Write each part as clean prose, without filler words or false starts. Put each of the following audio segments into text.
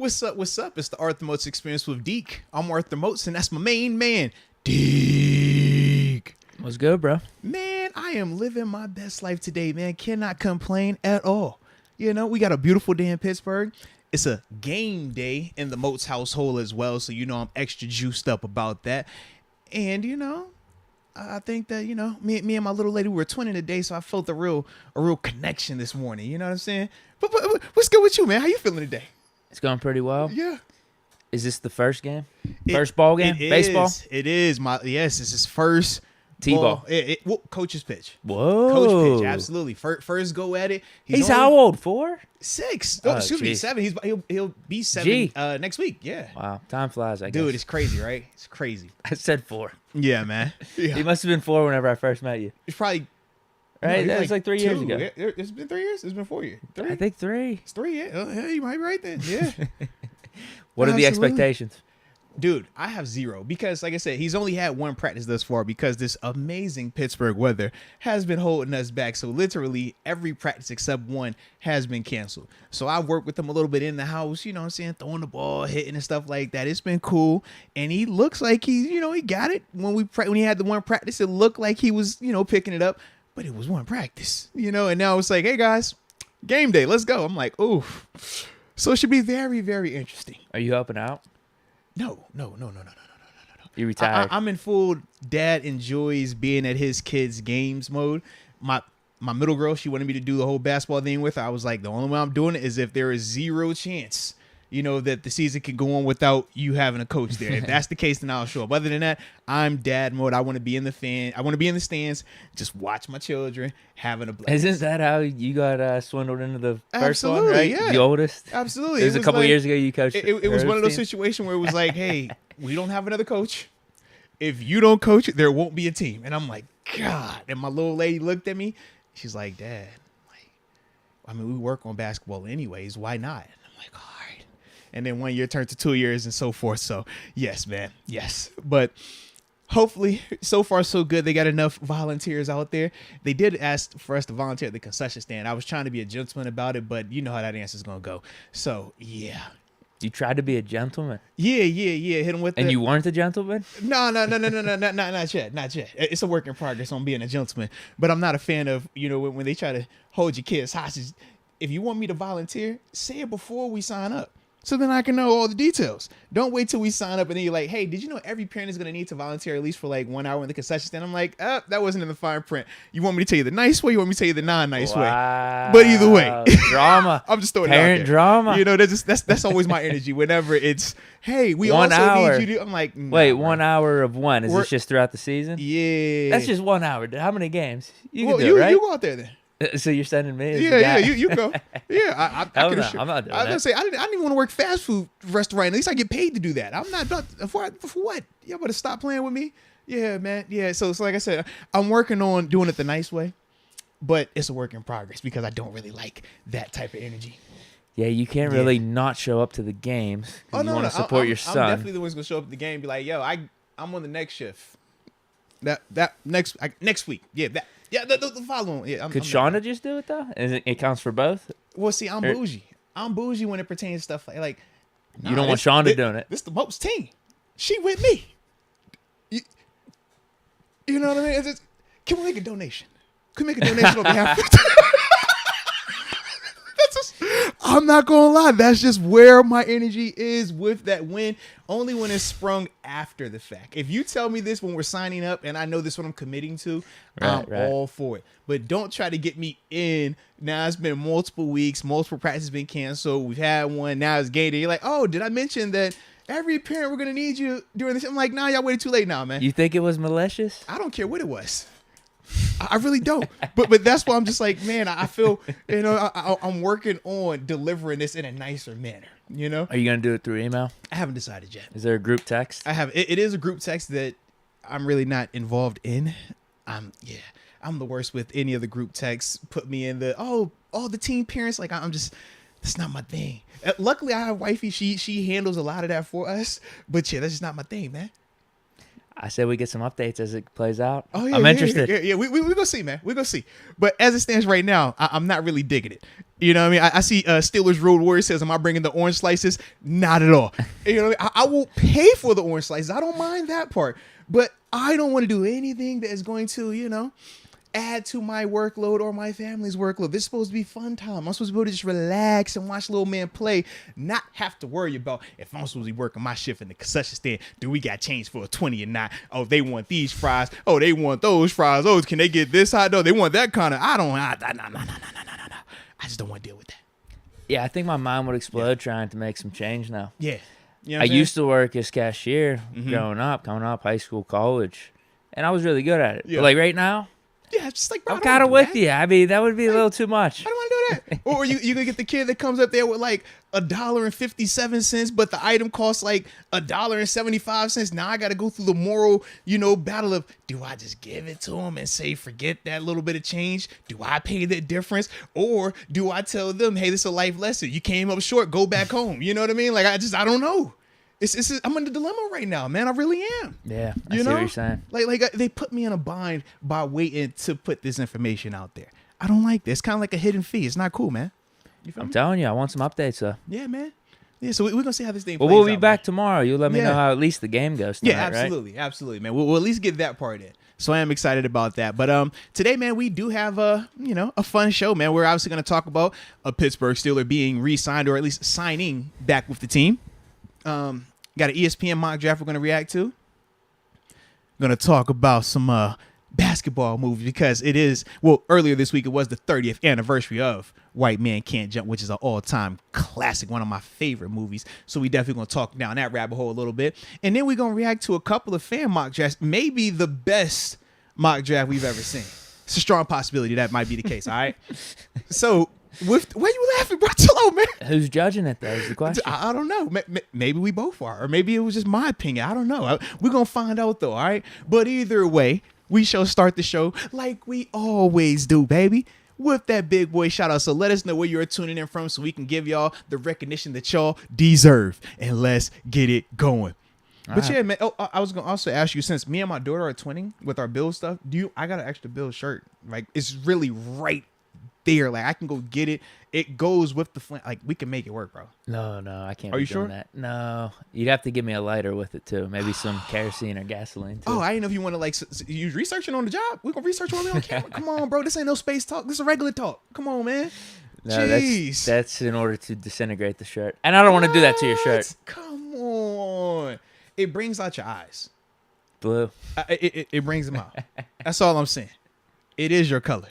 What's up? What's up? It's the Arthur Moats Experience with Deke. I'm Arthur Moats, and that's my main man, Deke. What's good, bro? Man, I am living my best life today, man. Cannot complain at all. You know, we got a beautiful day in Pittsburgh. It's a game day in the Moats household as well, so you know I'm extra juiced up about that. And, you know, I think that, you know, me and my little lady, we were twinning today, so I felt a real connection this morning. You know what I'm saying? But what's good with you, man? How you feeling today? It's going pretty well. Yeah. Is this the first game? First ball game? Baseball? It is. Yes, it's his first T-ball. Coach's pitch. Whoa. Coach pitch, absolutely. First go at it. He's how old? 4? 6. Oh, excuse me, 7. He'll be 7 next week. Yeah. Wow, time flies, I guess. Dude, it's crazy, right? It's crazy. I said 4. Yeah, man. Yeah. He must have been 4 whenever I first met you. It's probably... Right? That was like 3 years 2. ago. It's been 3 years? It's been 4 years. 3? I think 3. It's 3, yeah. Oh, yeah, you might be right then. Yeah. What are the Absolutely. expectations? Dude, I have 0 because, like I said, he's only had 1 practice thus far because this amazing Pittsburgh weather has been holding us back. So literally every practice except 1 has been canceled. So I worked with him a little bit in the house, you know what I'm saying, throwing the ball, hitting and stuff like that. It's been cool. And he looks like he got it. When he had the 1 practice, it looked like he was, picking it up. But it was 1 practice, and now it's like, hey, guys, game day. Let's go. I'm like, oof. So it should be very, very interesting. Are you helping out? No. You retired? I'm in full dad enjoys being at his kids' games mode. My middle girl, she wanted me to do the whole basketball thing with her. I was like, the only way I'm doing it is if there is 0 chance, that the season can go on without you having a coach there. If that's the case, then I'll show up. Other than that, I'm dad mode. I want to be in the stands, just watch my children having a blast. Isn't that how you got swindled into the first one, Absolutely, right? yeah. The oldest? Absolutely. It was a couple years ago you coached. It was one of those situations where it was like, hey, we don't have another coach. If you don't coach, there won't be a team. And I'm like, God. And my little lady looked at me. She's like, Dad, we work on basketball anyways. Why not? And I'm like, all right. And then 1 year turned to 2 years and so forth. So, yes, man. Yes. But hopefully, so far, so good. They got enough volunteers out there. They did ask for us to volunteer at the concession stand. I was trying to be a gentleman about it, but you know how that answer is going to go. So, yeah. You tried to be a gentleman? Yeah. Hit him with And you weren't a gentleman? No, not yet. It's a work in progress on being a gentleman. But I'm not a fan of, when they try to hold your kids hostage. If you want me to volunteer, say it before we sign up. So then I can know all the details. Don't wait till we sign up and then you're like, hey, did you know every parent is going to need to volunteer at least for like 1 hour in the concession stand? I'm like, that wasn't in the fine print. You want me to tell you the nice way? You want me to tell you the non-nice way? But either way. Drama. I'm just throwing it out Parent there. drama. That's always my energy. Whenever it's, hey, we 1 also hour. need you to, I'm like, nah, wait, bro. 1 hour of one. Is this just throughout the season? Yeah. That's just 1 hour. How many games? You well, can do it, right? You go out there then. So you're sending me? As the Yeah, guy? you go. Yeah, I Hell could no, assure- I'm not doing I was gonna that. say I didn't even want to work fast food restaurant. At least I get paid to do that. I'm not for what? Y'all better stop playing with me. Yeah, man. Yeah. So like I said, I'm working on doing it the nice way, but it's a work in progress because I don't really like that type of energy. Yeah, you can't really not show up to the games. You want to support your son. I'm definitely the one who's gonna show up at the game and be like, yo, I'm on the next shift. That next week. Yeah, the following. Yeah, Could Shauna just do it though? It counts for both. Well, see, I'm bougie. I'm bougie when it pertains to stuff like. You don't want Shauna doing it. This the Moats team. She with me. You know what I mean? Can we make a donation? Can we make a donation on behalf of I'm not going to lie. That's just where my energy is with that win. Only when it's sprung after the fact. If you tell me this when we're signing up and I know this is what I'm committing to, I'm all for it. But don't try to get me in. Now it's been multiple weeks. Multiple practices been canceled. We've had one. Now it's game day. You're like, oh, did I mention that every parent we're going to need you during this? I'm like, nah, y'all waited too late now, man. You think it was malicious? I don't care what it was. I really don't. But that's why I'm just like, man, I feel, I'm working on delivering this in a nicer manner, Are you going to do it through email? I haven't decided yet. Is there a group text? I have. It is a group text that I'm really not involved in. I'm the worst with any of the group texts. Put me in all the team parents. Like that's not my thing. Luckily, I have wifey. She handles a lot of that for us. But yeah, that's just not my thing, man. I said we get some updates as it plays out. Oh, yeah, I'm interested. Yeah, we go see, man. We go see. But as it stands right now, I'm not really digging it. You know what I mean? I see Steelers Road Warrior says, am I bringing the orange slices? Not at all. You know what I mean? I won't pay for the orange slices. I don't mind that part. But I don't want to do anything that is going to, add to my workload or my family's workload. This is supposed to be fun time. I'm supposed to be able to just relax and watch little man play, not have to worry about if I'm supposed to be working my shift in the concession stand. Do we got change for a 20 or not? Oh, they want these fries. Oh, they want those fries. Oh, can they get this hot dog? They want that kind of. No. I just don't want to deal with that. Yeah, I think my mind would explode trying to make some change now. Yeah. You know I used to work as cashier growing up, coming up, high school, college, and I was really good at it. Yeah. But like right now, yeah, it's just like, bro, I'm kind of with you. I mean, that would be a little too much. I don't want to do that. Or you gonna get the kid that comes up there with like $1.57, but the item costs like $1.75. Now I got to go through the moral, battle of, do I just give it to him and say, forget that little bit of change? Do I pay the difference? Or do I tell them, hey, this is a life lesson. You came up short, go back home. You know what I mean? Like, I don't know. I'm in a dilemma right now, man. I really am. Yeah, I see what you're saying. Like they put me in a bind by waiting to put this information out there. I don't like this. It's kind of like a hidden fee. It's not cool, man. You feel I'm me? telling you, I want some updates, though. Yeah, man. Yeah, so we're going to see how this thing plays Well, we'll be out, back man. tomorrow. You'll let me know how at least the game goes tonight, Yeah, absolutely. Right? Absolutely, man. We'll at least get that part in. So I am excited about that. But today, man, we do have a fun show, man. We're obviously going to talk about a Pittsburgh Steeler being re-signed, or at least signing back with the team. Got an ESPN mock draft we're going to react to. Going to talk about some basketball movies because it is, earlier this week it was the 30th anniversary of White Man Can't Jump, which is an all-time classic, one of my favorite movies. So we definitely going to talk down that rabbit hole a little bit. And then we're going to react to a couple of fan mock drafts, maybe the best mock draft we've ever seen. It's a strong possibility that might be the case, all right? So... why are you laughing, bro? Chill out, man. Who's judging it, though, is the question. I don't know. Maybe we both are. Or maybe it was just my opinion. I don't know. We're going to find out, though, all right? But either way, we shall start the show like we always do, baby, with that big boy shout out. So let us know where you're tuning in from so we can give y'all the recognition that y'all deserve. And let's get it going. But yeah, man. Oh, I was gonna also ask you, since me and my daughter are twinning with our Bills stuff, I got an extra Bills shirt. Like, it's really right there. Like, I can go get it. It goes with the flint. Like, we can make it work, bro. No, I can't. Are be you doing sure? That. No, you'd have to give me a lighter with it too. Maybe some kerosene or gasoline too. Oh, I didn't know if you want to like you researching on the job. We gonna research while we on camera. Come on, bro. This ain't no space talk. This is a regular talk. Come on, man. No, jeez. That's in order to disintegrate the shirt, and I don't want to do that to your shirt. Come on. It brings out your eyes. Blue. It brings them out. That's all I'm saying. It is your color.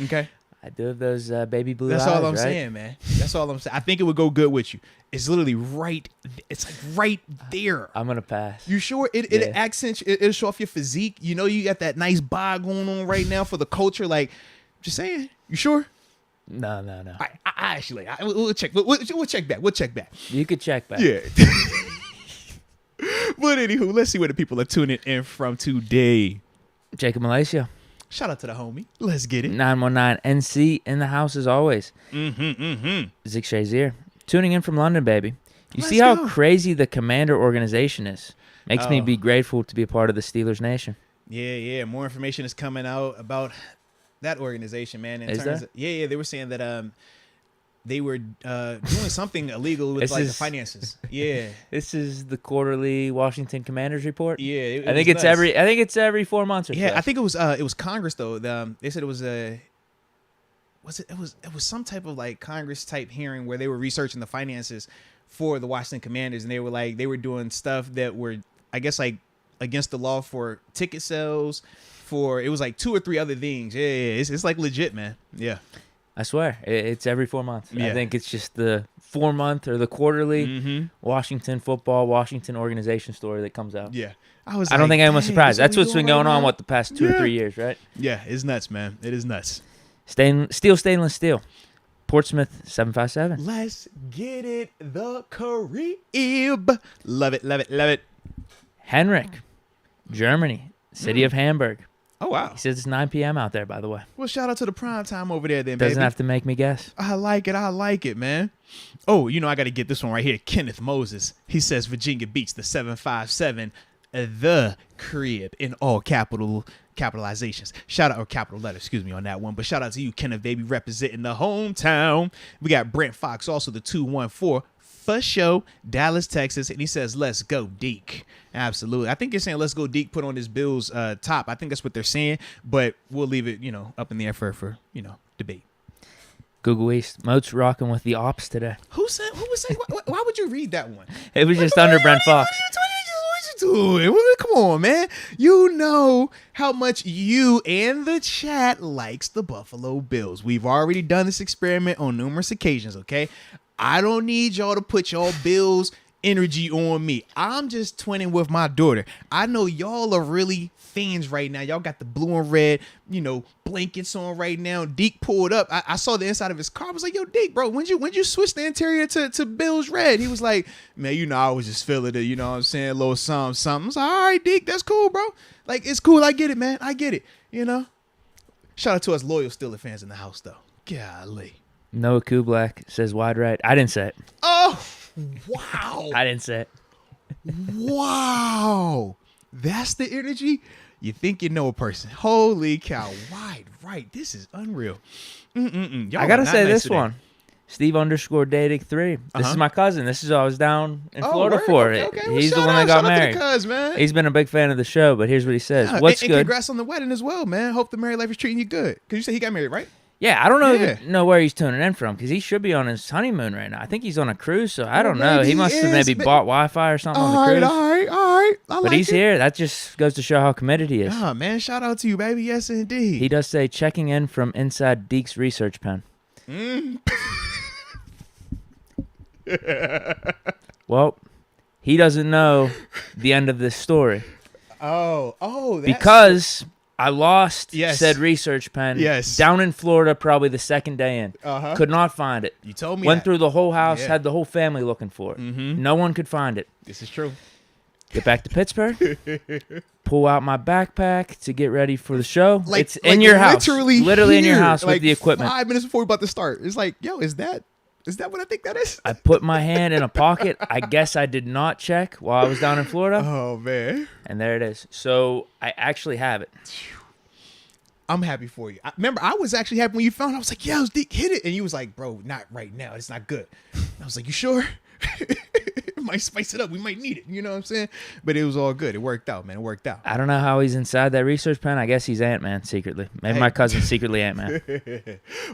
Okay. I do have those baby blue That's eyes, all I'm right? saying, man. That's all I'm saying. I think it would go good with you. It's literally right. It's like right there. I'm gonna pass. You sure? It accents. It'll show off your physique. You got that nice bod going on right now for the culture. Like, just saying. You sure? No. I actually, we'll check. We'll check back. We'll check back. You could check back. Yeah. But anywho, let's see where the people are tuning in from today. Jacob Malaysia. Shout out to the homie. Let's get it. 919 NC in the house as always. Zik Shazier. Tuning in from London, baby. Let's see how go. crazy the Commander organization is. Makes me be grateful to be a part of the Steelers Nation. Yeah. More information is coming out about that organization, man. They were saying that they were doing something illegal with the finances. Yeah. This is the quarterly Washington Commanders report. Yeah. I think it's every 4 months or so. Yeah, I think it was Congress though. They said it was it was some type of like Congress type hearing where they were researching the finances for the Washington Commanders, and they were doing stuff that were, I guess, like against the law for ticket sales, for it was like 2 or 3 other things. Yeah, it's like legit, man. Yeah. I swear, it's every 4 months. Yeah. I think it's just the 4 month or the quarterly Washington football, Washington organization story that comes out. Yeah. I don't think anyone's surprised. That's what's been going on the past 2 or 3 years, right? Yeah, it's nuts, man. It is nuts. Stainless steel. Portsmouth 757. Let's get it. The Carib. Love it. Henrik, Germany, city of Hamburg. Oh, wow. He says it's 9 p.m. out there, by the way. Well, shout out to the prime time over there then, baby. Doesn't have to make me guess. I like it, man. Oh, I got to get this one right here. Kenneth Moses. He says Virginia Beach, the 757, the Crib, in all capital capitalizations. Shout out, or capital letters, excuse me, on that one. But shout out to you, Kenneth, baby, representing the hometown. We got Brent Fox, also the 214 for show, Dallas, Texas. And he says, let's go, Deke. Absolutely. I think you're saying, let's go, Deke, put on his Bills top. I think that's what they're saying. But we'll leave it, up in the air for debate. Google East. Moats rocking with the ops today. Who was saying, why would you read that one? It was just under Brent Fox. What you doing? Come on, man. You know how much you and the chat likes the Buffalo Bills. We've already done this experiment on numerous occasions, okay? I don't need y'all to put y'all Bills energy on me. I'm just twinning with my daughter. I know y'all are really fans right now. Y'all got the blue and red, blankets on right now. Deke pulled up. I saw the inside of his car. I was like, yo, Deke, bro, when you switch the interior to Bills red? He was like, man, I was just feeling it. You know what I'm saying? A little something. I was like, all right, Deke, that's cool, bro. Like, it's cool. I get it, man. I get it. Shout out to us loyal Steelers fans in the house, though. Golly. Noah Kublak says wide right. I didn't say it. Oh, wow. I didn't say it. Wow. That's the energy? You think you know a person. Holy cow. Wide right. This is unreal. I got to say this one. Steve_Dadick3. This is my cousin. This is I was down in Florida for it. Okay. He's the one that got married. Man. He's been a big fan of the show, but here's what he says. What's and good? Congrats on the wedding as well, man. Hope the married life is treating you good. Because you said he got married, right? Yeah, I don't know where he's tuning in from because he should be on his honeymoon right now. I think he's on a cruise, so I don't know. He must have maybe bought Wi-Fi or something on the cruise. All right. But he's here. That just goes to show how committed he is. Ah, man, shout out to you, baby. Yes, indeed. He does say checking in from inside Deke's research pen. Well, he doesn't know the end of this story. Because I lost said research pen down in Florida probably the second day in. Could not find it. You told me Went through the whole house, had the whole family looking for it. No one could find it. This is true. Get back to Pittsburgh. Pull out my backpack to get ready for the show. It's in your house. Literally in your house with the equipment. 5 minutes before we're about to start. It's like, yo, is that what I think that is? I put my hand in a pocket. I guess I did not check while I was down in Florida. Oh, man. And there it is. So I actually have it. I'm happy for you. Remember, I was actually happy when you found it. I was like, yeah, Deke, hit it. And you was like, bro, not right now. It's not good. I was like, you sure? Might spice it up. We might need it. You know what I'm saying? But it was all good. It worked out, man. It worked out. I don't know how he's inside that research pen. I guess he's Ant-Man secretly. Maybe my cousin's secretly Ant-Man.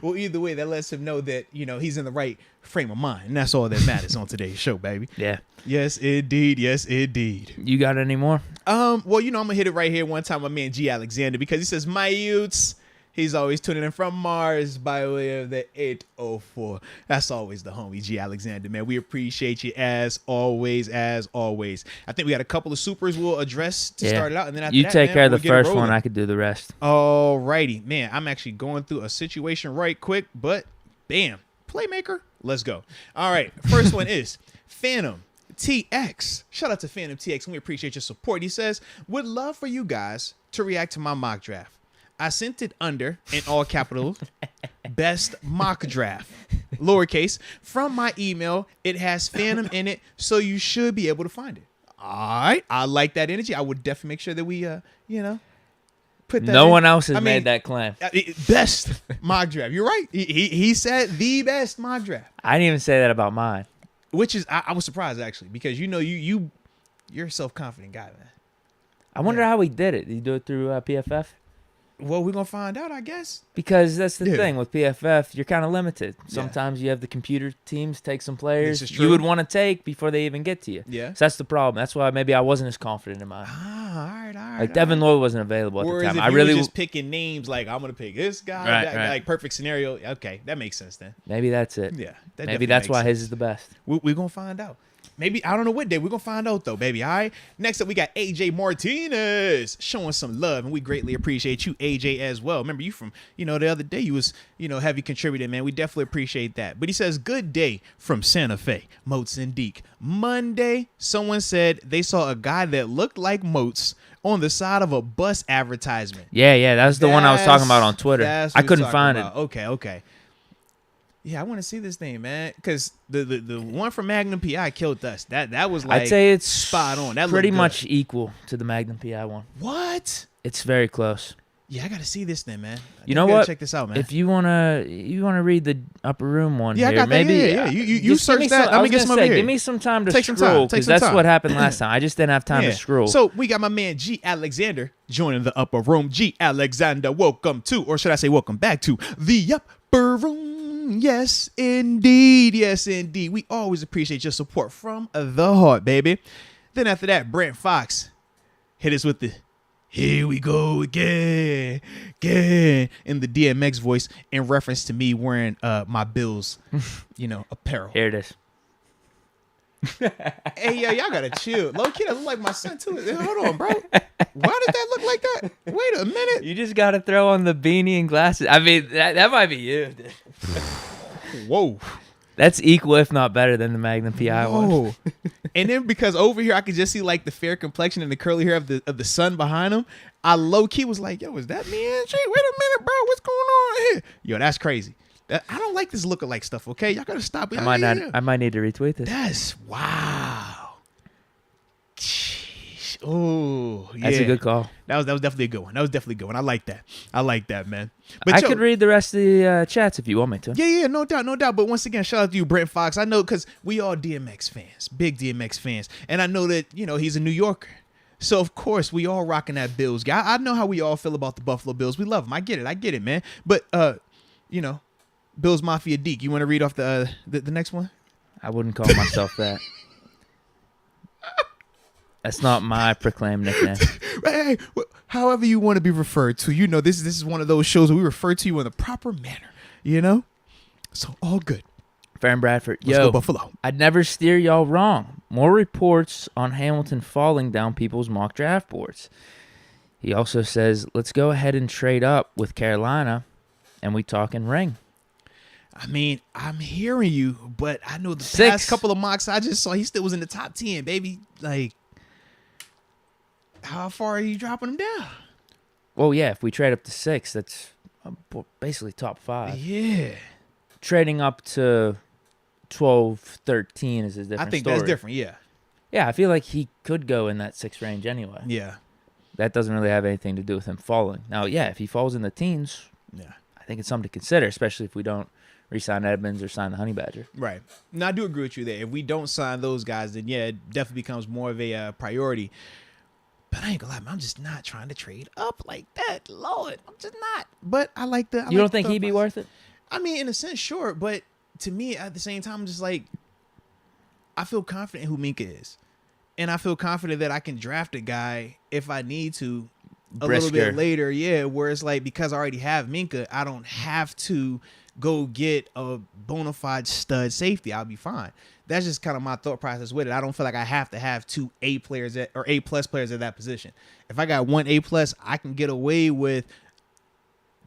Well, either way, that lets him know that, he's in the right frame of mind. And that's all that matters on today's show, baby. Yeah. Yes, indeed. Yes, indeed. You got any more? Well, I'm going to hit it right here one time. My man G. Alexander, because he says, my youths. He's always tuning in from Mars by way of the 804. That's always the homie, G. Alexander, man. We appreciate you as always, I think we got a couple of supers we'll address to start it out. And then after you that, take man, care of we'll the first one. I could do the rest. All righty. Man, I'm actually going through a situation right quick, but bam, playmaker. Let's go. All right. First one is Phantom TX. Shout out to Phantom TX. And we appreciate your support. He says, would love for you guys to react to my mock draft. I sent it under, in all capitals, best mock draft, lowercase. From my email, it has Phantom in it, so you should be able to find it. All right. I like that energy. I would definitely make sure that we, put that No in. one else has made that claim. Best mock draft. You're right. He said the best mock draft. I didn't even say that about mine. Which is, I was surprised, actually, because, you're a self-confident guy, man. I wonder how he did it. Did he do it through PFF? Well, we're going to find out, I guess. Because that's the thing with PFF. You're kind of limited. Sometimes you have the computer teams take some players you would want to take before they even get to you. Yeah. So that's the problem. That's why maybe I wasn't as confident in mine. All right. Like Devin Lloyd wasn't available at the time. I really was just picking names like I'm going to pick this guy. Right. Like perfect scenario. Okay, that makes sense then. Maybe that's it. Yeah. Maybe that's why his is the best. We're going to find out. Maybe, I don't know what day. We're going to find out, though, baby. All right. Next up, we got AJ Martinez showing some love, and we greatly appreciate you, AJ, as well. Remember, you from, the other day, you was, heavy contributing, man. We definitely appreciate that. But he says, good day from Santa Fe, Moats and Deke. Monday, someone said they saw a guy that looked like Moats on the side of a bus advertisement. Yeah. That's the one I was talking about on Twitter. I couldn't find it. Okay. Yeah, I want to see this thing, man, because the one from Magnum PI killed us. That was like I'd say it's spot on. That pretty much equal to the Magnum PI one. What? It's very close. Yeah, I got to see this thing, man. You know what? Check this out, man. If you wanna read the Upper Room one, yeah, here, I got maybe that. Yeah. You search that. Let me get some over here. Give me some time to scroll, because that's what happened last time. I just didn't have time to scroll. So we got my man G. Alexander joining the Upper Room. G. Alexander, welcome to, or should I say welcome back to, the Upper Room. Yes, indeed. Yes, indeed. We always appreciate your support from the heart, baby. Then after that, Brent Fox hit us with the "Here we go again," in the DMX voice, in reference to me wearing my Bills, apparel. Here it is. Hey, yo, y'all gotta chill. Low key, that look like my son too. Hold on, bro. Why did that look like that? Wait a minute. You just gotta throw on the beanie and glasses. I mean, that might be you. Whoa. That's equal, if not better, than the Magnum PI one. And then because over here I could just see like the fair complexion and the curly hair of the sun behind him, I low key was like, "Yo, is that me and Jay? Wait a minute, bro. What's going on here?" Yo, that's crazy. I don't like this lookalike stuff. Okay, y'all gotta stop it. I might need to retweet this. That's wow. Oh, yeah. That's a good call. That was definitely a good one. I like that, man. But I could read the rest of the chats if you want me to. Yeah, no doubt. But once again, shout out to you, Brent Fox. I know because we all DMX fans, big DMX fans, and I know that he's a New Yorker, so of course we all rocking that Bills guy. I know how we all feel about the Buffalo Bills. We love them. I get it, man. But Bills Mafia Deke. You want to read off the next one? I wouldn't call myself that. That's not my proclaimed nickname. Hey, however you want to be referred to, this is one of those shows where we refer to you in the proper manner, So all good. Farron Bradford. Let's go Buffalo. I'd never steer y'all wrong. More reports on Hamilton falling down people's mock draft boards. He also says, let's go ahead and trade up with Carolina, and we talking ring. I mean, I'm hearing you, but I know the past couple of mocks I just saw, he still was in the top 10, baby. Like, how far are you dropping him down? Well, yeah, if we trade up to 6, that's basically top 5. Yeah. Trading up to 12, 13 is a different story. I think that's different, yeah. Yeah, I feel like he could go in that 6 range anyway. Yeah. That doesn't really have anything to do with him falling. Now, yeah, if he falls in the teens, I think it's something to consider, especially if we don't re-sign Edmonds or sign the Honey Badger. Right. Now, I do agree with you there. If we don't sign those guys, then, yeah, it definitely becomes more of a priority. But I ain't gonna lie, man, I'm just not trying to trade up like that. Lord, I'm just not. But I like the... You don't think he'd be worth it? I mean, in a sense, sure. But to me, at the same time, I'm just like, I feel confident in who Minka is. And I feel confident that I can draft a guy if I need to a little bit later. Yeah, where it's like, because I already have Minka, I don't have to go get a bona fide stud safety. I'll be fine. That's just kind of my thought process with it. I don't feel like I have to have 2 A players or A+ players at that position. If I got 1 A+, I can get away with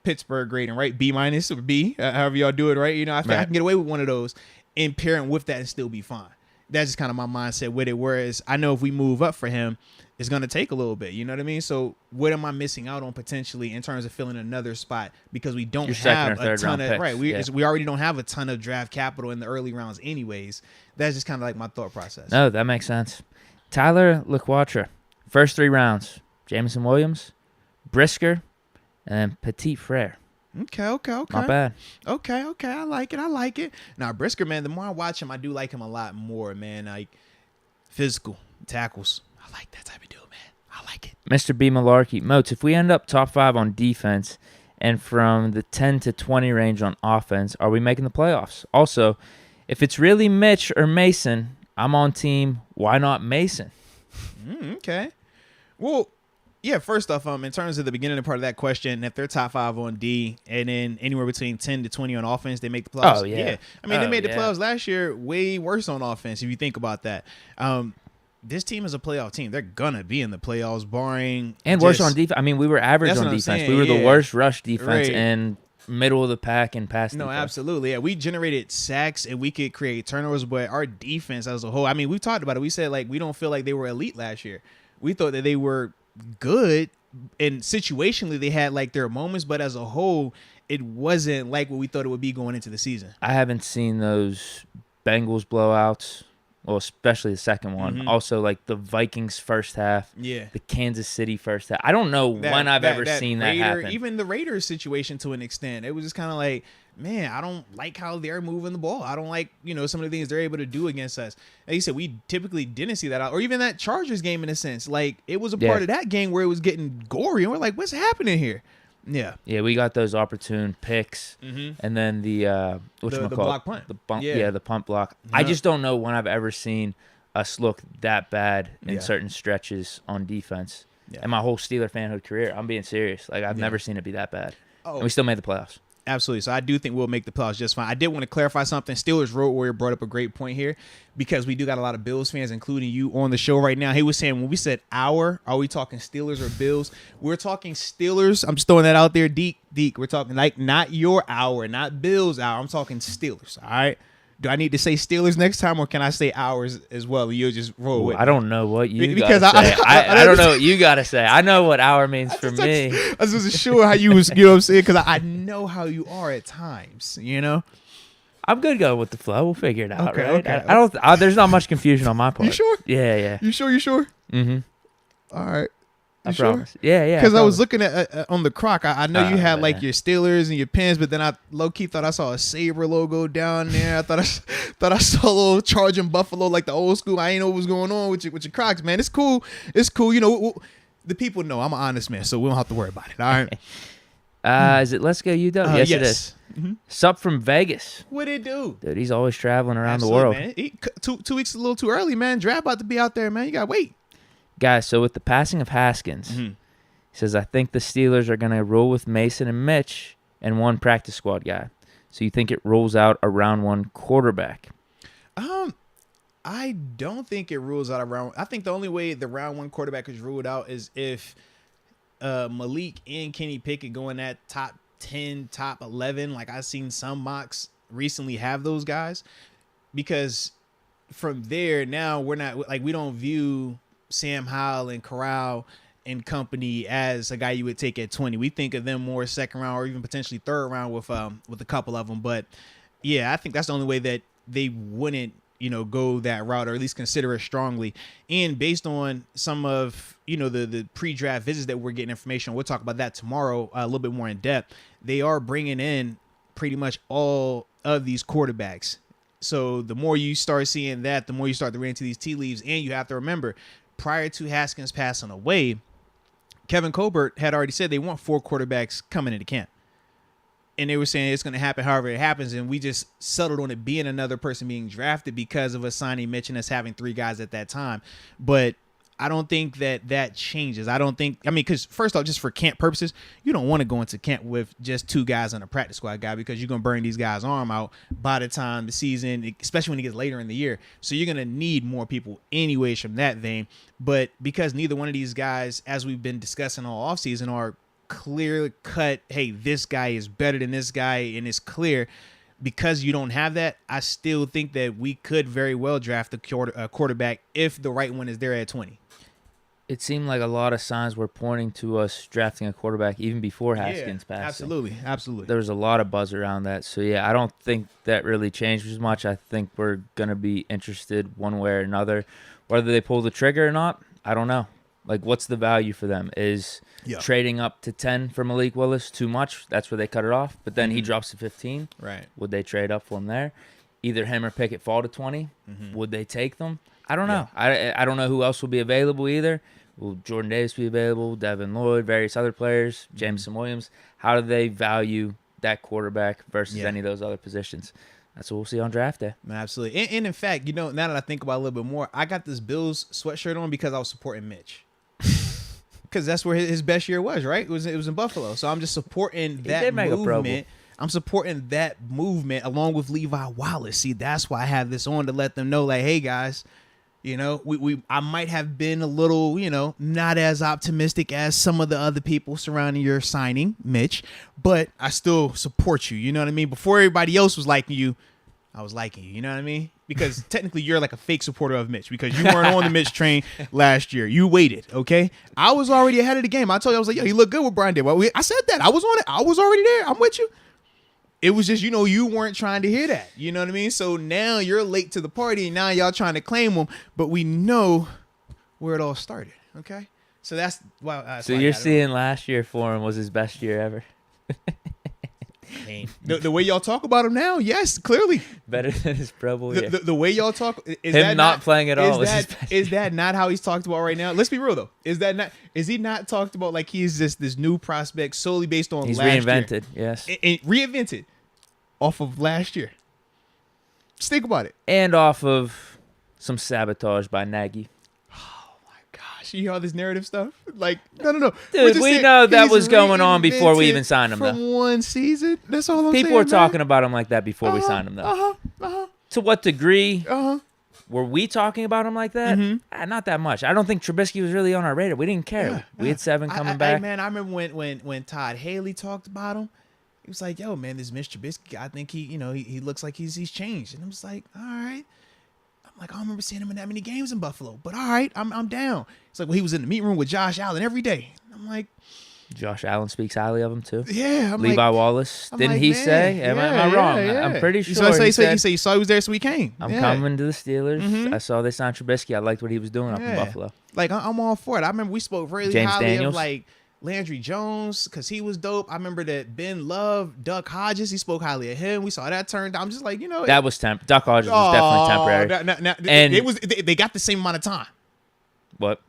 Pittsburgh grading, right? B- or B, however y'all do it, right? I feel like I can get away with one of those and pairing with that and still be fine. That's just kind of my mindset with it. Whereas I know if we move up for him, it's going to take a little bit. You know what I mean? So what am I missing out on potentially in terms of filling another spot because we don't have a ton of right? We already don't have a ton of draft capital in the early rounds, anyways. That's just kind of like my thought process. No, that makes sense. Tyler LaQuatra, first 3 rounds: Jameson Williams, Brisker, and Petit Frere. Okay. Not bad. Okay. I like it. Now, Brisker, man, the more I watch him, I do like him a lot more, man. Like, physical tackles. I like that type of dude, man. I like it. Mr. B. Malarkey. Moats, if we end up top 5 on defense and from the 10 to 20 range on offense, are we making the playoffs? Also, if it's really Mitch or Mason, I'm on team, why not Mason? Okay. Well, yeah, first off, in terms of the beginning part of that question, if they're top 5 on D and then anywhere between 10 to 20 on offense, they make the playoffs. Oh, yeah. I mean, they made the playoffs last year way worse on offense, if you think about that. This team is a playoff team. They're going to be in the playoffs, barring... And worse on defense. I mean, we were average on defense. We were the worst rush defense and middle of the pack in pass defense. No, absolutely. Yeah, we generated sacks and we could create turnovers, but our defense as a whole... I mean, we talked about it. We said, like, we don't feel like they were elite last year. We thought that they were good, and situationally they had, like, their moments, but as a whole, it wasn't like what we thought it would be going into the season. I haven't seen those Bengals blowouts. Well, especially the second one. Mm-hmm. Also, like the Vikings first half. Yeah. The Kansas City first half. I don't know when I've ever seen that happen. Even the Raiders situation to an extent. It was just kind of like, man, I don't like how they're moving the ball. I don't like, some of the things they're able to do against us. Like you said, we typically didn't see that out. Or even that Chargers game in a sense. Like, it was a part of that game where it was getting gory. And we're like, what's happening here? Yeah. Yeah, we got those opportune picks. Mm-hmm. And then the block punt. The punt block. Yeah. I just don't know when I've ever seen us look that bad in certain stretches on defense. Yeah. In my whole Steeler fanhood career, I'm being serious. Like, I've never seen it be that bad. Oh. And we still made the playoffs. Absolutely. So I do think we'll make the playoffs just fine. I did want to clarify something. Steelers Road Warrior brought up a great point here because we do got a lot of Bills fans, including you, on the show right now. He was saying when we said are we talking Steelers or Bills? We're talking Steelers. I'm just throwing that out there. Deke. We're talking like not your hour, not Bills hour. I'm talking Steelers. All right. Do I need to say Steelers next time, or can I say ours as well? You'll just roll with it. I don't know what you got to say. I don't know what you got to say. I know what hour means for me. I was just sure how you was, you know what I'm saying? Because I know how you are at times, I'm good going with the flow. We'll figure it out, okay, right? Okay. I don't. There's not much confusion on my part. You sure? Yeah. You sure? Mm-hmm. All right. I promise. Yeah. Because I was looking at on the croc. I know you had like your Steelers and your pins, but then I low key thought I saw a Sabre logo down there. I thought I saw a little Charging Buffalo like the old school. I ain't know what was going on with your crocs, man. It's cool. It's cool. The people know I'm an honest man, so we don't have to worry about it. All right. Is it Let's Go UW? Yes, it is. Mm-hmm. Sup from Vegas. What it do? Dude, he's always traveling around the world. Man. 2 weeks is a little too early, man. Draft about to be out there, man. You gotta wait. Guys, so with the passing of Haskins, he says, I think the Steelers are going to roll with Mason and Mitch and one practice squad guy. So you think it rolls out a round one quarterback? I don't think it rules out a round. I think the only way the round one quarterback is ruled out is if Malik and Kenny Pickett go in that top 10, top 11. Like I've seen some mocks recently have those guys. Because from there, now we're not, like we don't view Sam Howell and Corral and company as a guy you would take at 20. We think of them more second round or even potentially third round with a couple of them. But yeah, I think that's the only way that they wouldn't, go that route, or at least consider it strongly. And based on some of, the pre-draft visits that we're getting information on, we'll talk about that tomorrow a little bit more in depth. They are bringing in pretty much all of these quarterbacks. So the more you start seeing that, the more you start to read into these tea leaves. And you have to remember, prior to Haskins passing away, Kevin Colbert had already said they want 4 quarterbacks coming into camp. And they were saying it's going to happen however it happens. And we just settled on it being another person being drafted because of us signing Mitch and us having 3 guys at that time. But I don't think that changes. Because first off, just for camp purposes, you don't want to go into camp with just 2 guys on a practice squad guy because you're going to burn these guys' arm out by the time the season, especially when it gets later in the year. So you're going to need more people anyways from that vein. But because neither one of these guys, as we've been discussing all offseason, are clear cut, hey, this guy is better than this guy, and it's clear. Because you don't have that, I still think that we could very well draft a quarterback if the right one is there at 20. It seemed like a lot of signs were pointing to us drafting a quarterback even before Haskins passed. Absolutely. There was a lot of buzz around that. So, yeah, I don't think that really changed as much. I think we're going to be interested one way or another. Whether they pull the trigger or not, I don't know. Like, what's the value for them? Is trading up to 10 for Malik Willis too much? That's where they cut it off. But then he drops to 15. Right. Would they trade up for him there? Either him or Pickett fall to 20. Would they take them? I don't know. I don't know who else will be available either. Will Jordan Davis be available? Devin Lloyd, various other players, Jameson Williams. How do they value that quarterback versus any of those other positions? That's what we'll see on draft day. Absolutely. And in fact, now that I think about it a little bit more, I got this Bills sweatshirt on because I was supporting Mitch. Because that's where his best year was, right? It was in Buffalo. So I'm just supporting that movement. I'm supporting that movement along with Levi Wallace. See, that's why I have this on, to let them know, like, hey, guys, I might have been a little, not as optimistic as some of the other people surrounding your signing, Mitch, but I still support you. You know what I mean? Before everybody else was liking you, I was liking you. You know what I mean? Because technically you're like a fake supporter of Mitch because you weren't on the Mitch train last year. You waited, okay? I was already ahead of the game. I told you, I was like, yo, he looked good with Brian did. Well, I said that. I was on it. I was already there. I'm with you. It was just, you weren't trying to hear that. You know what I mean? So now you're late to the party and now y'all trying to claim him, but we know where it all started, okay? So that's why. So you're seeing last year for him was his best year ever. The way y'all talk about him now, yes, clearly better than his Pro Bowl year. The way y'all talk, is him that not playing at all. Is that not how he's talked about right now? Let's be real though. Is he not talked about like he's just this new prospect solely based on he's last reinvented, year? yes, and reinvented off of last year. Just think about it, and off of some sabotage by Nagy. You hear all this narrative stuff? Like, no. Dude, we know that was going on before we even signed him, from one season. That's all I'm saying. People were talking about him like that before we signed him, though. To what degree were we talking about him like that? Not that much. I don't think Trubisky was really on our radar. We didn't care. We had 7 coming back. Man, I remember when Todd Haley talked about him. He was like, "Yo, man, this Mitch Trubisky, I think he looks like he's changed." And I was like, "All right." Like, I don't remember seeing him in that many games in Buffalo, but all right, I'm down. It's like, well, he was in the meeting room with Josh Allen every day. I'm like, Josh Allen speaks highly of him too. Yeah, Levi Wallace, didn't he say? Am I wrong? Yeah. I'm pretty sure. He said you saw he was there, so he came. I'm coming to the Steelers. I saw they signed Trubisky. I liked what he was doing up in Buffalo. Like, I'm all for it. I remember we spoke really James highly Daniels. of like Landry Jones because he was dope. I remember that Ben Love, Duck Hodges, he spoke highly of him. We saw that turned. I'm just like, that was Duck Hodges was definitely temporary. And they got the same amount of time. What?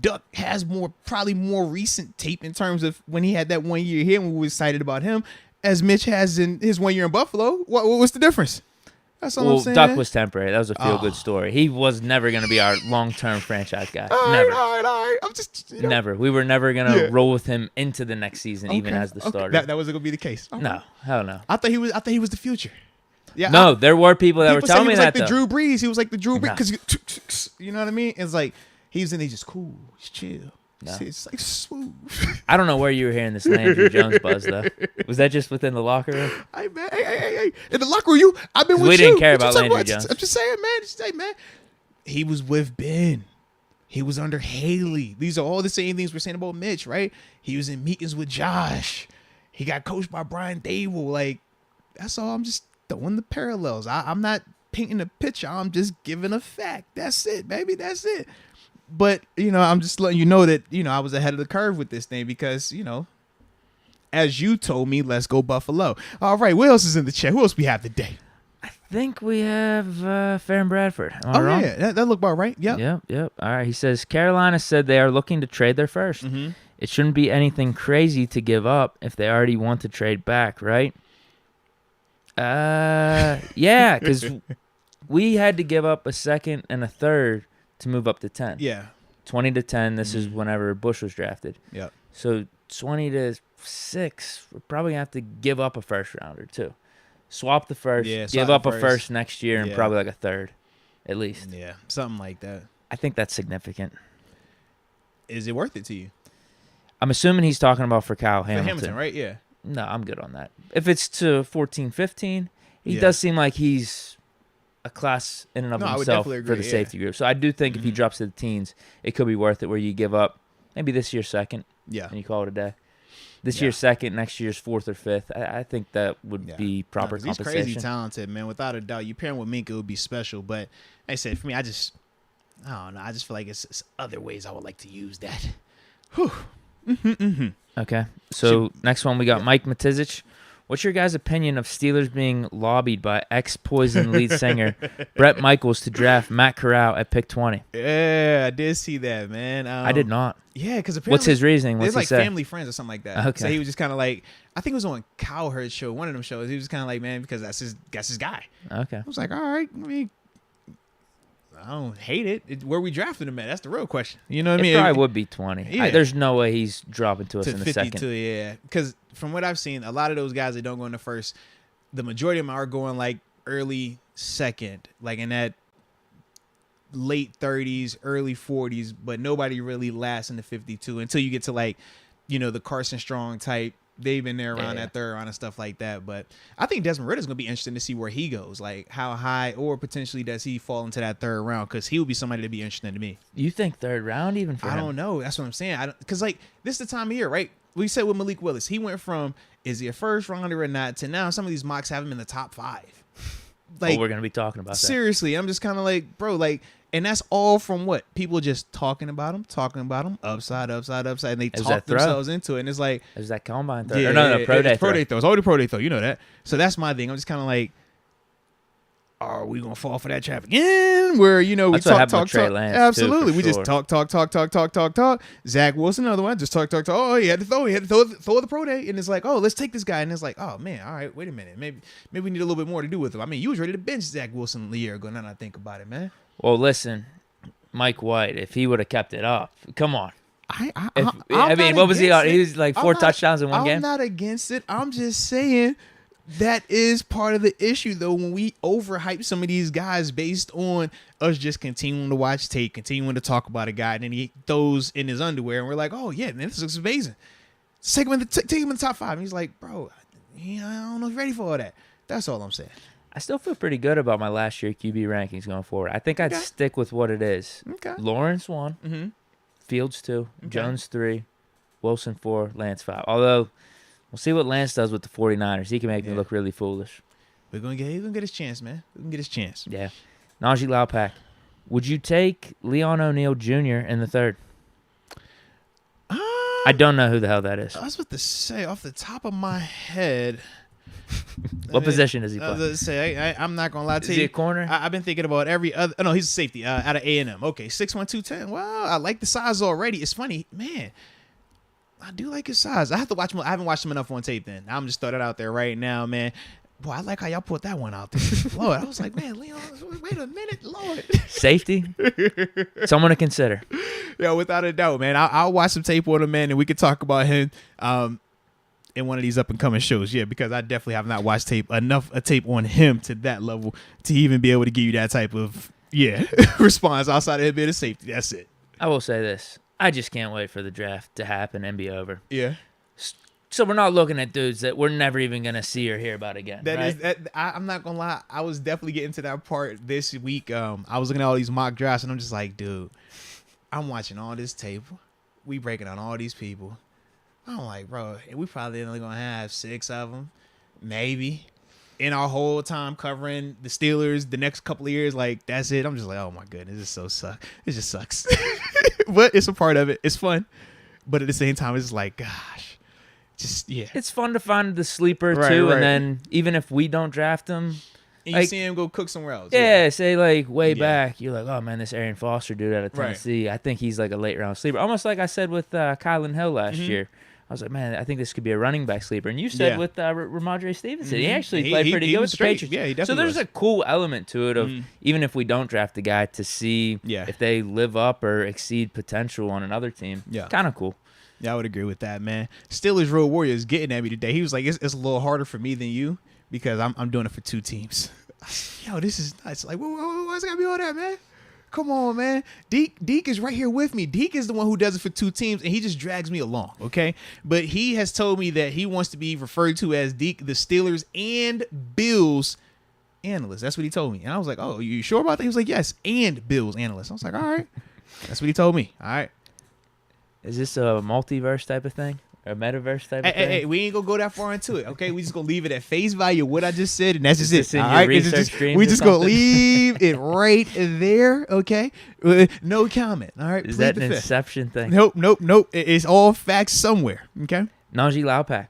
Duck has probably more recent tape in terms of when he had that 1 year here and we were excited about him as Mitch has in his 1 year in Buffalo. What's the difference? That's all I'm saying. Duck was temporary. That was a feel-good story. He was never going to be our long-term franchise guy. Never. All right. I'm just, Never. We were never going to roll with him into the next season, even as the starter. That wasn't going to be the case. No. Hell no. I thought he was the future. Yeah. No, there were people that were telling me that, though. He was like the Drew Brees. He was like the Drew Brees. Because, you know what I mean? It's like, he's just cool. He's chill. No. It's like smooth. I don't know where you were hearing this Landry Jones buzz though. Was that just within the locker room? Hey. In the locker room, I've been with you. We didn't care about Landry Jones. I'm just saying, man. He was with Ben. He was under Haley. These are all the same things we're saying about Mitch, right? He was in meetings with Josh. He got coached by Brian Dable. Like, that's all. I'm just throwing the parallels. I'm not painting a picture. I'm just giving a fact. That's it, baby. That's it. But, I'm just letting you know that, I was ahead of the curve with this thing because, as you told me, let's go Buffalo. All right, what else is in the chat? Who else we have today? I think we have Farron Bradford. Am I wrong? Yeah, that looked about right. Yep. Yep. All right, he says, Carolina said they are looking to trade their first. It shouldn't be anything crazy to give up if they already want to trade back, right? Yeah, because we had to give up a second and a third to move up to 10. Yeah. 20 to 10, this is whenever Bush was drafted. Yeah. So 20 to 6, we're probably going to have to give up a first rounder too. Swap the first, give up a first next year, and probably like a third at least. Yeah, something like that. I think that's significant. Is it worth it to you? I'm assuming he's talking about for Kyle Hamilton. For Hamilton, right? Yeah. No, I'm good on that. If it's to 14, 15, he does seem like he's a class in and of himself for the safety group. So I do think if he drops to the teens, it could be worth it where you give up maybe this year's second and you call it a day. This year's second, next year's fourth or fifth. I think that would be proper compensation. He's crazy talented, man. Without a doubt. You pair him with Minka, it would be special. But like I said, for me, I don't know. I just feel like it's other ways I would like to use that. Whew. Okay. So next one, we got Mike Matizich. What's your guys' opinion of Steelers being lobbied by ex-Poison lead singer Bret Michaels to draft Matt Corral at pick 20? Yeah, I did see that, man. I did not. Yeah, because apparently what's his reasoning? What's like he say? family friends or something like that. Okay. So he was just kind of like, I think it was on Cowherd's show, one of them shows. He was kind of like, man, because that's his guy. Okay. I was like, all right. I don't hate it. Where we drafted him at? That's the real question. You know what I mean? It probably would be 20. Yeah. There's no way he's dropping to us in the 52, second. Yeah. Because from what I've seen, a lot of those guys that don't go in the first, the majority of them are going like early second, like in that late 30s, early 40s, but nobody really lasts in the 52 until you get to like, the Carson Strong type, they've been there around that third round and stuff like that. But I think Desmond Ridder's going to be interesting to see where he goes. Like, how high or potentially does he fall into that third round? Because he would be somebody to be interesting to me. You think third round even for him? I don't know. That's what I'm saying. Because, like, this is the time of year, right? We said with Malik Willis, he went from, is he a first rounder or not, to now some of these mocks have him in the top 5. Like, we're going to be talking about that. Seriously, I'm just kind of like, bro, like, and that's all from what? People just talking about him, upside, and they talk themselves into it. And it's like, is that combine throw? Yeah, no, pro day throw. Pro day throw. It's already pro day throw. You know that. So that's my thing. I'm just kind of like, are we gonna fall for that trap again? Where we talk. Absolutely, we just talk. Zach Wilson, another one, just talk. Oh, he had to throw the pro day, and it's like, oh, let's take this guy, and it's like, oh man, all right, wait a minute, maybe we need a little bit more to do with him. I mean, you was ready to bench Zach Wilson a year ago. Now that I think about it, man. Well, listen, Mike White, if he would have kept it up, come on. I mean, what was he on? He was like 4 touchdowns in one game. I'm not against it. I'm just saying. That is part of the issue, though, when we overhype some of these guys based on us just continuing to watch tape, continuing to talk about a guy, and then he throws in his underwear, and we're like, oh, yeah, man, this looks amazing. Take him in the top 5. And he's like, bro, I don't know if you're ready for all that. That's all I'm saying. I still feel pretty good about my last year QB rankings going forward. I think I'd stick with what it is. Okay. Lawrence 1, Fields 2, Jones 3, Wilson 4, Lance 5. Although... we'll see what Lance does with the 49ers. He can make me look really foolish. He's going to get his chance, man. We're going to get his chance. Yeah. Najee Laupak. Would you take Leon O'Neal Jr. in the 3rd? I don't know who the hell that is. I was about to say, off the top of my head. What position does he play? I was about to say, I'm not going to lie to you. Is he a corner? I've been thinking about every other. Oh, no, he's a safety out of A&M. Okay, 6'1", 210. Well, I like the size already. It's funny. Man. I do like his size. I have to watch him. I haven't watched him enough on tape then. I'm just throwing it out there right now, man. Boy, I like how y'all put that one out there. Lord, I was like, man, Leon, wait a minute, Lord. Safety? Someone to consider. Yeah, without a doubt, man. I'll watch some tape on him, man, and we could talk about him in one of these up-and-coming shows. Yeah, because I definitely have not watched tape on him to that level to even be able to give you that type of, response outside of him being a safety. That's it. I will say this. I just can't wait for the draft to happen and be over. Yeah. So we're not looking at dudes that we're never even going to see or hear about again. I'm not going to lie. I was definitely getting to that part this week. I was looking at all these mock drafts, and I'm just like, dude, I'm watching all this tape. We breaking down all these people. I'm like, bro, we probably only going to have 6 of them, maybe, in our whole time covering the Steelers the next couple of years. Like, that's it. I'm just like, oh, my goodness, it just sucks. But it's a part of it. It's fun. But at the same time, it's like, gosh, It's fun to find the sleeper, too. Right. And then even if we don't draft him. And you see him go cook somewhere else. Yeah, say like way back. You're like, oh, man, this Arian Foster dude out of Tennessee. Right. I think he's like a late round sleeper. Almost like I said with Kylan Hill last year. I was like, man, I think this could be a running back sleeper. And you said with Ramondre Stevenson, he actually played pretty good with the Patriots. Yeah, he definitely So there's a cool element to it of even if we don't draft the guy to see if they live up or exceed potential on another team. Yeah. Kind of cool. Yeah, I would agree with that, man. Steelers Road Warriors getting at me today. He was like, it's a little harder for me than you because I'm doing it for 2 teams. Yo, this is nuts. Like, what's got to be all that, man? Come on, man. Deke is right here with me. Deke is the one who does it for 2 teams, and he just drags me along, okay? But he has told me that he wants to be referred to as Deke, the Steelers and Bills analyst. That's what he told me. And I was like, oh, you sure about that? He was like, yes, and Bills analyst. I was like, all right. That's what he told me. All right. Is this a multiverse type of thing? Or a metaverse type of thing? Hey, we ain't going to go that far into it, okay? We just going to leave it at face value, what I just said, and that's just it. All right? We just going to leave it right there, okay? No comment, all right? Is that an Inception thing? Nope. It's all facts somewhere, okay? Najee Laupak.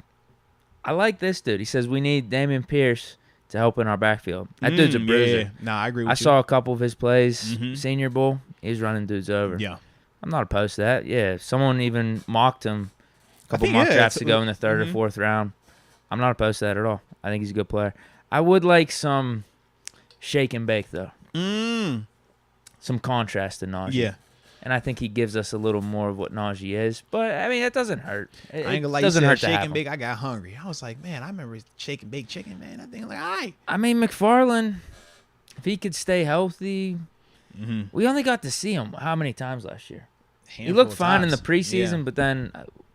I like this dude. He says we need Dameon Pierce to help in our backfield. That dude's a bruiser. Yeah. No, I agree with you. I saw a couple of his plays. Senior Bowl, he's running dudes over. Yeah. I'm not opposed to that. Yeah, someone even mocked him a couple mock drafts ago in the 3rd or 4th round. I'm not opposed to that at all. I think he's a good player. I would like some shake and bake, though. Some contrast to Najee. Yeah. And I think he gives us a little more of what Najee is. But, I mean, that doesn't hurt. I ain't gonna lie, you said shake and bake. I got hungry. I was like, man, I remember shake and bake chicken, man. I think, like, all right. I mean, McFarland, if he could stay healthy, we only got to see him how many times last year? He looked fine in the preseason, but then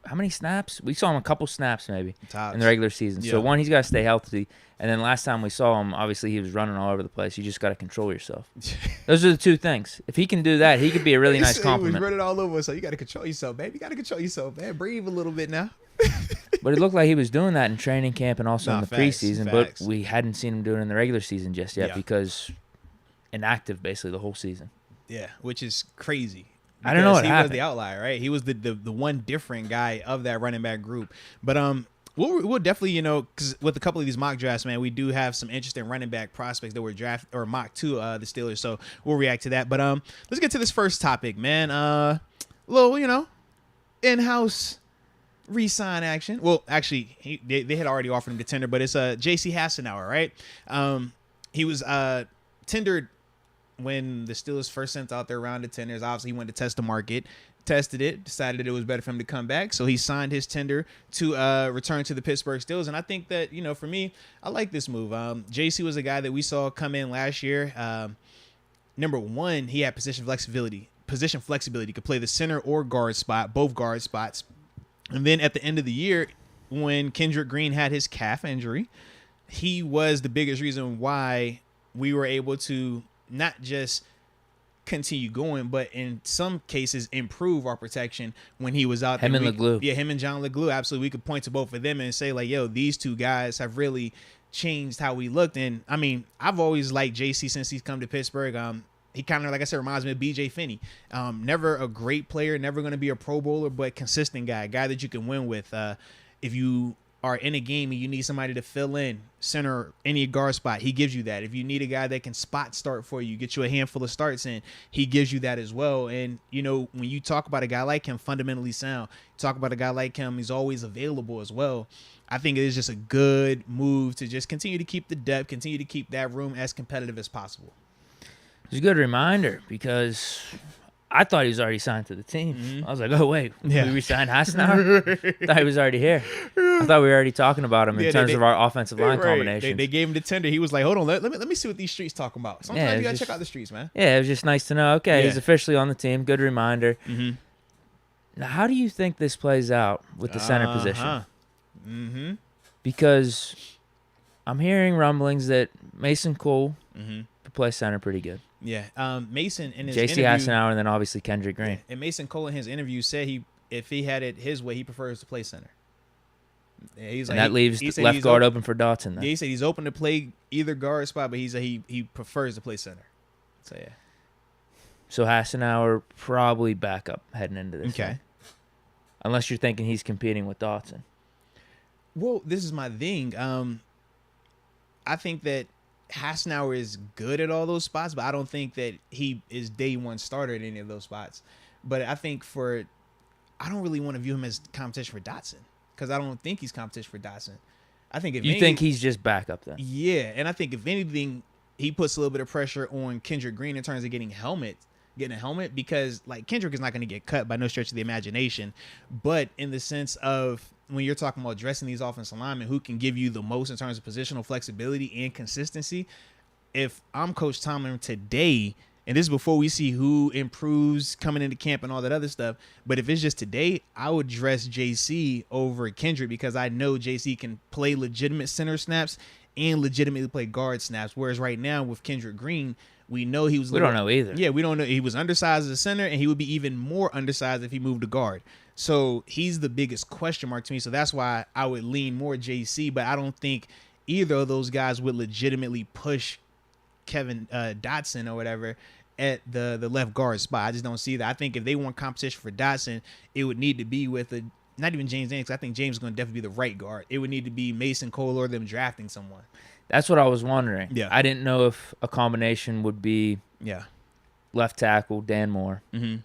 how many snaps? We saw him a couple snaps maybe Tops. in the regular season. Yeah. So one, he's got to stay healthy, and then last time we saw him, obviously he was running all over the place. You just got to control yourself. Those are the two things. If he can do that, he could be a really nice He compliment. was running all over, so you got to control yourself, baby. You got to control yourself, man. Breathe a little bit now. But it looked like he was doing that in training camp and also in the facts, preseason. facts. But we hadn't seen him do it in the regular season just yet Yeah. because inactive basically the whole season. Yeah, which is crazy. I don't know what he happened. was the outlier, right? He was the one different guy of that running back group. But we'll definitely, because with a couple of these mock drafts, man, we do have some interesting running back prospects that were drafted or mocked to the Steelers. So we'll react to that. But let's get to this first topic, man. A little, in-house re-sign action. Well, actually, they had already offered him to tender, but it's JC Hassenauer, right? He was tendered when the Steelers first sent out their round of tenders. Obviously, he went to test the market, tested it, decided that it was better for him to come back. So he signed his tender to return to the Pittsburgh Steelers. And I think that, for me, I like this move. JC was a guy that we saw come in last year. Number one, he had position flexibility. Could play the center or guard spot, both guard spots. And then at the end of the year, when Kendrick Green had his calf injury, he was the biggest reason why we were able to not just continue going, but in some cases improve our protection when he was out there. Him and LeGlue. Yeah, him and John LeGlue. Absolutely. We could point to both of them and say, like, yo, these two guys have really changed how we looked. And, I mean, I've always liked JC since he's come to Pittsburgh. He kind of, like I said, reminds me of BJ Finney. Never a great player, never going to be a Pro Bowler, but consistent guy, a guy that you can win with. If you are in a game and you need somebody to fill in, center, any guard spot, he gives you that. If you need a guy that can spot start for you, get you a handful of starts in, he gives you that as well. And, when you talk about a guy like him, fundamentally sound, talk about a guy like him, he's always available as well. I think it is just a good move to just continue to keep the depth, continue to keep that room as competitive as possible. It's a good reminder because I thought he was already signed to the team. Mm-hmm. I was like, oh, wait, Yeah. we re-signed Hassenauer? Thought he was already here. I thought we were already talking about him in terms of our offensive line combinations. They gave him the tender. He was like, hold on, let me see what these streets talking about. Sometimes you got to check out the streets, man. Yeah, it was just nice to know. Okay, Yeah. he's officially on the team. Good reminder. Mm-hmm. Now, how do you think this plays out with the center position? Mm-hmm. Because I'm hearing rumblings that Mason Cole Mm-hmm. could play center pretty good. Yeah. Mason in his JC interview, Hassenauer and then obviously Kendrick Green. and Mason Cole in his interview said if he had it his way, he prefers to play center. Yeah, he's And like, that leaves he the said left he's guard open for Dotson then. Yeah, he said he's open to play either guard spot, but he said he prefers to play center. So yeah. So Hassenauer probably backup heading into this. Okay. One. Unless you're thinking he's competing with Dotson. Well, this is my thing. I think that Hassenauer is good at all those spots, but I don't think that he is day one starter at any of those spots. But I think I don't really want to view him as competition for Dotson because I don't think he's competition for Dotson. I think if You think he's just backup then? Yeah, and I think if anything, he puts a little bit of pressure on Kendrick Green in terms of getting a helmet because like Kendrick is not going to get cut by no stretch of the imagination, but in the sense of when you're talking about dressing these offensive linemen who can give you the most in terms of positional flexibility and consistency, if I'm Coach Tomlin today, and this is before we see who improves coming into camp and all that other stuff, but if it's just today, I would dress JC over Kendrick because I know JC can play legitimate center snaps and legitimately play guard snaps, whereas right now with Kendrick Green, we know he was. We don't know either. Yeah, we don't know. He was undersized as a center, and he would be even more undersized if he moved to guard. So he's the biggest question mark to me. So that's why I would lean more JC, but I don't think either of those guys would legitimately push Kevin Dotson or whatever at the left guard spot. I just don't see that. I think if they want competition for Dotson, it would need to be with not even James Daniels. I think James is going to definitely be the right guard. It would need to be Mason Cole or them drafting someone. That's what I was wondering. Yeah. I didn't know if a combination would be Yeah. left tackle Dan Moore,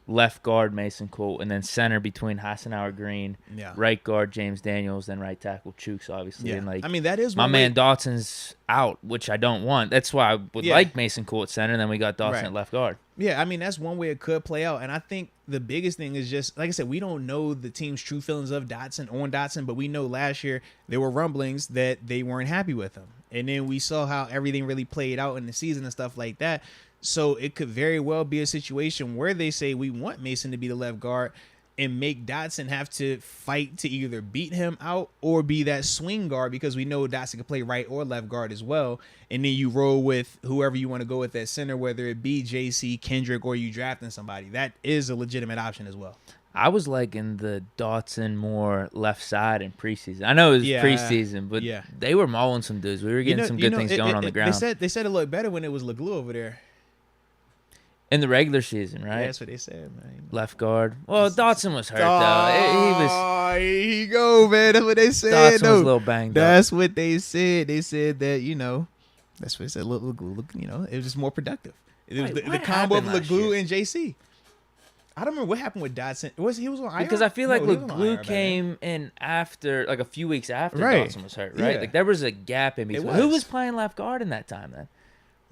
left guard Mason Cole, and then center between Hassenauer Green, Yeah. right guard James Daniels, then right tackle Chooks, obviously. Yeah. And like, I mean, that is my one man way- Dotson's out, which I don't want. That's why I would Yeah. like Mason Cole at center, and then we got Dotson Right. at left guard. Yeah, I mean, that's one way it could play out. And I think the biggest thing is just, like I said, we don't know the team's true feelings of Dotson, but we know last year there were rumblings that they weren't happy with him. And then we saw how everything really played out in the season and stuff like that. So it could very well be a situation where they say we want Mason to be the left guard. and make Dotson have to fight to either beat him out or be that swing guard, because we know Dotson can play right or left guard as well. And then you roll with whoever you want to go with at center, whether it be JC, Kendrick, or you drafting somebody. That is a legitimate option as well. I was liking the Dotson more left side in preseason. I know it was preseason, but they were mauling some dudes. We were getting some good things going on the ground. They said it looked better when it was LeGlue over there. In the regular season, right? Yeah, that's what they said, man. Left guard. Well, Dotson was hurt, though. Here you go, man. That's what they said. Dotson was a little banged up. That's what they said. They said that, that's what they said. Look, it was just more productive. It was the combo of LeGlue and JC. I don't remember what happened with Dotson. He was on IR? Because I feel like LeGlue came in after, like a few weeks after Dotson was hurt, right? Yeah. Like there was a gap in between. Who was playing left guard in that time then?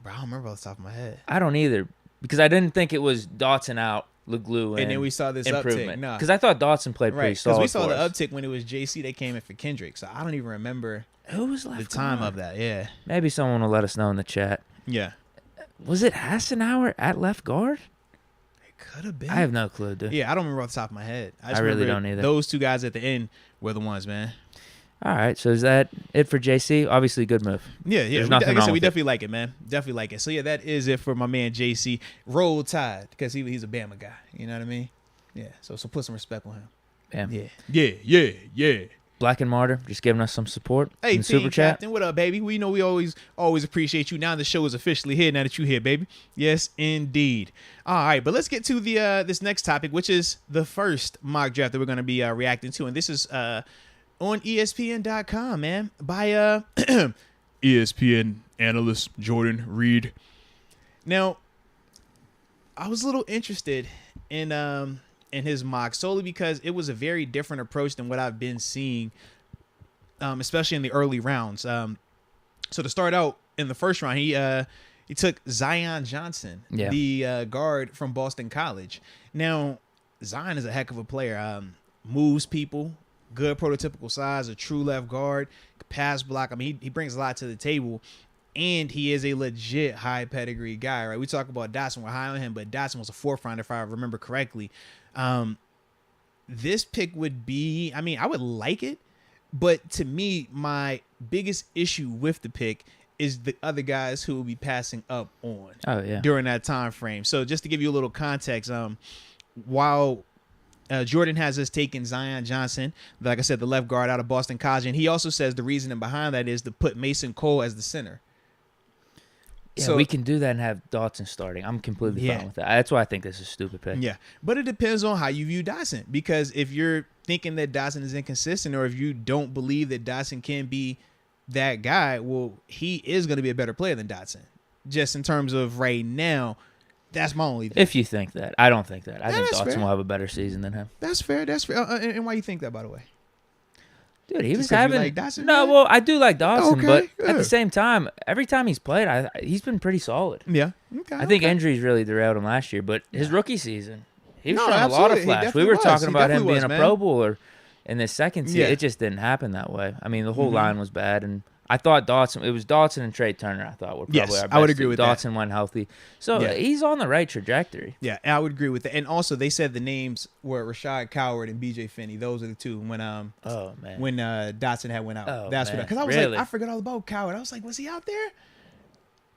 Bro, I don't remember off the top of my head. I don't either. Because I didn't think it was Dotson out, LeGlue, and then we saw this improvement. uptick. Because I thought Dotson played pretty solid. Because we saw the uptick when it was JC that came in for Kendrick. So I don't even remember who was left the time of that. Yeah. Maybe someone will let us know in the chat. Yeah. Was it Hassenauer at left guard? It could have been. I have no clue, dude. Yeah, I don't remember off the top of my head. I really don't either. Those two guys at the end were the ones, man. All right, so is that it for JC? Obviously, good move. Yeah. There's nothing wrong with we definitely like it, man. Definitely like it. So, yeah, that is it for my man JC. Roll Tide, because he's a Bama guy. You know what I mean? Yeah, so put some respect on him. Bam. Yeah. Black and Martyr, just giving us some support. Hey, in the Team Super Chat. Captain, what up, baby? We know we always appreciate you. Now the show is officially here, now that you're here, baby. Yes, indeed. All right, but let's get to the this next topic, which is the first mock draft that we're going to be reacting to. And this is on ESPN.com, man, by ESPN analyst Jordan Reed. Now, I was a little interested in his mock solely because it was a very different approach than what I've been seeing, especially in the early rounds. So to start out in the first round, he took Zion Johnson, the guard from Boston College. Now, Zion is a heck of a player. Moves people. Good prototypical size, a true left guard, pass block. I mean, he brings a lot to the table, and he is a legit high pedigree guy, right? We talk about Dotson, we're high on him, but Dotson was a fourth round, if I remember correctly. This pick would be, I mean, I would like it, but to me, my biggest issue with the pick is the other guys who will be passing up on during that time frame. So just to give you a little context, while Jordan has us taking Zion Johnson, like I said, the left guard out of Boston College. And he also says the reasoning behind that is to put Mason Cole as the center. Yeah, so we can do that and have Dotson starting. I'm completely fine with that. That's why I think this is a stupid pick. Yeah, but it depends on how you view Dotson. Because if you're thinking that Dotson is inconsistent, or if you don't believe that Dotson can be that guy, well, he is going to be a better player than Dotson. Just in terms of right now. That's my only thing. If you think that. I don't think that. I think Dotson will have a better season than him. That's fair. And why you think that, by the way? Dude, he was having... Like Dotson, no, well, I do like Dotson, but at the same time, every time he's played, he's been pretty solid. Yeah. Okay. I think injuries really derailed him last year, but his rookie season, he was showing a lot of flash. We were talking about him being a Pro Bowler in this second season. It just didn't happen that way. I mean, the whole line was bad, and I thought it was Dotson and Trey Turner, I thought were probably our best. I would agree with that. Dotson went healthy. So he's on the right trajectory. Yeah, I would agree with that. And also, they said the names were Rashad Coward and BJ Finney. Those are the two when Dotson had went out. Oh, that's what, because I was like, I forgot all about Coward. I was like, was he out there?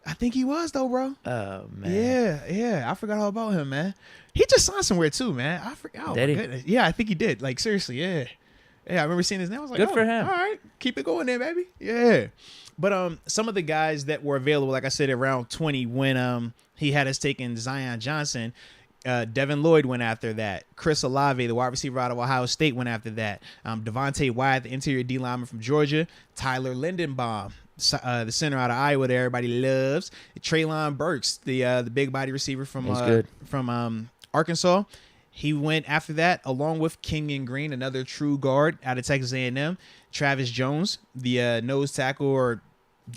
I think he was though, bro. Oh man. Yeah. I forgot all about him, man. He just signed somewhere too, man. I forgot. Oh, did he? Goodness. Yeah, I think he did. Like seriously, yeah. Yeah, I remember seeing his name. I was like, good for him. All right, keep it going there, baby. Yeah. But some of the guys that were available, like I said, around 20 when he had us taking Zion Johnson, Devin Lloyd went after that. Chris Olave, the wide receiver out of Ohio State, went after that. Devontae Wyatt, the interior D lineman from Georgia. Tyler Lindenbaum, the center out of Iowa that everybody loves. Treylon Burks, the big body receiver from Arkansas. He went after that, along with Kenyon Green, another true guard out of Texas A&M. Travis Jones, the nose tackle, or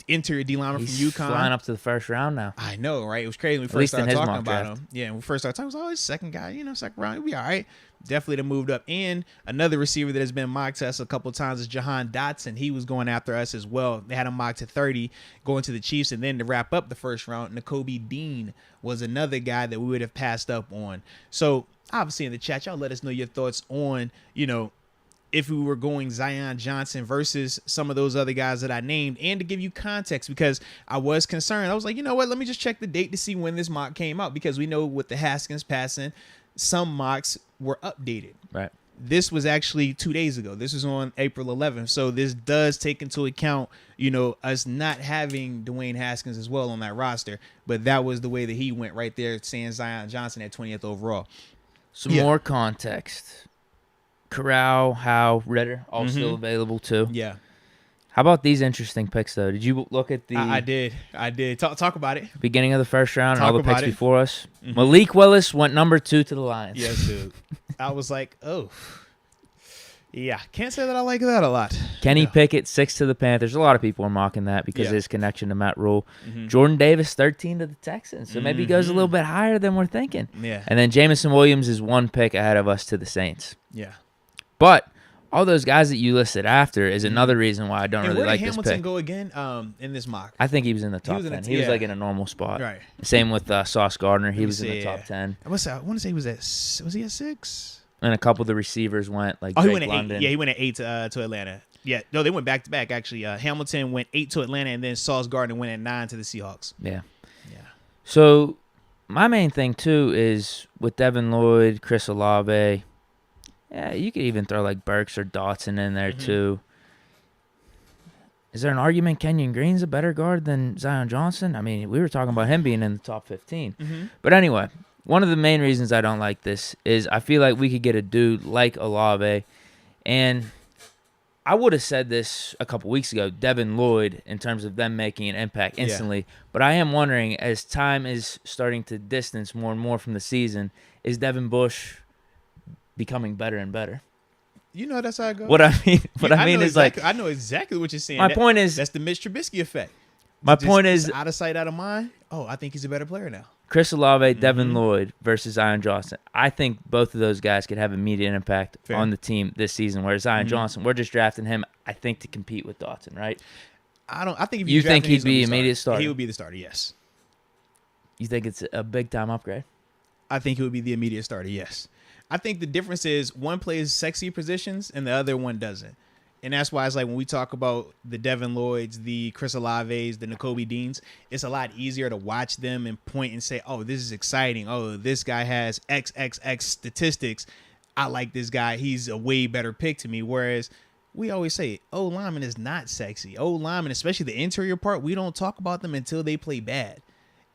interior D lineman from UConn. Flying up to the first round now. I know, right? It was crazy when we At first least in started his talking mock about draft. him. Yeah, when we first started talking, I was always second guy, second round. He'll be all right. Definitely done moved up. And another receiver that has been mocked to us a couple of times is Jahan Dotson. He was going after us as well. They had him mocked to 30, going to the Chiefs. And then to wrap up the first round, Nakobe Dean was another guy that we would have passed up on. So obviously in the chat, y'all let us know your thoughts on, if we were going Zion Johnson versus some of those other guys that I named, and to give you context, because I was concerned. I was like, you know what? Let me just check the date to see when this mock came out, because we know with the Haskins passing, some mocks were updated. Right. This was actually 2 days ago. This was on April 11th. So this does take into account, us not having Dwayne Haskins as well on that roster. But that was the way that he went right there, saying Zion Johnson at 20th overall. Some more context. Corral, Howe, Ritter, all still available too. Yeah. How about these interesting picks though? Did you look at the? I did. Talk about it. Beginning of the first round and all the picks it. before us. Malik Willis went number 2 to the Lions. Yes, dude. I was like, oh, yeah. Can't say that I like that a lot. Kenny Pickett 6 to the Panthers. A lot of people are mocking that because of his connection to Matt Rule. Jordan Davis 13 to the Texans, so maybe he goes a little bit higher than we're thinking. Yeah. And then Jameson Williams is 1 pick ahead of us to the Saints. Yeah. But all those guys that you listed after is another reason why I don't really like this pick. Where did Hamilton go again in this mock? I think he was in the top 10. He was like in a normal spot. Right. Same with Sauce Gardner. He was in the top 10. I want to say was he at 6? And a couple of the receivers went like he Drake went at London. 8. Yeah, he went at 8 to Atlanta. Yeah, no, they went back to back actually. Hamilton went 8 to Atlanta, and then Sauce Gardner went at 9 to the Seahawks. Yeah. Yeah. So my main thing too is with Devin Lloyd, Chris Olave. Yeah, you could even throw like Burks or Dotson in there too. Is there an argument Kenyon Green's a better guard than Zion Johnson? I mean, we were talking about him being in the top 15. But anyway, one of the main reasons I don't like this is I feel like we could get a dude like Olave. And I would have said this a couple weeks ago, Devin Lloyd, in terms of them making an impact instantly. Yeah. But I am wondering, as time is starting to distance more and more from the season, is Devin Bush becoming better and better? That's how it goes. What I mean is exactly, I know exactly what you're saying. My point is that's the Mitch Trubisky effect. My point is out of sight, out of mind. Oh, I think he's a better player now. Chris Olave, Devin Lloyd versus Zion Johnson. I think both of those guys could have immediate impact on the team this season. Whereas Zion Johnson, we're just drafting him, I think, to compete with Dotson, right? I think if you think he'd be immediate starter. He would be the starter. Yes. You think it's a big time upgrade? I think he would be the immediate starter. Yes. I think the difference is one plays sexy positions and the other one doesn't. And that's why it's like when we talk about the Devin Lloyds, the Chris Olaves, the Nakobe Deans, it's a lot easier to watch them and point and say, oh, this is exciting. Oh, this guy has XXX statistics. I like this guy. He's a way better pick to me. Whereas we always say, O-lineman is not sexy. O-lineman, especially the interior part, we don't talk about them until they play bad.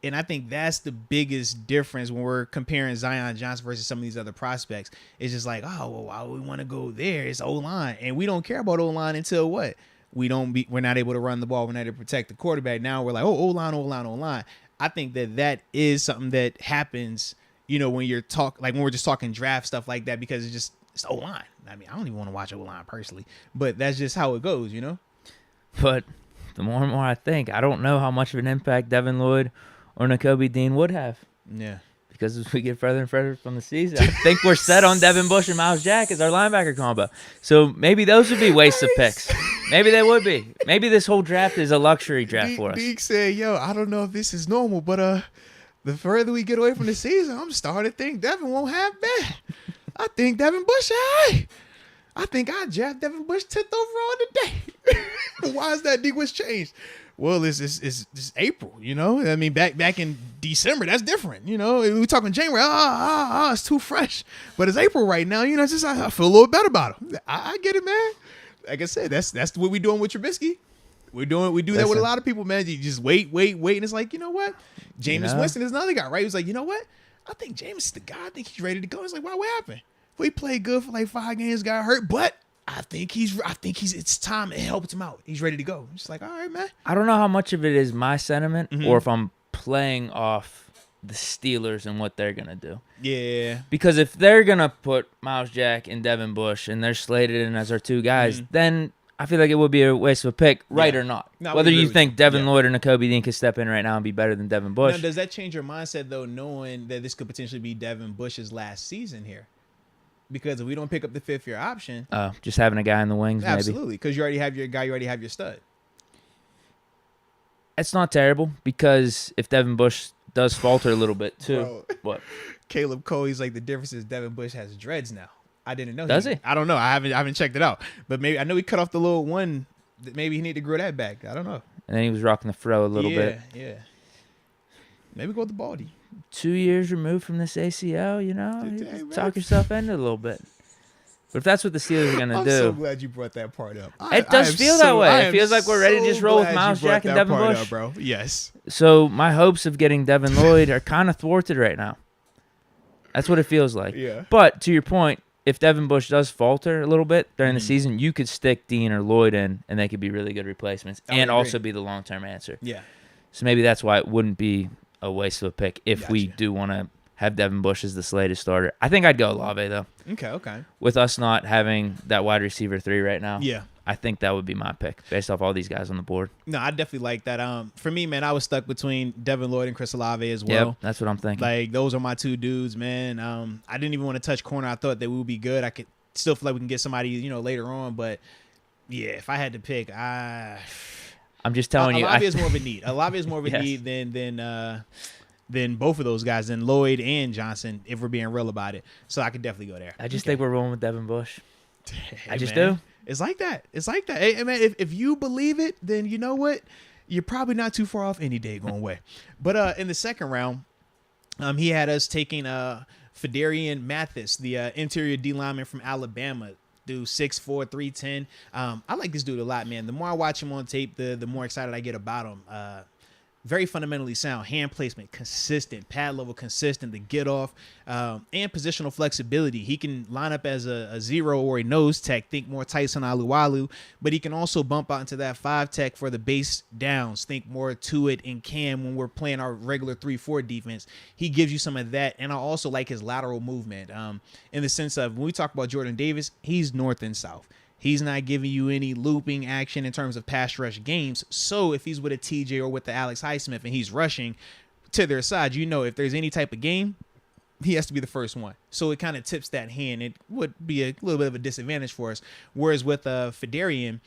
And I think that's the biggest difference when we're comparing Zion Johnson versus some of these other prospects. It's just like, oh, well, why would we want to go there? It's O-line. And we don't care about O-line until what? We're not able to run the ball. We're not able to protect the quarterback. Now we're like, oh, O-line, O-line, O-line. I think that is something that happens, when when we're just talking draft stuff like that, because it's O-line. I mean, I don't even want to watch O-line personally, but that's just how it goes, But the more and more I think, I don't know how much of an impact Devin Lloyd or Nakobe Dean would have. Yeah. Because as we get further and further from the season, I think we're set on Devin Bush and Miles Jack as our linebacker combo. So maybe those would be wastes of picks. Maybe they would be. Maybe this whole draft is a luxury draft for us. Deke said, I don't know if this is normal, but the further we get away from the season, I'm starting to think Devin won't have bad. I think Devin Bush, I think I draft Devin Bush 10th overall today. Why is that, Deke? What's changed? Well, it's April, I mean, back in December, that's different, We talking January, it's too fresh. But it's April right now, it's just I feel a little better about him. I get it, man. Like I said, that's what we're doing with Trubisky. We do that with a lot of people, man. You just wait, and it's like, you know what? Jameis Winston is another guy, right? He was like, you know what? I think Jameis is the guy. I think he's ready to go. It's like, wow, what happened? We played good for like 5 games, got hurt, but I think he's it's time. It helped him out. He's ready to go. It's like, all right, man. I don't know how much of it is my sentiment or if I'm playing off the Steelers and what they're going to do. Yeah. Because if they're going to put Miles Jack and Devin Bush and they're slated in as our 2 guys, then I feel like it would be a waste of a pick, right or not. No, Whether you think Devin Yeah. Lloyd or Nakobe Dean could step in right now and be better than Devin Bush. Now, does that change your mindset, though, knowing that this could potentially be Devin Bush's last season here? Because if we don't pick up the fifth-year option... Just having a guy in the wings, maybe. Absolutely, because you already have your guy, you already have your stud. It's not terrible because if Devin Bush does falter a little bit, too. Bro. What? Caleb Cole, he's like, the difference is Devin Bush has dreads now. I didn't know. Does he? I don't know. I haven't checked it out. But maybe I know he cut off the little one. Maybe he need to grow that back. I don't know. And then he was rocking the fro a little bit. Yeah. Maybe go with the baldy. 2 years removed from this ACL, you know? You Hey, man. talk yourself into it a little bit. But if that's what the Steelers are going to I'm do. so glad you brought that part up. It does feel that way. It feels like we're ready to just roll with Miles Jack and Devin Bush. Bro. Yes. So my hopes of getting Devin Lloyd are kind of thwarted right now. That's what it feels like. Yeah. But to your point, if Devin Bush does falter a little bit during the season, you could stick Dean or Lloyd in, and they could be really good replacements and also be the long-term answer. Yeah. So maybe that's why it wouldn't be a waste of a pick if we Gotcha. do want to have Devin Bush as the slated starter. I think I'd go Olave, though. Okay. With us not having that wide receiver 3 right now, Yeah. I think that would be my pick based off all these guys on the board. No, I definitely like that. For me, man, I was stuck between Devin Lloyd and Chris Olave as well. Yep, that's what I'm thinking. Like, those are my two dudes, man. I didn't even want to touch corner. I thought that we would be good. I could still feel like we can get somebody, later on. But, yeah, if I had to pick, I'm just telling you. Olave is more of a need. Olave is more of a Yes. need than both of those guys, than Lloyd and Johnson, if we're being real about it. So I could definitely go there. I just think we're rolling with Devin Bush. Hey, I just man. do. It's like that. Hey, man, if you believe it, then you know what? You're probably not too far off any day going way. But in the second round, he had us taking Fedarian Mathis, the interior D lineman from Alabama. Dude, 6'4", 310. I like this dude a lot, man. The more I watch him on tape, the more excited I get about him. Very fundamentally sound, hand placement, consistent, pad level consistent, the get off, and positional flexibility. He can line up as a zero or a nose tech, think more Tyson Alualu, but he can also bump out into that 5 tech for the base downs, think more to it and Cam when we're playing our regular 3-4 defense. He gives you some of that, and I also like his lateral movement in the sense of when we talk about Jordan Davis, he's north and south. He's not giving you any looping action in terms of pass rush games. So if he's with a TJ or with the Alex Highsmith and he's rushing to their side, if there's any type of game, he has to be the first one. So it kind of tips that hand. It would be a little bit of a disadvantage for us. Whereas with Fedarian,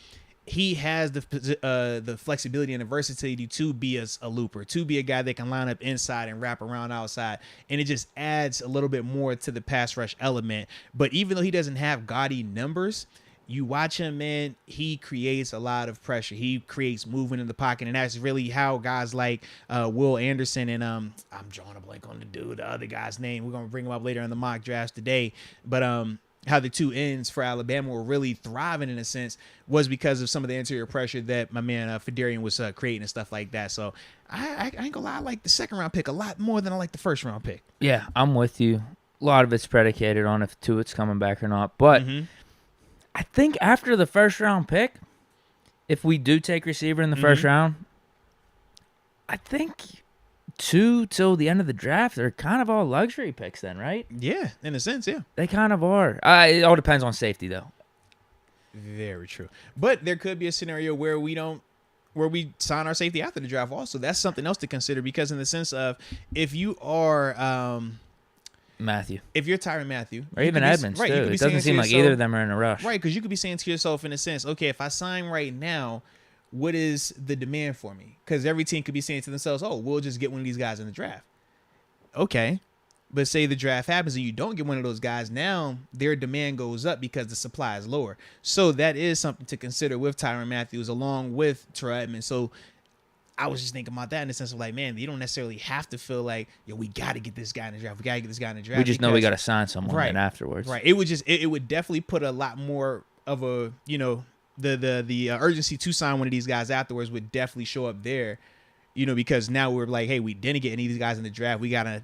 he has the flexibility and the versatility to be a looper, to be a guy that can line up inside and wrap around outside. And it just adds a little bit more to the pass rush element. But even though he doesn't have gaudy numbers, you watch him, man, he creates a lot of pressure. He creates movement in the pocket, and that's really how guys like Will Anderson and I'm drawing a blank on the other guy's name. We're going to bring him up later in the mock drafts today. But how the two ends for Alabama were really thriving in a sense was because of some of the interior pressure that my man Fedarian was creating and stuff like that. So I ain't gonna lie, I like the second round pick a lot more than I like the first round pick. Yeah, I'm with you. A lot of it's predicated on if Tuitt's coming back or not. But I think after the first round pick, if we do take receiver in the first round, I think 2 till the end of the draft are kind of all luxury picks then, right? Yeah, in a sense, yeah. They kind of are. It all depends on safety, though. Very true. But there could be a scenario where we sign our safety after the draft also. That's something else to consider because in the sense of if you are Matthew. If you're Tyrann Mathieu. Or even Edmonds, too. It doesn't seem like either of them are in a rush. Right, because you could be saying to yourself in a sense, okay, if I sign right now, what is the demand for me? Because every team could be saying to themselves, oh, we'll just get one of these guys in the draft. Okay. But say the draft happens and you don't get one of those guys, now their demand goes up because the supply is lower. So that is something to consider with Tyrann Mathieu along with Terrell Edmonds. So I was just thinking about that in the sense of like, man, you don't necessarily have to feel like, yo, we got to get this guy in the draft. We got to get this guy in the draft. We just know we got to sign someone right afterwards. Right. It would definitely put a lot more of a, the urgency to sign one of these guys afterwards would definitely show up there, because now we're like, hey, we didn't get any of these guys in the draft. We got to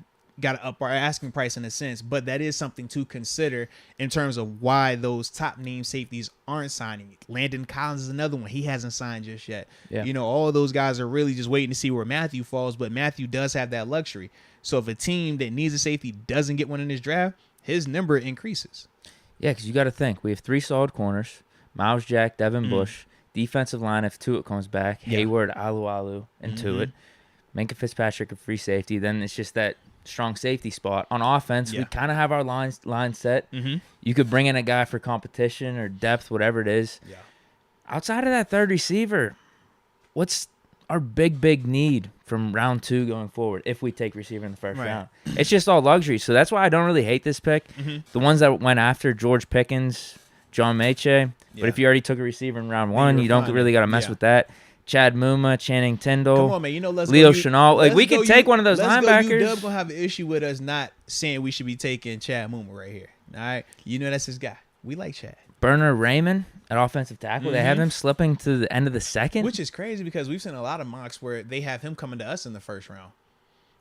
up our asking price in a sense, but that is something to consider in terms of why those top name safeties aren't signing. Landon Collins is another one. He hasn't signed just yet. Yeah. All of those guys are really just waiting to see where Mathieu falls, but Mathieu does have that luxury. So if a team that needs a safety doesn't get one in this draft, his number increases. Yeah, because you got to think. We have 3 solid corners. Miles Jack, Devin Bush. Defensive line, if Tuitt comes back, Hayward, Alu, and Tuitt. Minka Fitzpatrick, a free safety. Then it's just that strong safety spot. On offense, we kind of have our line set. You could bring in a guy for competition or depth, whatever it is. Yeah. Outside of that third receiver, what's our big need from round 2 going forward if we take receiver in the first round? It's just all luxury. So that's why I don't really hate this pick. The ones that went after George Pickens, John Mechie. But if you already took a receiver in round 1, you don't really got to mess with that. Chad Muma, Channing Tindall, Come on, man. You know, Leo Chenal. Like, we could take one of those linebackers. Dub gonna have an issue with us not saying we should be taking Chad Muma right here. All right, you know that's his guy. We like Chad. Bernard Raymond at offensive tackle. They have him slipping to the end of the second, which is crazy because we've seen a lot of mocks where they have him coming to us in the first round,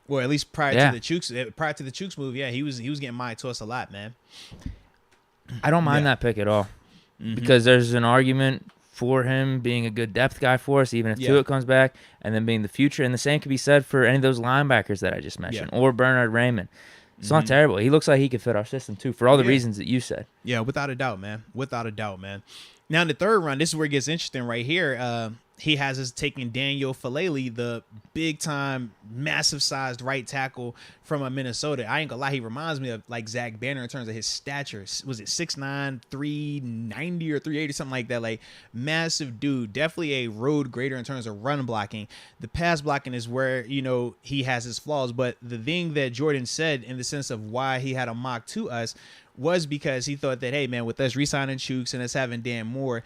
or at least prior to the Chooks move. Yeah, he was getting mine to us a lot, man. I don't mind that pick at all because there's an argument for him being a good depth guy for us, even if Tuitt comes back, and then being the future. And the same could be said for any of those linebackers that I just mentioned, or Bernard Raymond. It's not terrible. He looks like he could fit our system, too, for all the reasons that you said. Yeah, without a doubt, man. Without a doubt, man. Now, in the third round, this is where it gets interesting right here. He has us taking Daniel Falele, the big-time, massive-sized right tackle from Minnesota. I ain't gonna lie, he reminds me of, like, Zach Banner in terms of his stature. Was it 6'9", 390 or 380, something like that? Like, massive dude. Definitely a road grader in terms of run blocking. The pass blocking is where, you know, he has his flaws. But the thing that Jordan said in the sense of why he had a mock to us was because he thought that, hey, man, with us re-signing Chooks and us having Dan Moore,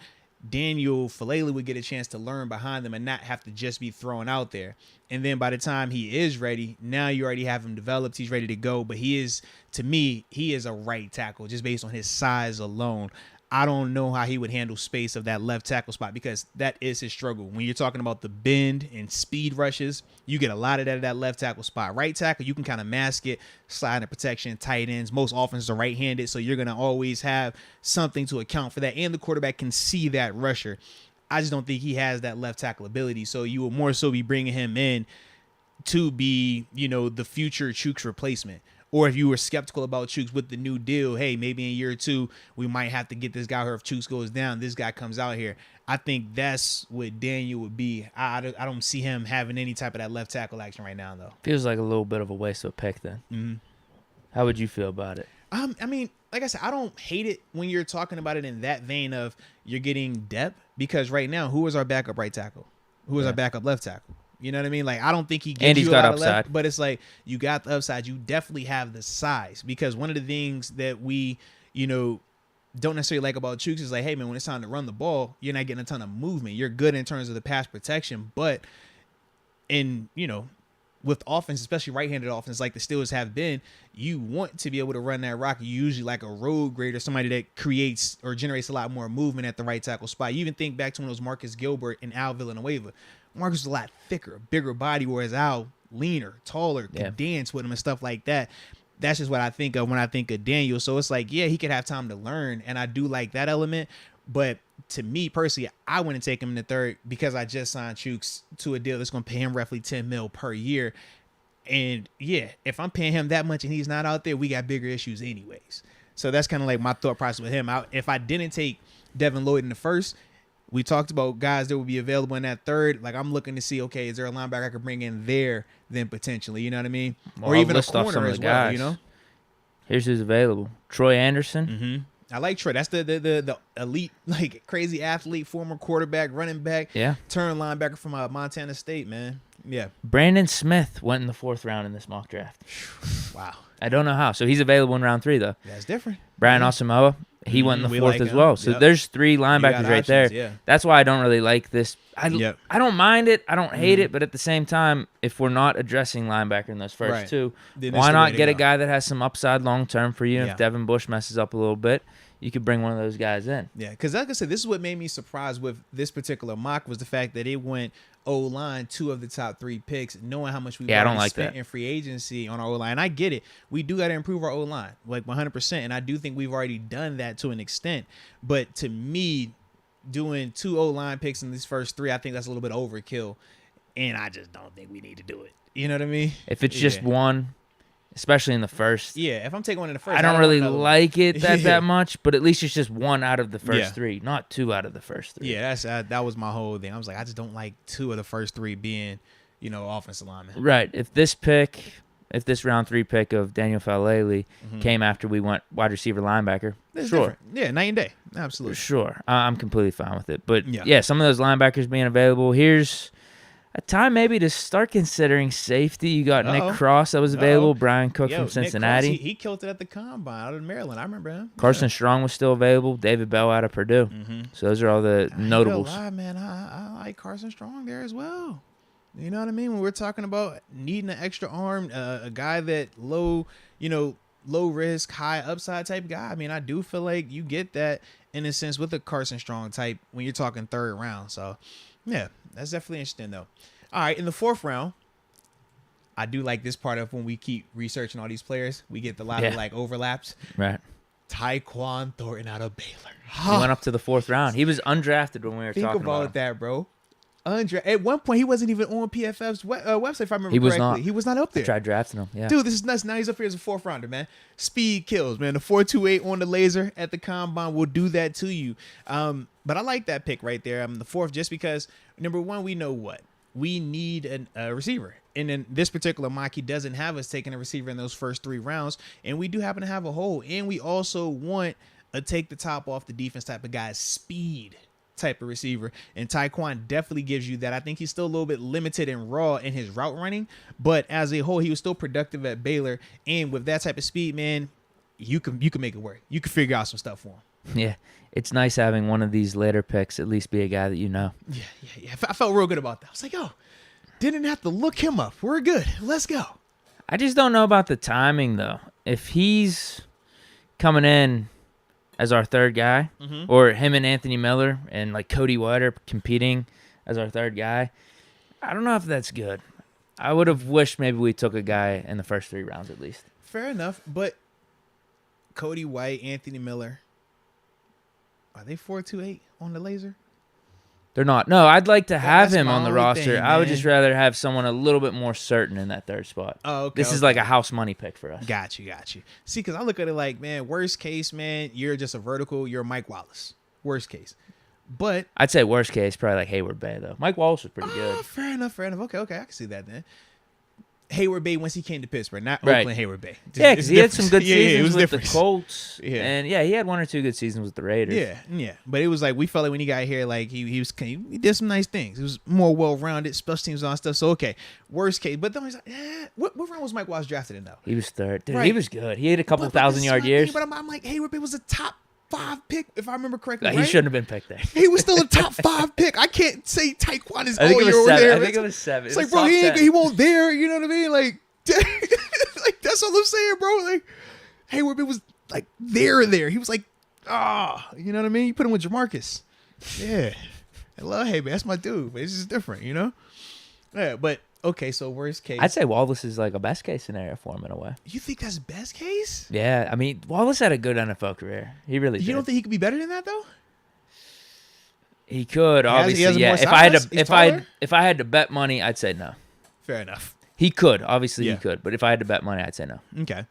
Daniel Falele would get a chance to learn behind them and not have to just be thrown out there. And then by the time he is ready, now you already have him developed. He's ready to go. But he is, to me, he is a right tackle just based on his size alone. I don't know how he would handle space of that left tackle spot because that is his struggle. When you're talking about the bend and speed rushes, you get a lot of that at that left tackle spot. Right tackle, you can kind of mask it, slide into protection, tight ends. Most offenses are right-handed, so you're going to always have something to account for that, and the quarterback can see that rusher. I just don't think he has that left tackle ability, so you will more so be bringing him in to be, you know, the future Chooks replacement. Or if you were skeptical about Chooks with the new deal, hey, maybe in a year or two, we might have to get this guy here. If Chooks goes down, this guy comes out here. I think that's what Daniel would be. I don't see him having any type of that left tackle action right now, though. Feels like a little bit of a waste of a pick then. How would you feel about it? I mean, like I said, I don't hate it when you're talking about it in that vein of you're getting depth because right now, who is our backup right tackle? Who is our backup left tackle? You know what I mean? Like, I don't think he gives you a lot of left, but it's like you got the upside. You definitely have the size because one of the things that we, you know, don't necessarily like about Chooks is like, hey, man, when it's time to run the ball, you're not getting a ton of movement. You're good in terms of the pass protection, but in, you know, with offense, especially right-handed offense like the Steelers have been, you want to be able to run that rock. You usually like a road grader, somebody that creates or generates a lot more movement at the right tackle spot. You even think back to when it was Marcus Gilbert and Al Villanueva. Marcus was a lot thicker, bigger body, whereas Al leaner, taller, could dance with him and stuff like that. That's just what I think of when I think of Daniel. So it's like, yeah, he could have time to learn, and I do like that element. But to me personally, I wouldn't take him in the third because I just signed Chooks to a deal that's going to pay him roughly $10 million per year. And yeah, if I'm paying him that much and he's not out there, we got bigger issues anyways. So that's kind of like my thought process with him. If I didn't take Devin Lloyd in the first, we talked about guys that would be available in that third. Like, I'm looking to see, okay, is there a linebacker I could bring in there then potentially? You know what I mean? Well, or even a corner as well, you know? Here's who's available. Troy Anderson. I like Troy. That's the elite, like, crazy athlete, former quarterback, running back, turn linebacker from Montana State, man. Yeah. Brandon Smith went in the fourth round in this mock draft. Wow. I don't know how. So he's available in round 3, though. That's different. Brian Asamoah, he went in the fourth as well. So there's 3 linebackers right there. Yeah. That's why I don't really like this. I don't mind it. I don't hate it. But at the same time, if we're not addressing linebacker in those first 2, why not get a guy that has some upside long term for you? If Devin Bush messes up a little bit, you could bring one of those guys in. Yeah, because like I said, this is what made me surprised with this particular mock was the fact that it went O-line 2 of the top 3 picks, knowing how much we've already spent in free agency on our O-line. And I get it. We do got to improve our O-line, like 100%. And I do think we've already done that to an extent. But to me, doing 2 O-line picks in these first 3, I think that's a little bit overkill. And I just don't think we need to do it. You know what I mean? If it's just one, especially in the first. Yeah, if I'm taking one in the first, I don't really want like it Yeah. that much, but at least it's just one out of the first Yeah. 3, not 2 out of the first 3. Yeah, that was my whole thing. I was like, I just don't like 2 of the first 3 being, offensive linemen. Right. If this round 3 pick of Daniel Falele came after we went wide receiver linebacker, It's sure. different. Yeah, night and day. Absolutely. Sure. I'm completely fine with it. But Yeah. yeah, some of those linebackers being available. Here's a time maybe to start considering safety. You got Nick Cross that was available, Brian Cook from Cincinnati. Nick Cross, he killed it at the combine out of Maryland. I remember him. Carson Strong was still available. David Bell out of Purdue. So those are all the notables. I man, I like Carson Strong there as well. You know what I mean? When we're talking about needing an extra arm, a guy that low risk, high upside type guy. I mean, I do feel like you get that in a sense with a Carson Strong type when you're talking 3rd round. So, yeah, that's definitely interesting though. All right, in the 4th round, I do like this part of when we keep researching all these players. We get a lot of like overlaps. Right. Tyquan Thornton out of Baylor. He went up to the 4th round. He was undrafted when we were talking about him. Think about that, bro. At one point, he wasn't even on PFF's website, if I remember correctly. Not. He was not up there. I tried drafting him, yeah. Dude, this is nuts. Now he's up here as a 4th rounder, man. Speed kills, man. The 4.28 on the laser at the combine will do that to you. But I like that pick right there. The 4th, just because, number one, we know what? We need a receiver. And in this particular mock, he doesn't have us taking a receiver in those first 3 rounds. And we do happen to have a hole. And we also want a take the top off the defense type of guy, speed type of receiver, and Tyquan definitely gives you that. I think he's still a little bit limited and raw in his route running, but as a whole, he was still productive at Baylor, and with that type of speed, man, you can make it work. You can figure out some stuff for him. Yeah, it's nice having one of these later picks at least be a guy that you know. Yeah. I felt real good about that. I was like, yo, didn't have to look him up. We're good. Let's go. I just don't know about the timing though. If he's coming in as our 3rd guy, or him and Anthony Miller and like Cody White are competing as our 3rd guy, I don't know if that's good. I would have wished maybe we took a guy in the first 3 rounds at least. Fair enough, but Cody White, Anthony Miller, are they 4.28 on the laser? They're not. No, I'd like to have him my on the only roster. thing, I would man. just rather have someone a little bit more certain in that 3rd spot. Oh, okay. This is like a house money pick for us. Got you. See, because I look at it like, man, worst case, man, you're just a vertical. You're Mike Wallace. Worst case. But I'd say worst case, probably like Hayward Bay, though. Mike Wallace was pretty good. fair enough. Okay, I can see that then. Hayward Bay once he came to Pittsburgh, not Right. Oakland Hayward Bay. Yeah, because he had some good seasons it was with different. the Colts. Yeah. And, he had 1 or 2 good seasons with the Raiders. Yeah. But it was like, we felt like when he got here, like, he did some nice things. He was more well-rounded, special teams on stuff. So, okay, worst case. But then he's like, what round was Mike Wallace drafted in, though? He was 3rd. Dude, Right. he was good. He had a couple But this is 1,000-yard my years. thing, but I'm like, Hayward Bay was a top 5 pick, if I remember correctly. He right? shouldn't have been picked there. He was still a top 5 pick. I can't say Tyquan is I think it was over 7. there. I think it was 7. It's It like, was bro, top he 10. won't there. You know what I mean? Like, like that's all I'm saying, bro. Like, Hayward was like there. He was like, you know what I mean? You put him with Jamarcus. Yeah, I love Hayward. That's my dude. But it's just different, you know. Yeah, but okay. So worst case, I'd say Wallace is like a best case scenario for him in a way. you think that's best case? Yeah, I mean, Wallace had a good NFL career. He really did. You don't think he could be better than that though? He could, has obviously. more Yeah, size? He's taller? if I had to bet money, I'd say no. Fair enough. He could, obviously Yeah. he could, but if I had to bet money, I'd say no. Okay.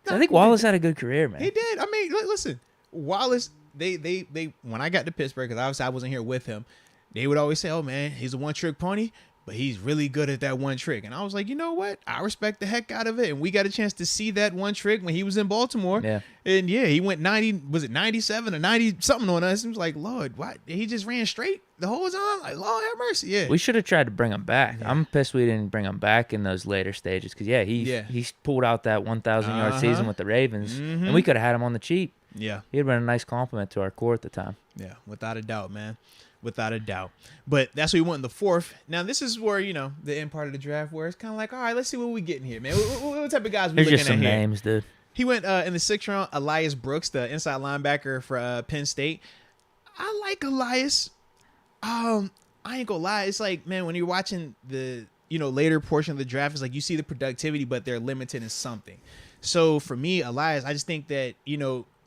I think Wallace had a good career, man. He did. I mean, listen, Wallace. They when I got to Pittsburgh, because obviously I wasn't here with him, they would always say, "Oh man, he's a one-trick pony, but he's really good at that one trick." And I was like, you know what? I respect the heck out of it. And we got a chance to see that one trick when he was in Baltimore. Yeah. And yeah, he went 90. Was it 97 or 90 something on us? It was like, Lord, what? He just ran straight the whole time. Like, Lord have mercy. Yeah. We should have tried to bring him back. I'm pissed we didn't bring him back in those later stages because, he pulled out that 1,000-yard season with the Ravens, and we could have had him on the cheap. Yeah. He had been a nice compliment to our core at the time. Yeah, without a doubt, man. Without a doubt. But that's what we went in the 4th. Now, this is where, the end part of the draft where it's kind of like, all right, let's see what we getting here, man. What type of guys we There's looking just at some here? names, dude. He went in the 6th round, Elias Brooks, the inside linebacker for Penn State. I like Elias. I ain't gonna lie. It's like, man, when you're watching the, later portion of the draft, it's like you see the productivity, but they're limited in something. So for me, Elias, I just think that,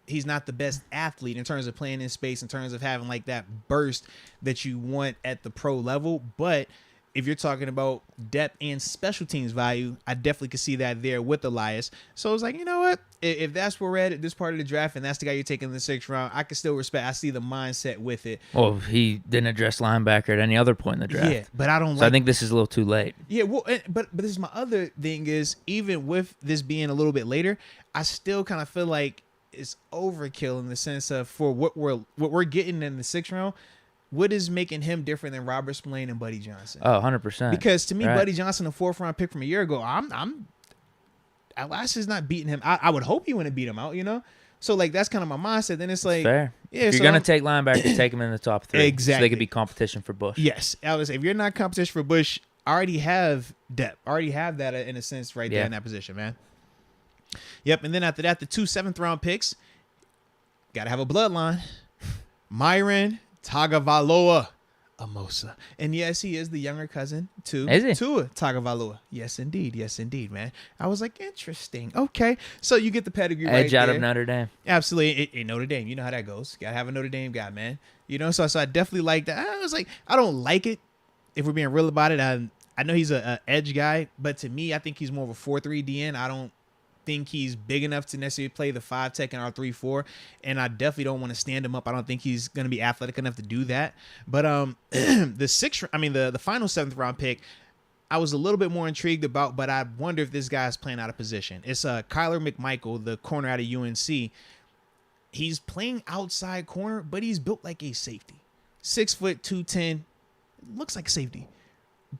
he's not the best athlete in terms of playing in space, in terms of having like that burst that you want at the pro level. But if you're talking about depth and special teams value, I definitely could see that there with Elias. So I was like, you know what? If that's where we're at this part of the draft and that's the guy you're taking in the 6th round, I can still respect. I see the mindset with it. Well, he didn't address linebacker at any other point in the draft. Yeah, but I don't So I think this is a little too late. Yeah, well, but this is my other thing is, even with this being a little bit later, I still kind of feel like it's overkill in the sense of for what we're getting in the 6th round. What is making him different than Robert Spillane and Buddy Johnson? Oh, 100%. Because to me, right. Buddy Johnson, a 4th round pick from a year ago, Elias is not beating him. I would hope he wouldn't beat him out, you know? So, like, that's kind of my mindset. Then it's like, fair. Yeah, if you're going to take linebackers, take them in the top 3. Exactly. So they could be competition for Bush. Yes. Alice, if you're not competition for Bush, I already have depth. I already have that in a sense right there in that position, man. Yep. And then after that, the 2 7th round picks, got to have a bloodline. Myron Tagovailoa Amosa. And yes, he is the younger cousin to Tua Tagovailoa. Yes, indeed. Yes, indeed, man. I was like, interesting. Okay. So you get the pedigree right Edge out there. of Notre Dame. Absolutely. In Notre Dame. You know how that goes. Got to have a Notre Dame guy, man. You know, so I definitely like that. I was like, I don't like it. If we're being real about it, I know he's a edge guy, but to me, I think he's more of a 4-3 DN. I don't think he's big enough to necessarily play the 5 tech and our 3-4, and I definitely don't want to stand him up. I don't think he's going to be athletic enough to do that. But the final 7th round pick, I was a little bit more intrigued about, but I wonder if this guy's playing out of position. It's Kyler McMichael, the corner out of UNC. He's playing outside corner, but he's built like a safety. 6 foot 210, looks like a safety,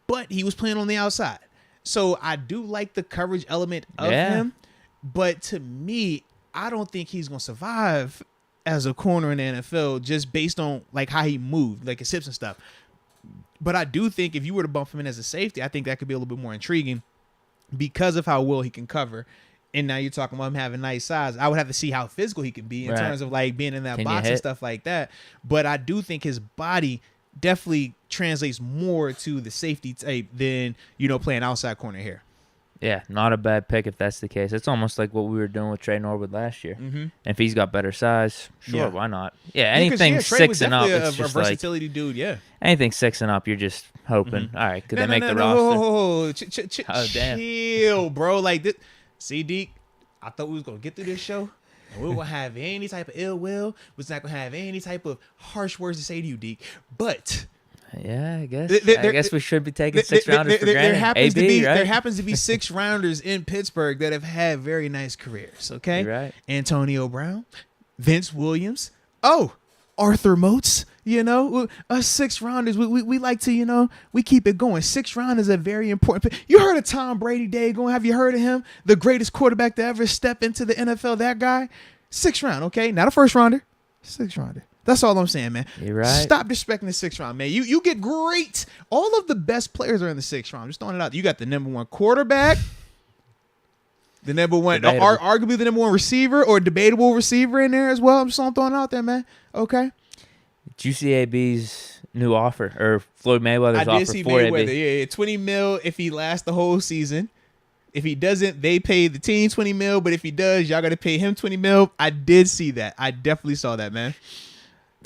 but he was playing on the outside. So I do like the coverage element of him. But to me, I don't think he's going to survive as a corner in the NFL just based on like how he moved, like his hips and stuff. But I do think if you were to bump him in as a safety, I think that could be a little bit more intriguing because of how well he can cover. And now you're talking about him having nice size. I would have to see how physical he can be in terms of like being in that box and stuff like that. But I do think his body definitely translates more to the safety type than, playing outside corner here. Yeah, not a bad pick if that's the case. It's almost like what we were doing with Trey Norwood last year. Mm-hmm. And if he's got better size, sure, why not? Yeah, anything 6 and up, it's just like versatility dude. Yeah, anything 6 and up, you're just hoping. All right, could they make the roster? Oh, damn. Chill, bro. Like this. See, Deke, I thought we was gonna get through this show, and we won't have any type of ill will. We was not gonna have any type of harsh words to say to you, Deke. But yeah, I guess we should be taking 6 rounders for granted. There happens to be 6 rounders in Pittsburgh that have had very nice careers. Okay, you're right. Antonio Brown, Vince Williams, Arthur Moats. 6 rounders. We like to we keep it going. 6 rounders are very important. You heard of Tom Brady, Dagon? Have you heard of him? The greatest quarterback to ever step into the NFL. That guy, 6th round. Okay, not a 1st rounder, 6th rounder. That's all I'm saying, man. You're right. Stop disrespecting the 6th round, man. You get great. All of the best players are in the 6th round. Just throwing it out. You got the number 1 quarterback, the number 1, arguably the number 1 receiver or debatable receiver in there as well. I'm just throwing it out there, man. Okay. Did you see AB's new offer or Floyd Mayweather's offer for AB? I did see Mayweather. Yeah, $20 million if he lasts the whole season. If he doesn't, they pay the team $20 million. But if he does, y'all got to pay him $20 million. I did see that. I definitely saw that, man.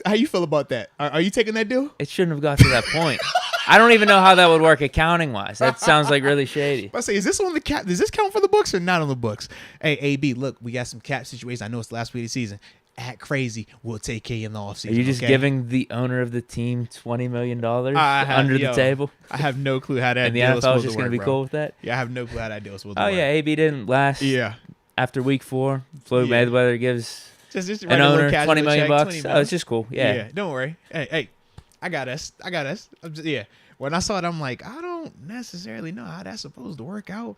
How you feel about that? Are you taking that deal? It shouldn't have got to that point. I don't even know how that would work accounting wise. That sounds like really shady. I say, is this on the cap? Does this count for the books or not on the books? Hey, AB, look, we got some cap situations. I know it's the last week of the season. Act crazy. We'll take care in the offseason. Are you just giving the owner of the team $20 million under the table? I have no clue how that and the deal is NFL is supposed just to work, going to be cool with that? Yeah, I have no clue how that deal is supposed to work. Oh, yeah, AB didn't last. Yeah. After week 4, Floyd Mayweather gives just an owner $20 million. Oh, it's just cool. Yeah, don't worry. Hey, I got us. When I saw it, I'm like, I don't necessarily know how that's supposed to work out.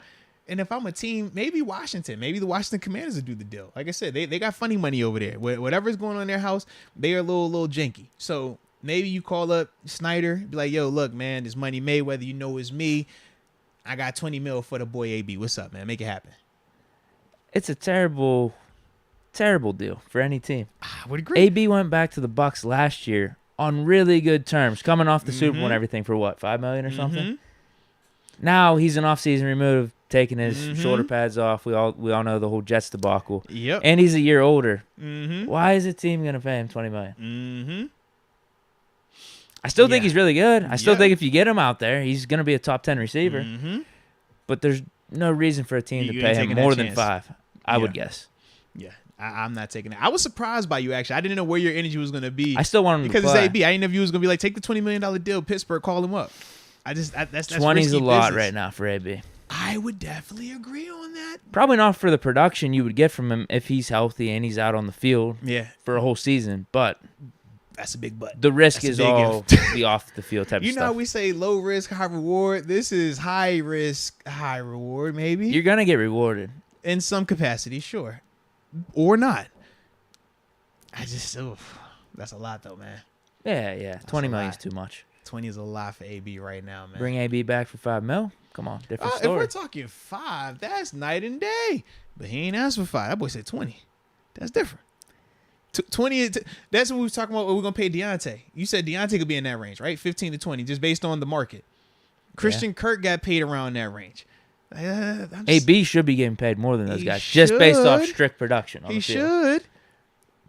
And if I'm a team, maybe Washington, maybe the Washington Commanders will do the deal. Like I said, they got funny money over there. Whatever's going on in their house, they are a little janky. So maybe you call up Snyder, be like, yo, look, man, this money Mayweather, it's me. I got $20 million for the boy AB. What's up, man? Make it happen. It's a terrible deal for any team. I would agree. AB went back to the Bucs last year on really good terms, coming off the Super Bowl and everything for what, $5 million or something? Now he's an off-season removed, taking his shoulder pads off. We all know the whole Jets debacle. Yep. And he's a year older. Why is a team going to pay him $20 million? I still think he's really good. I still Yeah. think if you get him out there, he's going to be a top 10 receiver. Mm-hmm. But there's no reason for a team to You pay ain't him taking that more than chance. 5, I would Yeah. guess. Yeah, I'm not taking it. I was surprised by you, actually. I didn't know where your energy was going to be. I still want him because to play. it's AB. I didn't know if you was going to be like, take the $20 million deal, Pittsburgh, call him up. That's 20 is risky a lot business. right now for AB. I would definitely agree on that. Probably not for the production you would get from him if he's healthy and he's out on the field Yeah, for a whole season. But that's a big butt. the risk That's is a big all if. the off the field type You of know how stuff. we say low risk, high reward? This is high risk, high reward, maybe. You're going to get rewarded. In some capacity, sure. Or not. That's a lot, though, man. Yeah. 20 a million is lot. too much. 20 is a lot for AB right now, man. Bring AB back for $5 million. Come on, different If story. we're talking 5, that's night and day. But he ain't asked for 5. That boy said 20. That's different. 20. That's what we was talking about. What we're gonna pay Deontay. You said Deontay could be in that range, right? 15 to 20, just based on the market. Christian Kirk got paid around that range. AB should be getting paid more than those He guys, just based off should. strict production. On He the field. should.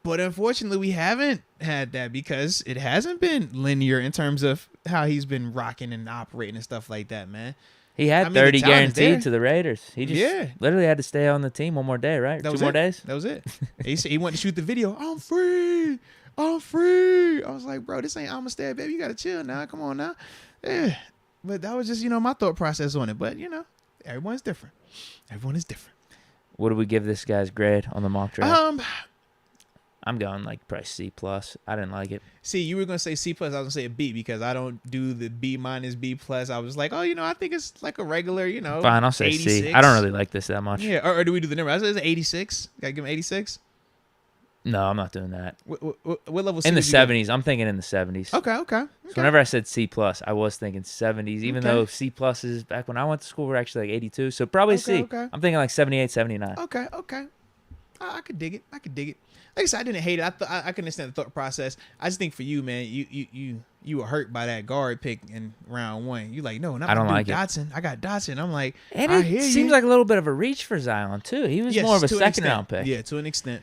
But unfortunately, we haven't had that because it hasn't been linear in terms of how he's been rocking and operating and stuff like that, man. He had I mean, the 30 talent is there. guaranteed to the Raiders. He just literally had to stay on the team one more day, right? That 2 was more it. days? That was it. He said he wanted to shoot the video. I'm free. I'm free. I was like, bro, this ain't Amistad, baby. You got to chill now. Come on now. Yeah. But that was just, my thought process on it. But, everyone's different. Everyone is different. What do we give this guy's grade on the mock draft? I'm going like probably C+. I didn't like it. See, you were going to say C+. I was going to say a B because I don't do the B minus B plus. I was like, I think it's like a regular, Fine, I'll say 86. C. I don't really like this that much. Yeah, or do we do the number? I was 86. Got to give him 86. No, I'm not doing that. What level? C In the would you give? 70s. I'm thinking in the 70s. Okay. So whenever I said C+, I was thinking 70s, even Okay. though C pluses back when I went to school were actually like 82. So probably C. Okay. I'm thinking like 78, 79. Okay. I could dig it. Like I said, I didn't hate it. I can understand the thought process. I just think for you, man, you were hurt by that guard pick in round 1. You like, no, not I don't my like dude it. Dotson. I got Dotson. I'm like, And I hear it you. seems like a little bit of a reach for Zion, too. He was Yes, more of a to an second extent. round pick. Yeah, to an extent.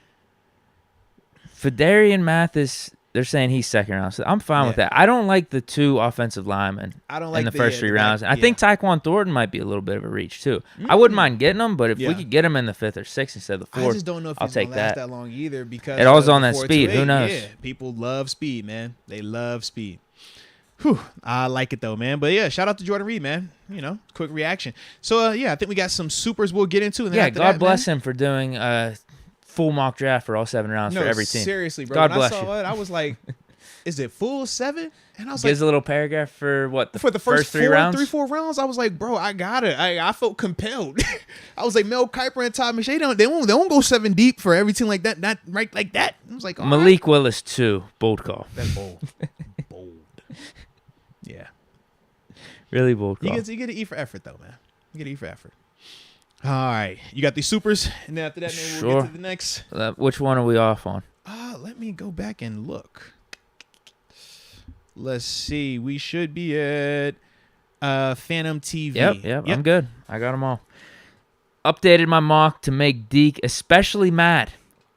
Fidarian Mathis, they're saying he's second round. So I'm fine with that. I don't like the 2 offensive linemen I don't like in the first 3 rounds. back- I think Tyquan Thornton might be a little bit of a reach, too. I wouldn't mind getting him, but if Yeah. we could get him in the 5th or 6th instead of the 4th, I just don't know if I'll he's gonna take last that. that long either because It all's of on the that speed. Who 4.28. knows? Yeah, people love speed, man. They love speed. Whew, I like it though, man. But yeah, shout out to Jordan Reed, man. Quick reaction. So I think we got some supers we'll get into. And then Yeah, after God that, bless man, him for doing a full mock draft for all 7 rounds no, for every team. Seriously, bro. God when bless I saw you. it, I was like, "Is it full 7?" And I was Gives like, a little paragraph for what for the first 3 rounds. 3-4 rounds, I was like, "Bro, I got it." I felt compelled. I was like, Mel Kiper and Todd McShay, they won't go 7 deep for every team like that, not right like that. I was like, all right. Malik Willis 2, bold call. That's bold. Bold. Yeah. Really bold You call. get to eat for effort, though, man. You get to eat for effort. All right. You got these supers, and then after that, maybe we'll get to the next. Which one are we off on? Let me go back and look. Let's see. We should be at Phantom TV. Yep. I'm good. I got them all. Updated my mock to make Deke especially mad.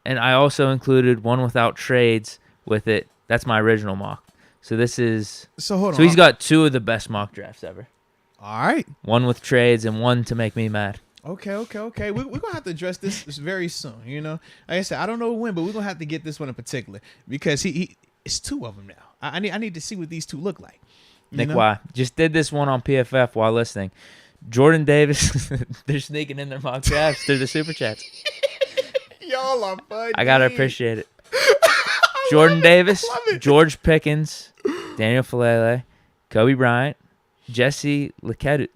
And I also included one without trades with it. That's my original mock. So this is... So hold on. So he's got 2 of the best mock drafts ever. All right. One with trades and one to make me mad. Okay. We're going to have to address this very soon, Like I said, I don't know when, but we're going to have to get this one in particular because it's 2 of them now. I need to see what these 2 look like. Nick, why? Just did this one on PFF while listening. Jordan Davis, they're sneaking in their mock drafts through the Super Chats. Y'all are funny. I got to appreciate it. Jordan Davis, love it. George Pickens, Daniel Falele, Kobe Bryant, Jesse Luqueta,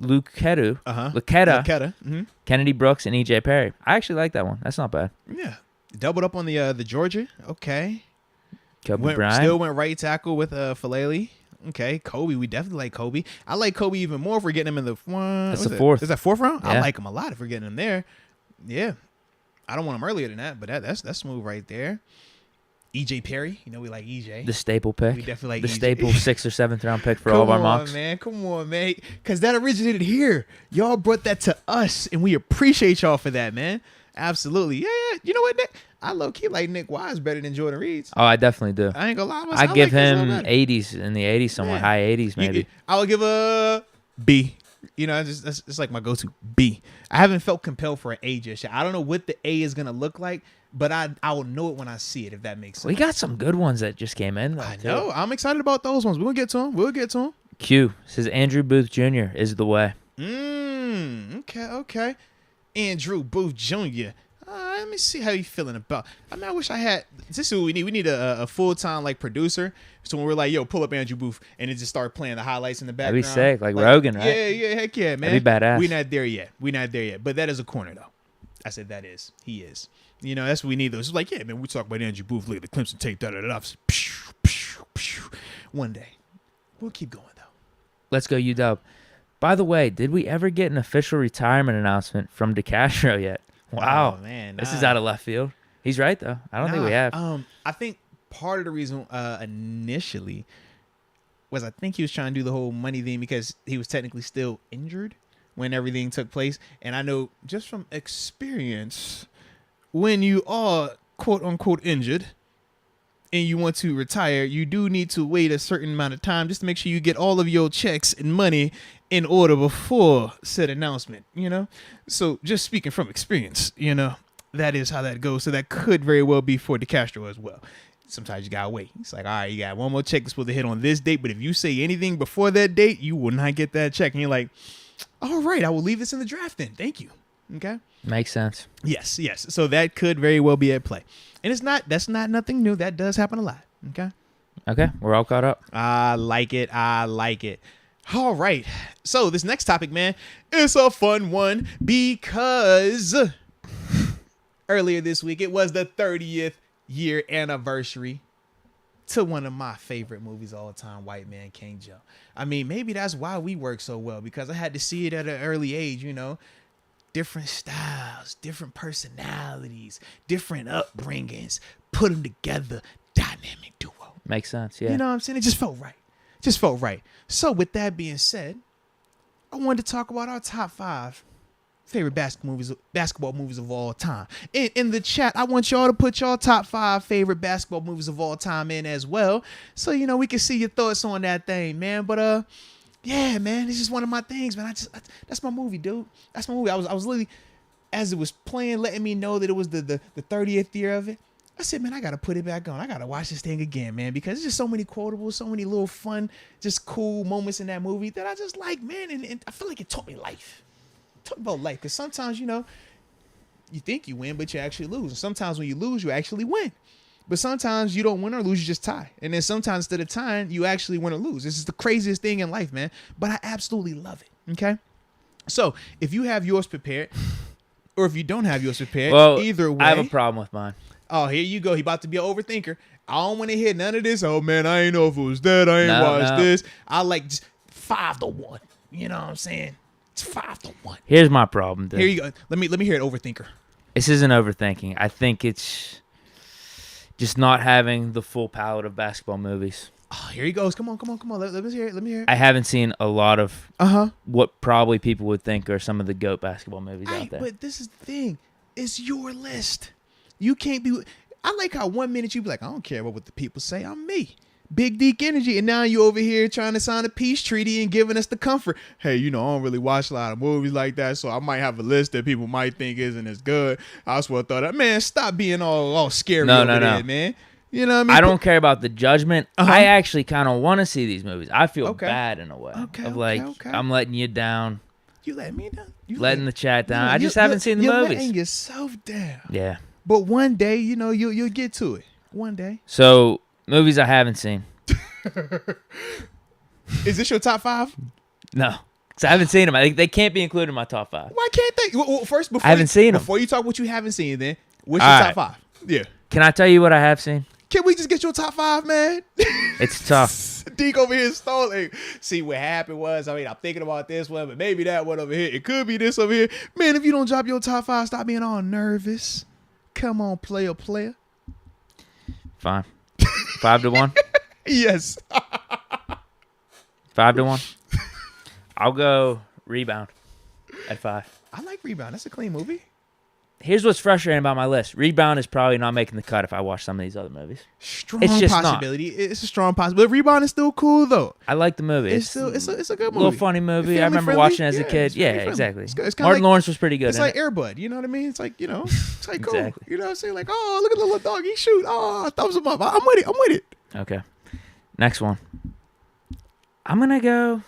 Mm-hmm. Kennedy Brooks, and E.J. Perry. I actually like that one. That's not bad. Yeah. Doubled up on the Georgia. Okay. Kobe Bryant. Still went right tackle with Falele. Okay. Kobe. We definitely like Kobe. I like Kobe even more if we're getting him in the That's the 4th. 4th. Is that 4th round? I Yeah. like him a lot if we're getting him there. Yeah. I don't want him earlier than that, but that's smooth right there. E.J. Perry. We like E.J. The staple pick. We definitely like the EJ. staple 6th or 7th round pick for all of our mocks. Come on, man. Because that originated here. Y'all brought that to us, and we appreciate y'all for that, man. Absolutely. Yeah. You know what, Nick? I low-key like Nick Wise better than Jordan Reeds. Oh, I definitely do. I ain't gonna lie. I give like this a little him better. 80s, in the 80s somewhere, Yeah. high 80s maybe. I would give a B. You know, that's like my go-to B. I haven't felt compelled for an A just yet. I don't know what the A is gonna look like, but I will know it when I see it, if that makes sense. We got some good ones that just came in. I know. I'm excited about those ones. We'll get to them. Q says Andrew Booth Jr. is the way. Okay. Andrew Booth Jr. Let me see how you feeling about. I mean, I wish I had. This is what we need. We need a full-time like producer. So when we're like, yo, pull up Andrew Booth, and then just start playing the highlights in the background. That'd be sick, like Rogan, right? Yeah, heck yeah, man. That'd be badass. We're not there yet. But that is a corner though. I said that is. He is. You know, that's what we need. Those. It's like, yeah, man. We talk about Andrew Booth. Look at the Clemson tape. One day, we'll keep going though. Let's go, UW. By the way, did we ever get an official retirement announcement from DeCastro yet? Wow, Oh, man, this is out of left field. He's right though. I don't think we have. I think part of the reason initially was I think he was trying to do the whole money thing because he was technically still injured when everything took place. And I know just from experience, when you are quote unquote injured and you want to retire, you do need to wait a certain amount of time just to make sure you get all of your checks and money in order before said announcement, you know? So just speaking from experience, you know, that is how that goes. So that could very well be for DeCastro as well. Sometimes you gotta wait. It's like, all right, you got one more check that's supposed to hit on this date, but if you say anything before that date, you will not get that check. And you're like, all right, I will leave this in the draft then. Thank you. Okay. Makes sense. Yes. So that could very well be at play. And that's not nothing new. That does happen a lot. Okay, we're all caught up. I like it. All right. So this next topic, man, is a fun one because earlier this week, it was the 30th year anniversary to one of my favorite movies of all time, White Man Can't Jump. I mean, maybe that's why we work so well, because I had to see it at an early age, you know. Different styles, different personalities, different upbringings, put them together, dynamic duo. Makes sense, yeah. You know what I'm saying? It just felt right. So with that being said, I wanted to talk about our top 5 favorite basketball movies of all time. In the chat, I want y'all to put your top 5 favorite basketball movies of all time in as well, so you know we can see your thoughts on that thing, man. But yeah, man, it's just one of my things, man. That's my movie, dude. That's my movie. I was literally, as it was playing, letting me know that it was the 30th year of it. I said, man, I got to put it back on. I got to watch this thing again, man, because there's just so many quotables, so many little fun, just cool moments in that movie that I just like, man. And I feel like it taught me life. It taught me about life, because sometimes, you know, you think you win, but you actually lose. And sometimes when you lose, you actually win. But sometimes you don't win or lose, you just tie. And then sometimes instead of tying, you actually win or lose. This is the craziest thing in life, man. But I absolutely love it, okay? So if you have yours prepared, or if you don't have yours prepared, either way. I have a problem with mine. Oh, here you go. He about to be an overthinker. I don't want to hear none of this. Oh, man, I ain't know if it was that. I ain't watched this. I like just 5-1. You know what I'm saying? It's 5-1. Here's my problem, dude. Here you go. Let me hear it, overthinker. This isn't overthinking. I think it's just not having the full palette of basketball movies. Oh, here he goes. Come on. Let me hear it. I haven't seen a lot of what probably people would think are some of the GOAT basketball movies out there. But this is the thing. It's your list. You can't be. I like how 1 minute you be like, I don't care what the people say. I'm me. Big Deke energy. And now you over here trying to sign a peace treaty and giving us the comfort. Hey, you know, I don't really watch a lot of movies like that, so I might have a list that people might think isn't as good. I swear I thought that. Man, stop being all scary over there, man. You know what I mean? I don't care about the judgment. I actually kind of want to see these movies. I feel bad in a way. I'm letting you down. You letting me down? Letting the chat down. I just haven't seen the movies. You're letting yourself down. Yeah. But one day, you know, you'll get to it. One day. So, movies I haven't seen. Is this your top 5? No. Because I haven't seen them. I think they can't be included in my top 5. Why can't they? Well, first, I haven't seen them. Before you talk what you haven't seen, then, what's your top 5? Yeah. Can I tell you what I have seen? Can we just get your top 5, man? It's tough. Deke over here stalling. See, what happened was, I mean, I'm thinking about this one, but maybe that one over here. It could be this over here. Man, if you don't drop your top 5, stop being all nervous. Come on, player. Fine. 5-1? Yes. 5-1? I'll go Rebound at 5. I like Rebound. That's a clean movie. Here's what's frustrating about my list. Rebound is probably not making the cut if I watch some of these other movies. Strong It's just possibility. It's a strong possibility. Rebound is still cool though. I like the movie. It's a good movie. A little funny movie. I remember Family-friendly. watching it as a Yeah, kid. it's Yeah, family-friendly. exactly. It's kinda Martin like- Lawrence was pretty good. It's in like it. Air Bud. You know what I mean? It's like, it's like cool. Exactly. You know what I'm saying? Like, oh, look at the little dog. He shoot. Oh, thumbs him up. I'm with it. Okay. Next one. I'm going to go.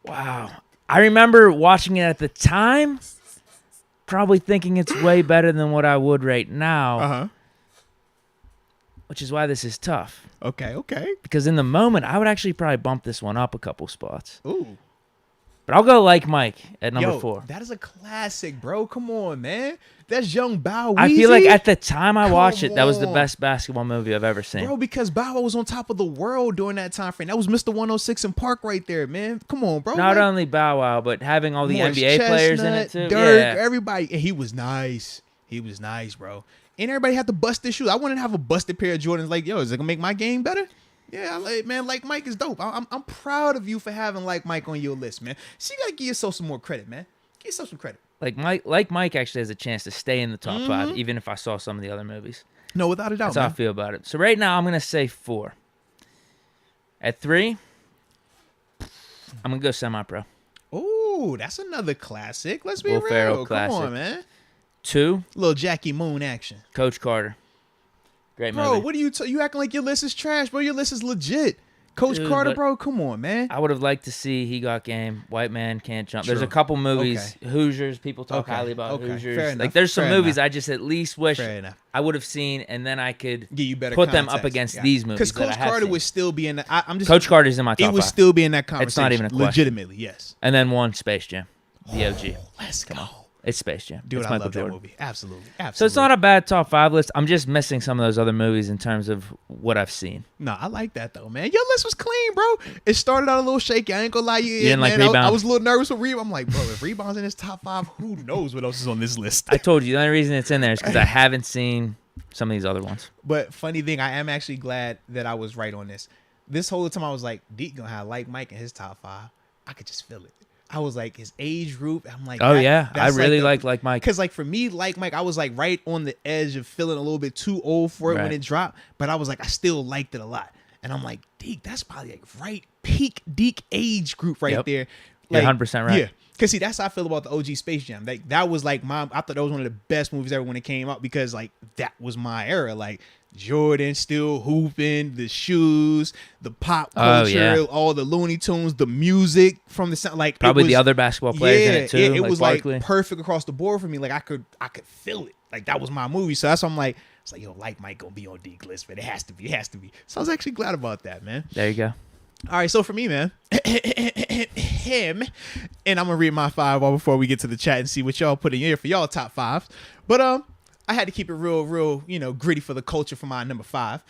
Wow. I remember watching it at the time, probably thinking it's way better than what I would right now, Uh-huh. which is why this is tough. Okay. Because in the moment, I would actually probably bump this one up a couple spots. Ooh. But I'll go like Mike at number 4. That is a classic, bro. Come on, man. That's young Bow Weezy. I feel like at the time I Come watched it, that was the on. best basketball movie I've ever seen. Bro, because Bow Wow was on top of the world during that time frame. That was Mr. 106 in Park right there, man. Come on, bro. Not Like, only Bow Wow, but having all the Morris NBA players in it Chestnut, too. Dirk, Yeah. everybody. And he was nice. He was nice, bro. And everybody had to bust their shoes. I wanted to have a busted pair of Jordans. Like, yo, is it gonna make my game better? Yeah, man, like Mike is dope. I'm proud of you for having like Mike on your list, man. So you gotta give yourself some more credit, man. Give yourself some credit. Like Mike actually has a chance to stay in the top 5, even if I saw some of the other movies. No, without a doubt, That's how I man. feel about it. So right now I'm gonna say 4. At 3, I'm gonna go semi-pro. Ooh, that's another classic. Let's be Will real. Ferrell Come classic. on, man. 2, Little Jackie Moon action. Coach Carter. Great Bro, movie. what are you acting like your list is trash, bro? Your list is legit. Coach Dude, Carter, but- bro, come on, man. I would have liked to see He Got Game, White Man Can't Jump. There's True. a couple movies, Hoosiers, people talk Okay, highly about okay, Hoosiers. fair Like enough, there's some fair movies enough. I just at least wish Fair enough. I would have seen, and then I could Give you better put them up context. against Yeah. these movies. Because that I Coach have Carter seen. would still be in the. I'm just. Coach Carter's in my It top would 5. still be in that conversation. not even a question. Legitimately, yes. And then 1, Space Jam, the OG. Let's go. It's Space Jam. Dude, it's I Michael love Jordan. that movie. Absolutely. So it's not a bad top 5 list. I'm just missing some of those other movies in terms of what I've seen. No, I like that though, man. Your list was clean, bro. It started out a little shaky. I ain't gonna lie, you didn't like man, I Rebound? was a little nervous with Rebound. I'm like, bro, if Rebound's in his top 5, who knows what else is on this list? I told you the only reason it's in there is because I haven't seen some of these other ones. But funny thing, I am actually glad that I was right on this. This whole time I was like, Deke gonna have like Mike in his top 5. I could just feel it. I was like his age group. I'm like, Oh yeah, I that's really like like Mike. Because like for me, like Mike, I was like right on the edge of feeling a little bit too old for it when Right. it dropped. But I was like, I still liked it a lot. And I'm like, Deke, that's probably like right peak Deke age group right Yep. there. You're Like, 100% right. Yeah. Cause see, that's how I feel about the OG Space Jam. Like that was like I thought that was one of the best movies ever when it came out because like that was my era. Like Jordan still hooping, the shoes, the pop culture, yeah. all the Looney Tunes, the music from the sound. Like Probably it was, the other basketball players in it too. It like was Barkley. like perfect across the board for me. Like I could feel it. Like that was my movie. So that's why I'm like, it's like yo, like Mike gonna be on Deke list, but it has to be. So I was actually glad about that, man. There you go. All right, so for me, man, him, and I'm gonna read my 5 before we get to the chat and see what y'all put in here for y'all top 5. But I had to keep it real, gritty for the culture for my number 5.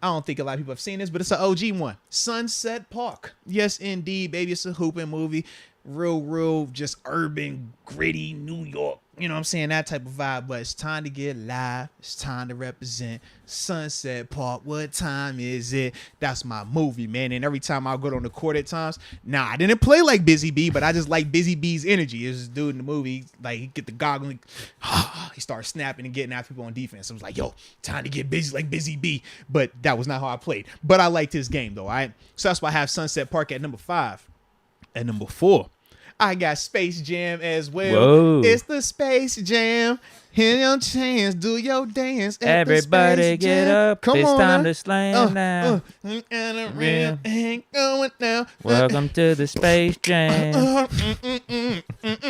I don't think a lot of people have seen this, but it's an OG one. Sunset Park. Yes, indeed, baby. It's a hooping movie. Real, just urban, gritty New York. You know what I'm saying? That type of vibe. But it's time to get live. It's time to represent Sunset Park. What time is it? That's my movie, man. And every time I go on the court at times, now I didn't play like Busy Bee, but I just like Busy Bee's energy. It's this dude in the movie, like he get the goggle, he starts snapping and getting at people on defense. I was like, yo, time to get busy like Busy Bee. But that was not how I played. But I liked his game though. All right. So that's why I have Sunset Park at number 5. At number 4, I got Space Jam as well. Whoa. It's the Space Jam. Hear your chance, do your dance. At Everybody the Space get Jam. up. Come It's on time now. to slam now. And a real ain't going down. Welcome to the Space Jam. You know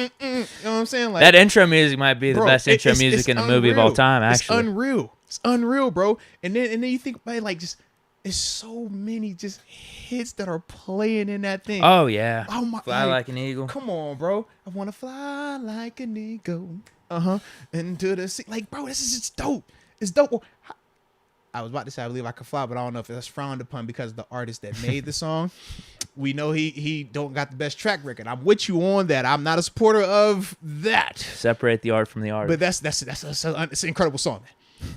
what I'm saying? Like That intro music might be the bro, best intro it's music in the movie of all unreal. time, actually. It's unreal, bro. And then you think about it, like just it's so many just hits that are playing in that thing. Oh, yeah. Oh my! Fly like an eagle. Come on, bro. I want to fly like an eagle. Into the sea. Like, bro, this is just dope. It's dope. I was about to say I believe I could fly, but I don't know if that's frowned upon because of the artist that made the song. We know he don't got the best track record. I'm with you on that. I'm not a supporter of that. Separate the art from the artist. But it's an incredible song, man.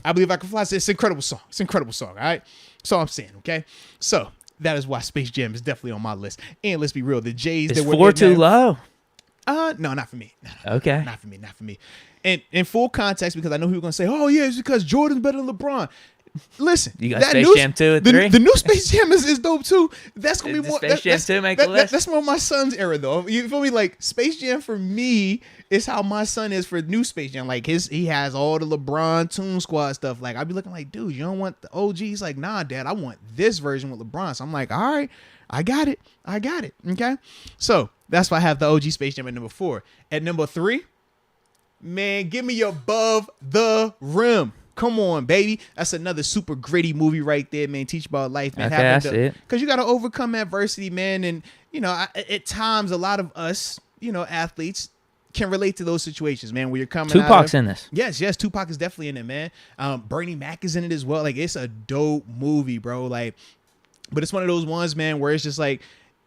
I believe I can fly. It's an incredible song. It's an incredible song. All right. So I'm saying, okay. So that is why Space Jam is definitely on my list. And let's be real, the Jays Is that were 4 in too there- low? No, not for me. No, Okay. not for me. Not for me. And in full context, because I know people are gonna say, "Oh yeah, it's because Jordan's better than LeBron." Listen, You got that Space Jam 2 and 3? The new Space Jam is dope too. That's gonna be more. Space Jam 2 make the list? That's more my son's era though. You feel me? Like Space Jam for me is how my son is for new Space Jam. Like he has all the LeBron Toon Squad stuff. Like I'd be looking like, dude, you don't want the OG? He's like, nah, Dad, I want this version with LeBron. So I'm like, all right, I got it. Okay, so that's why I have the OG Space Jam at number 4. At number 3, man, give me Above the Rim. Come on, baby. That's another super gritty movie right there, man. Teach about life, man. Okay, I see it. Because you got to overcome adversity, man. And, at times, a lot of us, athletes can relate to those situations, man, where you're coming Tupac's in this. Yes, Tupac is definitely in it, man. Bernie Mac is in it as well. Like, it's a dope movie, bro. Like, but it's one of those ones, man, where it's just like,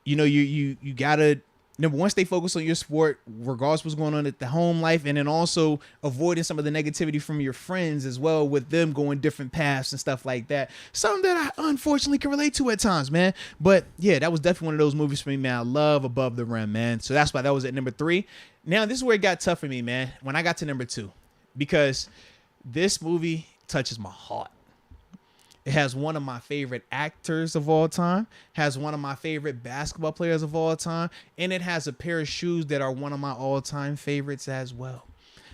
you got to, number one, stay focused on your sport, regardless of what's going on at the home life, and then also avoiding some of the negativity from your friends as well, with them going different paths and stuff like that. Something that I unfortunately can relate to at times, man. But yeah, that was definitely one of those movies for me, man. I love Above the Rim, man. So that's why that was at number 3. Now, this is where it got tough for me, man, when I got to number 2, because this movie touches my heart. It has one of my favorite actors of all time, has one of my favorite basketball players of all time, and it has a pair of shoes that are one of my all-time favorites as well.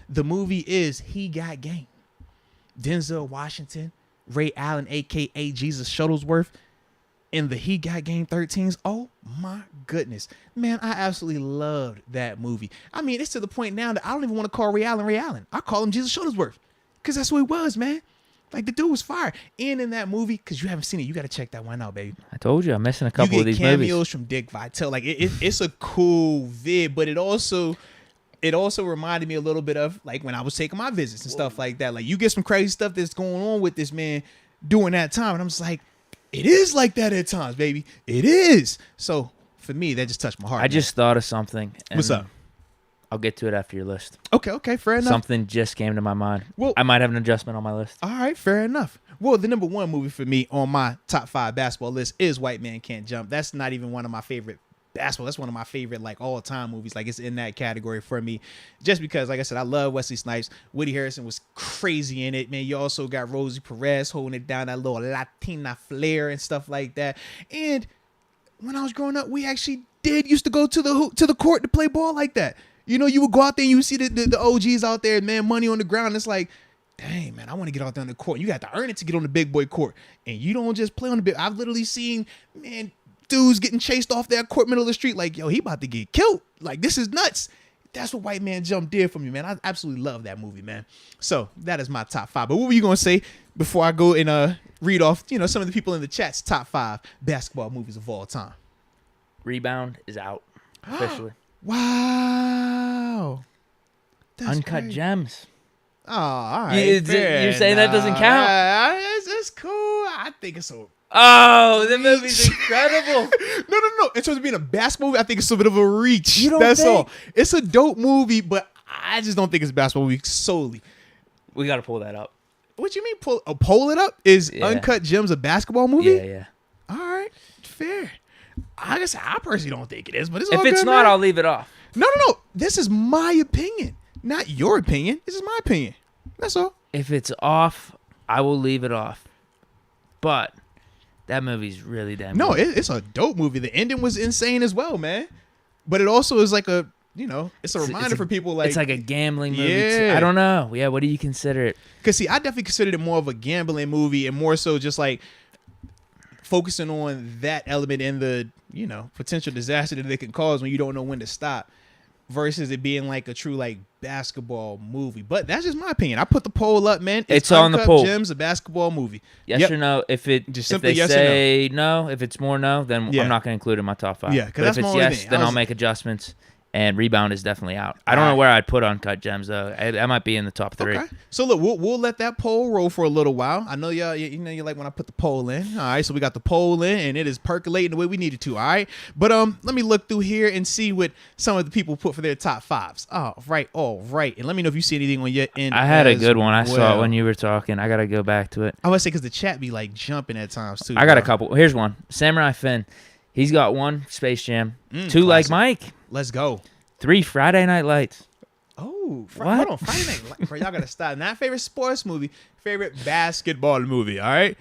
The movie is He Got Game. Denzel Washington, Ray Allen, a.k.a. Jesus Shuttlesworth, in the He Got Game 13s. Oh, my goodness. Man, I absolutely loved that movie. I mean, it's to the point now that I don't even want to call Ray Allen. I call him Jesus Shuttlesworth because that's who he was, man. Like, the dude was fire. And in that movie, because you haven't seen it, you got to check that one out, baby. I told you, I'm missing a couple of these movies. You get movies. cameos from Dick Vitale. Like, it's a cool vid, but it also reminded me a little bit of, like, when I was taking my visits and stuff like that. Like, you get some crazy stuff that's going on with this man during that time. And I'm just like, it is like that at times, baby. It is. So, for me, that just touched my heart. I just thought of something. What's up? I'll get to it after your list. Okay, fair enough. Something just came to my mind. Well, I might have an adjustment on my list. All right, fair enough. Well, the number 1 movie for me on my top 5 basketball list is White Man Can't Jump. That's not even one of my favorite basketball. That's one of my favorite, like, all-time movies. Like, it's in that category for me. Just because, like I said, I love Wesley Snipes. Woody Harrelson was crazy in it, man. You also got Rosie Perez holding it down, that little Latina flair and stuff like that. And when I was growing up, we actually used to go to the court to play ball like that. You would go out there and you would see the OGs out there, man, money on the ground. It's like, dang, man, I want to get out there on the court. You got to earn it to get on the big boy court. And you don't just play on the big. I've literally seen, man, dudes getting chased off that court middle of the street like, yo, he about to get killed. Like, this is nuts. That's what White Man Jump did for me, man. I absolutely love that movie, man. So that is my top 5. But what were you going to say before I go and read off, some of the people in the chat's top 5 basketball movies of all time? Rebound is out officially. Wow. That's Uncut great. Gems. Oh, all right. You're saying that doesn't count? It's cool. I think it's so. Oh, the movie's incredible. No. In terms of being a basketball movie, I think it's a bit of a reach. You don't That's think? all. It's a dope movie, but I just don't think it's a basketball movie solely. We got to pull that up. What you mean pull it up? Is Uncut Gems a basketball movie? Yeah. All right. Fair. I guess I personally don't think it is, but it's If all it's good, not, man. I'll leave it off. No. This is my opinion, not your opinion. This is my opinion. That's all. If it's off, I will leave it off. But that movie's really damn No, good. it's a dope movie. The ending was insane as well, man. But it also is like a, it's a reminder for people like. It's like a gambling movie. Yeah. I don't know. Yeah, what do you consider it? Because, see, I definitely considered it more of a gambling movie and more so just like focusing on that element and the, potential disaster that it can cause when you don't know when to stop versus it being like a true like basketball movie. But that's just my opinion. I put the poll up, man. It's on the Uncut poll. Gems, a basketball movie. Yes or no? If simply they yes or say no, if it's more no, then Yeah. I'm not going to include it in my top 5. Yeah, 'cause but that's if my it's only yes, thing. then I I'll was- make adjustments. And Rebound is definitely out. I don't know where I'd put Uncut Gems though. I might be in the top 3. Okay. So look, we'll let that poll roll for a little while. I know y'all, you like when I put the poll in. All right, so we got the poll in, and it is percolating the way we need it to. All right, but let me look through here and see what some of the people put for their top 5s. All right, and let me know if you see anything on your end. I had a as good one. I saw well. it when you were talking. I got to go back to it. I would say because the chat be like jumping at times too. I got a bro. couple. Here's one. Samurai Finn. He's got one, Space Jam. 2 classic. like Mike. Let's go. 3 Friday Night Lights. Oh, What? hold on. Friday Night Lights, bro. Y'all got to stop. Not favorite sports movie, favorite basketball movie, all right?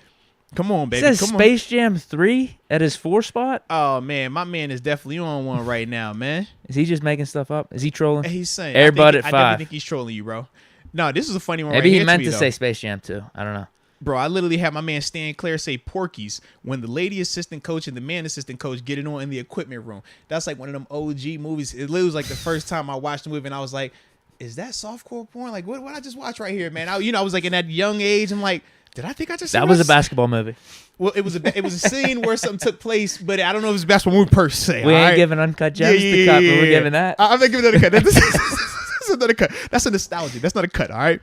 Come on, It baby. says Come on. Space Jam 3 at his 4 spot. Oh, man. My man is definitely on one right now, man. Is he just making stuff up? Is he trolling? He's saying. Air Bud I at 5. definitely think he's trolling you, bro. No, this is a funny one Maybe right he here meant me, to though. say Space Jam 2. I don't know. Bro, I literally had my man Stan Claire say Porky's when the lady assistant coach and the man assistant coach get it on in the equipment room. That's like one of them OG movies. It literally was like the first time I watched the movie, and I was like, is that softcore porn? Like, what I just watched right here, man? I was like in that young age. I'm like, did I think I just That saw was a this? basketball movie. Well, it was a scene where something took place, but I don't know if it's a basketball movie per se. We all ain't right? giving Uncut Gems the cut, but we're giving that. I'm not giving that a cut. That's another cut. That's a nostalgia. That's not a cut. All right.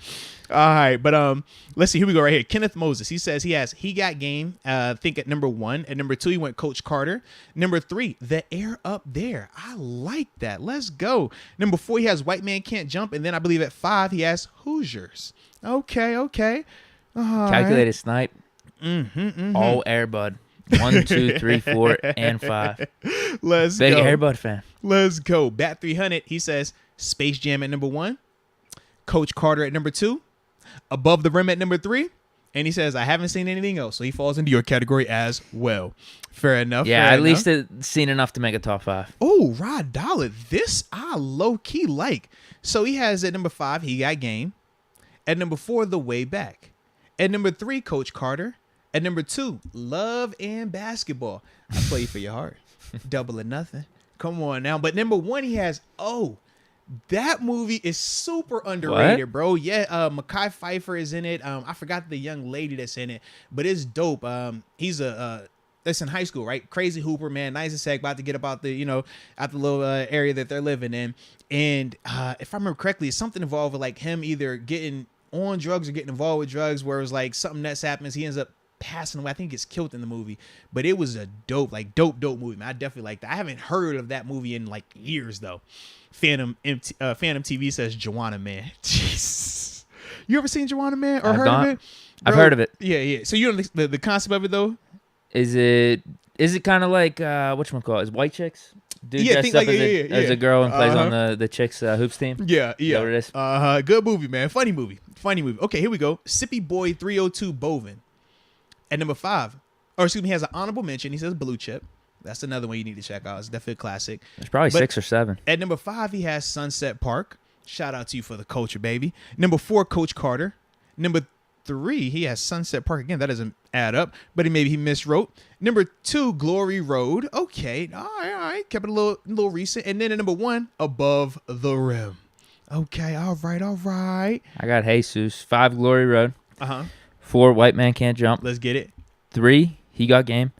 But let's see. Here we go. Right here. Kenneth Moses. He says he got game. I think at number 1. At number 2, he went Coach Carter. Number 3, The Air Up There. I like that. Let's go. Number 4, he has White Man Can't Jump, and then I believe at 5 he has Hoosiers. Okay. All Calculated snipe. right. All Air Bud. 1, 2, 3, 4, and 5. Let's Big go. Air Bud fan. Let's go. Bat 300. He says Space Jam at number 1, Coach Carter at number 2, Above the Rim at number 3, and he says I haven't seen anything else, so he falls into your category as well. Fair enough. Yeah, fair at least enough. seen enough to make a top 5. Oh, Rod Dollar. This I low key like. So he has at number 5, he got game. At number 4, The Way Back. At number 3, Coach Carter. At number 2, Love and Basketball. I play for your heart. Double or nothing. Come on now. But number 1, he has that movie is super underrated, bro. Yeah, Mekhi Phifer is in it. I forgot the young lady that's in it, but it's dope. He's that's in high school, right? Crazy hooper, man. Nice and sec, about to get up out the, out the little area that they're living in. And if I remember correctly, it's something involved with like him either getting on drugs or getting involved with drugs, where it was like something that's happens. He ends up passing away. I think he gets killed in the movie, but it was a dope movie, man. I definitely like that. I haven't heard of that movie in like years though. Phantom TV says Joanna Man. Jeez, you ever seen Joanna Man or heard of it? I've heard of it. Yeah. So you know the concept of it though? Is it kind of like whatchamacallit? Is White Chicks? Dude dressed up as a girl and plays on the Chicks hoops team? Yeah. Is that what it is? Good movie, man. Funny movie. Okay, here we go. Sippy Boy 302 Bovin. At number 5, or excuse me, he has an honorable mention. He says Blue Chip. That's another one you need to check out. It's definitely a classic. There's probably 6 or 7. At number 5, he has Sunset Park. Shout out to you for the culture, baby. Number 4, Coach Carter. Number 3, he has Sunset Park. Again, that doesn't add up, but he miswrote. Number 2, Glory Road. Okay, all right. Kept it a little recent. And then at number 1, Above the Rim. Okay, all right. I got Jesus. 5, Glory Road. 4, White Man Can't Jump. Let's get it. 3, He Got Game.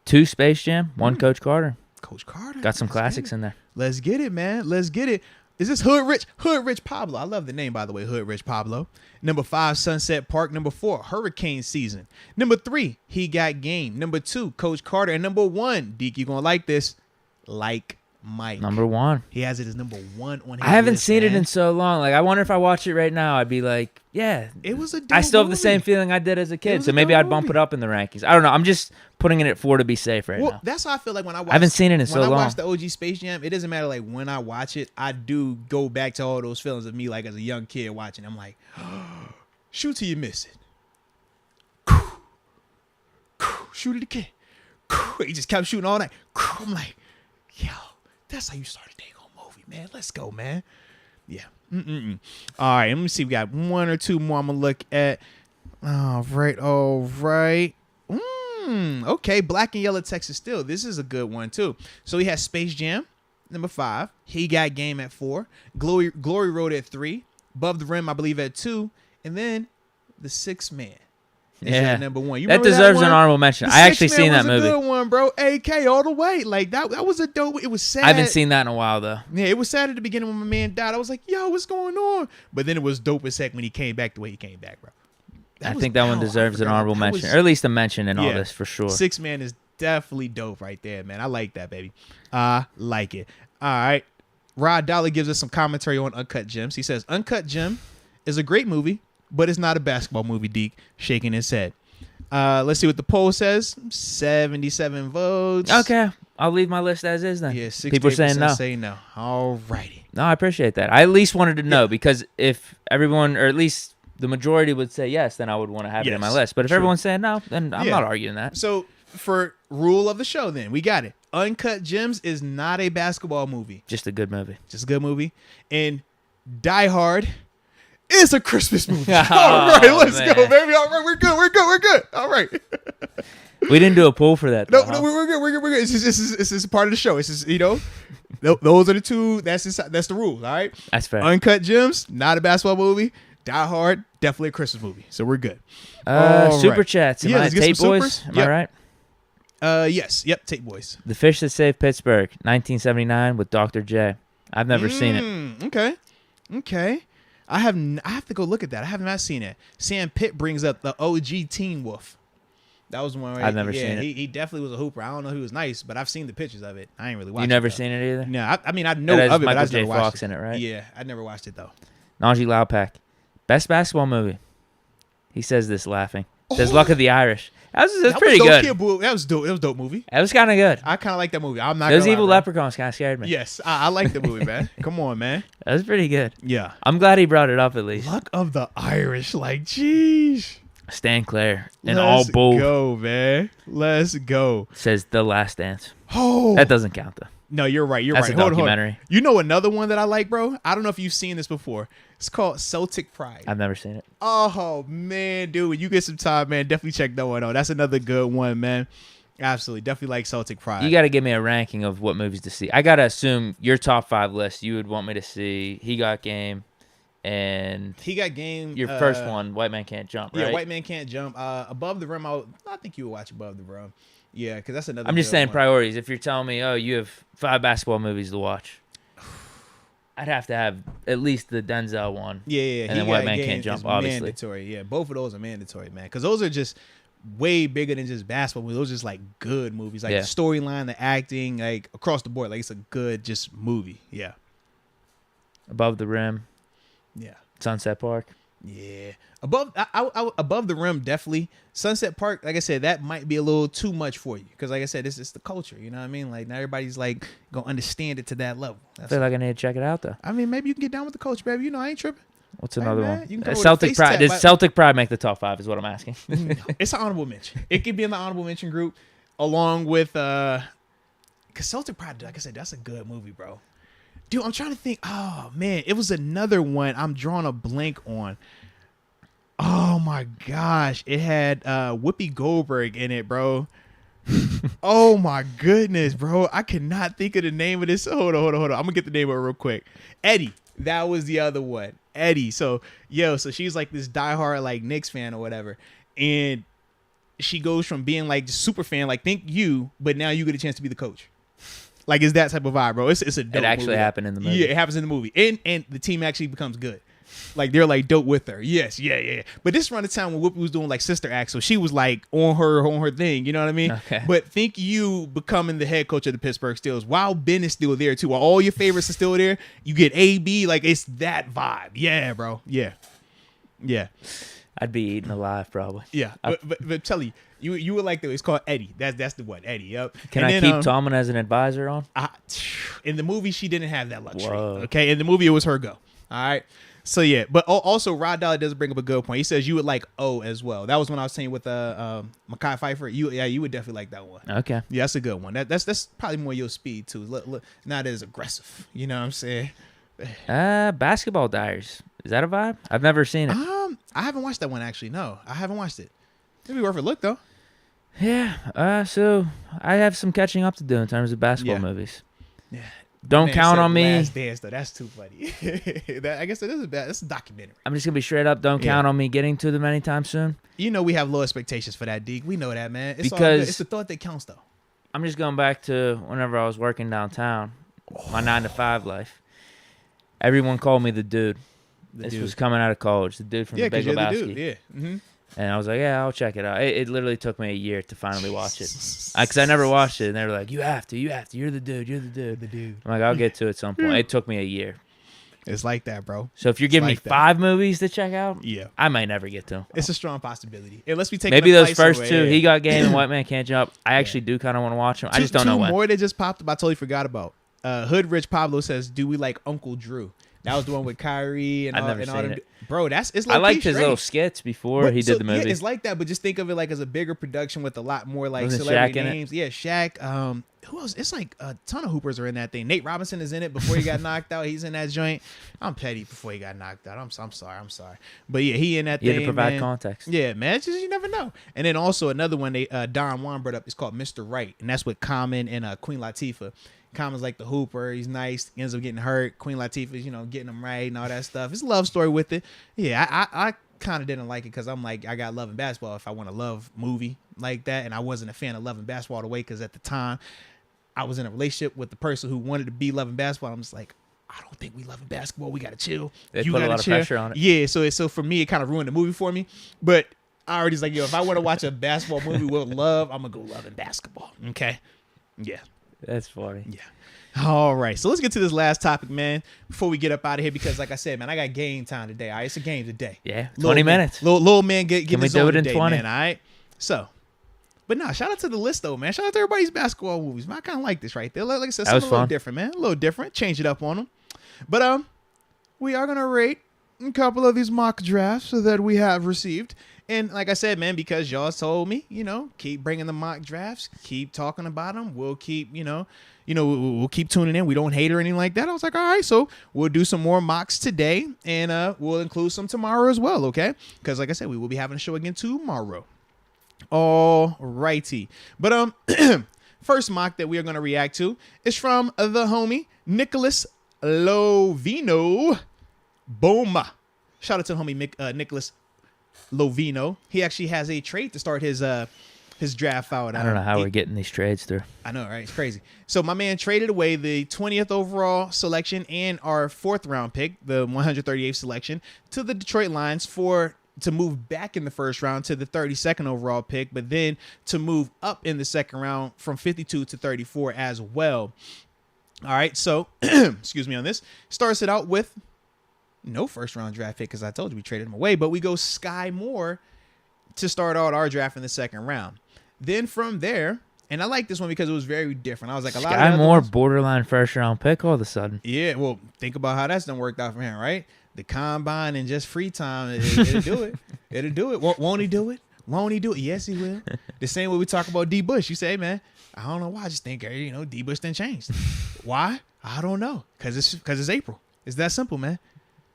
2, Space Jam. 1, Coach Carter. Coach Carter. Got some classics in there. Let's get it, man. Let's get it. Is this Hood Rich Pablo? I love the name, by the way, Hood Rich Pablo. Number 5, Sunset Park. Number 4, Hurricane Season. Number 3, He Got Game. Number 2, Coach Carter. And number 1, Deke, you're going to like this, Like Mike. Number 1. He has it as number 1 on his I haven't list, seen man. it in so long. Like, I wonder if I watch it right now, I'd be like, yeah. It was a dope I still have the movie. same feeling I did as a kid, was so a maybe dope I'd bump movie. it up in the rankings. I don't know. I'm just putting it at 4 to be safe right now. That's how I feel like when I watch. I haven't seen it in so When I long. watch the OG Space Jam, it doesn't matter like when I watch it. I do go back to all those feelings of me like as a young kid watching. I'm like, shoot till you miss it. Shoot it again. He just kept shooting all night. I'm like, yo, that's how you start a dang old movie, man. Let's go, man. Yeah. All right, let me see. We got 1 or 2 more I'm going to look at. All right. Okay, Black and Yellow Texas Steel. This is a good one, too. So he has Space Jam, number 5. He Got Game at 4. Glory Road at 3. Above the Rim, I believe, at 2. And then The Sixth Man. At number 1. You that remember deserves one? an honorable mention. The I actually Sixth Man seen that was movie. a good one, bro. AK all the way. Like, that was a dope. It was sad. I haven't seen that in a while, though. Yeah, it was sad at the beginning when my man died. I was like, yo, what's going on? But then it was dope as heck when he came back the way he came back, bro. I think that one deserves an honorable mention, or at least a mention in all this for sure. Sixth Man is definitely dope right there, man. I like that, baby. I like it. All right. Rod Dolly gives us some commentary on Uncut Gems. He says, Uncut Gem is a great movie, but it's not a basketball movie, Deke, shaking his head. Let's see what the poll says. 77 votes. Okay. I'll leave my list as is then. Yeah, People are saying no. say no. All righty. No, I appreciate that. I at least wanted to know because if everyone, or at least the majority would say yes, then I would want to have it in my list. But if everyone's saying no, then I'm not arguing that. So for rule of the show, then we got it. Uncut Gems is not a basketball movie. Just a good movie. Just a good movie. And Die Hard is a Christmas movie. Oh, all right, let's man. go, baby. All right, we're good. All right. We didn't do a poll for that. No, we're good. It's just part of the show. It's just, those are the two. That's the rules. All right. That's fair. Uncut Gems, not a basketball movie. Die Hard, definitely a Christmas movie. So we're good. Super chats. Am I let's get Tape some Boys? supers. Am I right? Yes. Yep. Tape Boys. The Fish That Saved Pittsburgh, 1979, with Dr. J. I've never seen it. Okay. I have to go look at that. I have not seen it. Sam Pitt brings up the OG Teen Wolf. That was one where I've never seen it. He definitely was a hooper. I don't know if he was nice, but I've seen the pictures of it. I ain't really watched it. You never seen it either? No, I mean, I know It has of it, but I Michael just J. never watched Fox it. in it, right? Yeah, I never watched it, though. Najee Laupak. Best basketball movie. He says this laughing. Says Luck of the Irish. That's pretty good. That was dope. It was a dope movie. It was kind of good. I kind of like that movie. I'm not Those gonna evil lie, bro. leprechauns kind of scared me. Yes, I like the movie, man. Come on, man. That was pretty good. Yeah. I'm glad he brought it up at least. Luck of the Irish. Like, jeez. Stan Clare and all bull. Let's go, man. Let's go. Says The Last Dance. Oh. That doesn't count, though. No, you're right. That's right. a documentary. Hold on. You know another one that I like, bro? I don't know if you've seen this before. It's called Celtic Pride. I've never seen it. Oh, man, dude. When you get some time, man, definitely check that one out. That's another good one, man. Absolutely. Definitely like Celtic Pride. You got to give me a ranking of what movies to see. I got to assume your top 5 list, you would want me to see He Got Game and He Got Game. your first one, White Man Can't Jump, right? Yeah, White Man Can't Jump. Above the Rim, I think you would watch Above the Rim. Yeah, because that's another I'm just good saying one. priorities. If you're telling me, oh, you have 5 basketball movies to watch, I'd have to have at least the Denzel one. Yeah. And then White Man Can't Jump, obviously. Mandatory. Yeah, both of those are mandatory, man. Because those are just way bigger than just basketball movies. Those are just like good movies. Like the storyline, the acting, like across the board. Like it's a good just movie. Yeah. Above the Rim. Yeah. Sunset Park. Yeah. Above the Rim, definitely. Sunset Park, like I said, that might be a little too much for you. Because like I said, it's the culture. You know what I mean? Like not everybody's like going to understand it to that level. I feel like I need to check it out, though. I mean, maybe you can get down with the culture, baby. You know, I ain't tripping. What's another man, one? you can go with a Celtic face Pride. tat, Does but- Celtic Pride make the top 5 is what I'm asking. No, it's an honorable mention. It could be in the honorable mention group along with because Celtic Pride, like I said, that's a good movie, bro. Dude, I'm trying to think. Oh man, it was another one I'm drawing a blank on. Oh my gosh, it had Whoopi Goldberg in it, bro. Oh my goodness, bro. I cannot think of the name of this. Hold on. I'm gonna get the name of it real quick. Eddie. That was the other one. Eddie. So she's like this diehard like Knicks fan or whatever. And she goes from being like super fan, like think you, but now you get a chance to be the coach. Like it's that type of vibe, bro. It's a dope It actually movie. happened in the movie. Yeah, it happens in the movie. And the team actually becomes good. Like they're like dope with her. Yes, yeah. But this around the time when Whoopi was doing like Sister Act, so she was like on her thing. You know what I mean? Okay. But think you becoming the head coach of the Pittsburgh Steelers while Ben is still there too, while all your favorites are still there. You get AB, like it's that vibe. Yeah, bro. Yeah. I'd be eaten alive probably. Yeah. But tell you would like the. It's called Eddie. That's the one. Eddie. Yep. Can I keep Tomlin as an advisor on? In the movie, she didn't have that luxury. Whoa. Okay. In the movie, it was her go. All right. So yeah, but also Rod Dollar does bring up a good point. He says you would like O as well. That was when I was saying with Mekhi Phifer. You would definitely like that one. Okay. Yeah, that's a good one. That's probably more your speed too. Look, not as aggressive. You know what I'm saying? Basketball Diaries. Is that a vibe? I've never seen it. I haven't watched that one actually. No, I haven't watched it. It'd be worth a look though. Yeah. So I have some catching up to do in terms of basketball movies. Yeah. Don't count on me. Last Dance though. That's too funny. I guess it is that's a documentary. I'm just gonna be straight up. Don't count on me getting to them anytime soon. You know we have low expectations for that, Deke. We know that, man. It's all Because good. It's the thought that counts though. I'm just going back to whenever I was working downtown, my 9-to-5 life. Everyone called me the dude. This was coming out of college. The dude from the Big Lebowski. The dude. Yeah. Mm-hmm. And I was like, yeah, I'll check it out. It literally took me a year to finally watch it. Because I never watched it. And they were like, you have to. You're the dude. The dude. The dude. I'm like, I'll get to it at some point. It took me a year. It's like that, bro. So if you're giving me like that. 5 movies to check out, Yeah. I might never get to them. It's a strong possibility. Unless we take Maybe the those price first away. 2, He Got Game and White Man Can't Jump, I actually do kind of want to watch them. I just don't know when. 2 more that just popped up I totally forgot about. Hood Rich Pablo says, do we like Uncle Drew? That was the one with Kyrie and I've all, never and all seen them. it. Bro, it's I liked his straight. little skits before he did the movie. Yeah, it's like that, but just think of it like as a bigger production with a lot more like Wasn't celebrity Shaq in it? names. Yeah, Shaq. Who else? It's like a ton of hoopers are in that thing. Nate Robinson is in it before he got knocked out. He's in that joint. I'm petty before he got knocked out. I'm sorry. But yeah, he in that You thing. had to provide man. context. Yeah, man. It's just, you never know. And then also another one they Don Juan brought up is called Mr. Right, and that's with Common and Queen Latifah. Common's like the hooper. He's nice. He ends up getting hurt. Queen Latifah's, getting him right and all that stuff. It's a love story with it. Yeah, I kind of didn't like it because I'm like, I got Love and Basketball if I want a love movie like that. And I wasn't a fan of Love and Basketball all the way because at the time I was in a relationship with the person who wanted to be Love and Basketball. I'm just like, I don't think we Love and Basketball. We got to chill. They you put a gotta lot of chill. pressure on it. Yeah, so for me, it kind of ruined the movie for me. But I already was like, if I want to watch a basketball movie with love, I'm going to go Love and Basketball. Okay? Yeah. That's funny. Yeah. All right, so let's get to this last topic, man, before we get up out of here, because like I said, man, I got game time today. All right, it's a game today. Yeah, 20 minutes. Little man, get Can we his do own it in today, 20? man, all right? So, but no, shout out to the list, though, man. Shout out to everybody's basketball movies, man. I kind of like this right there. Like I said, That was something a little fun. different, man. A little different. Change it up on them. But we are going to rate a couple of these mock drafts that we have received. And like I said, man, because y'all told me, keep bringing the mock drafts, keep talking about them. We'll keep, we'll keep tuning in. We don't hate or anything like that. I was like, all right, so we'll do some more mocks today, and we'll include some tomorrow as well, okay? Because like I said, we will be having a show again tomorrow. All righty. But first mock that we are going to react to is from the homie Nicholas Lovino. Boom. Shout out to the homie Nicholas Lovino. He actually has a trade to start his draft out. I don't know how we're getting these trades through. I know, right? It's crazy. So my man traded away the 20th overall selection and our 4th round pick, the 138th selection, to the Detroit Lions to move back in the first round to the 32nd overall pick, but then to move up in the second round from 52 to 34 as well. All right, so excuse me on this. Starts it out with no first round draft pick because I told you we traded him away, but we go Sky Moore to start out our draft in the second round. Then from there, and I like this one because it was very different. I was like, a lot of Sky Moore, ones, borderline first round pick all of a sudden. Yeah, well, think about how that's done worked out for him, right? The combine and just free time, it'll do it. It'll do it. Won't he do it? Won't he do it? Yes, he will. The same way we talk about D. Bush. You say, hey, man, I don't know why. I just think, D. Bush didn't change. Why? I don't know. Because it's April. It's that simple, man.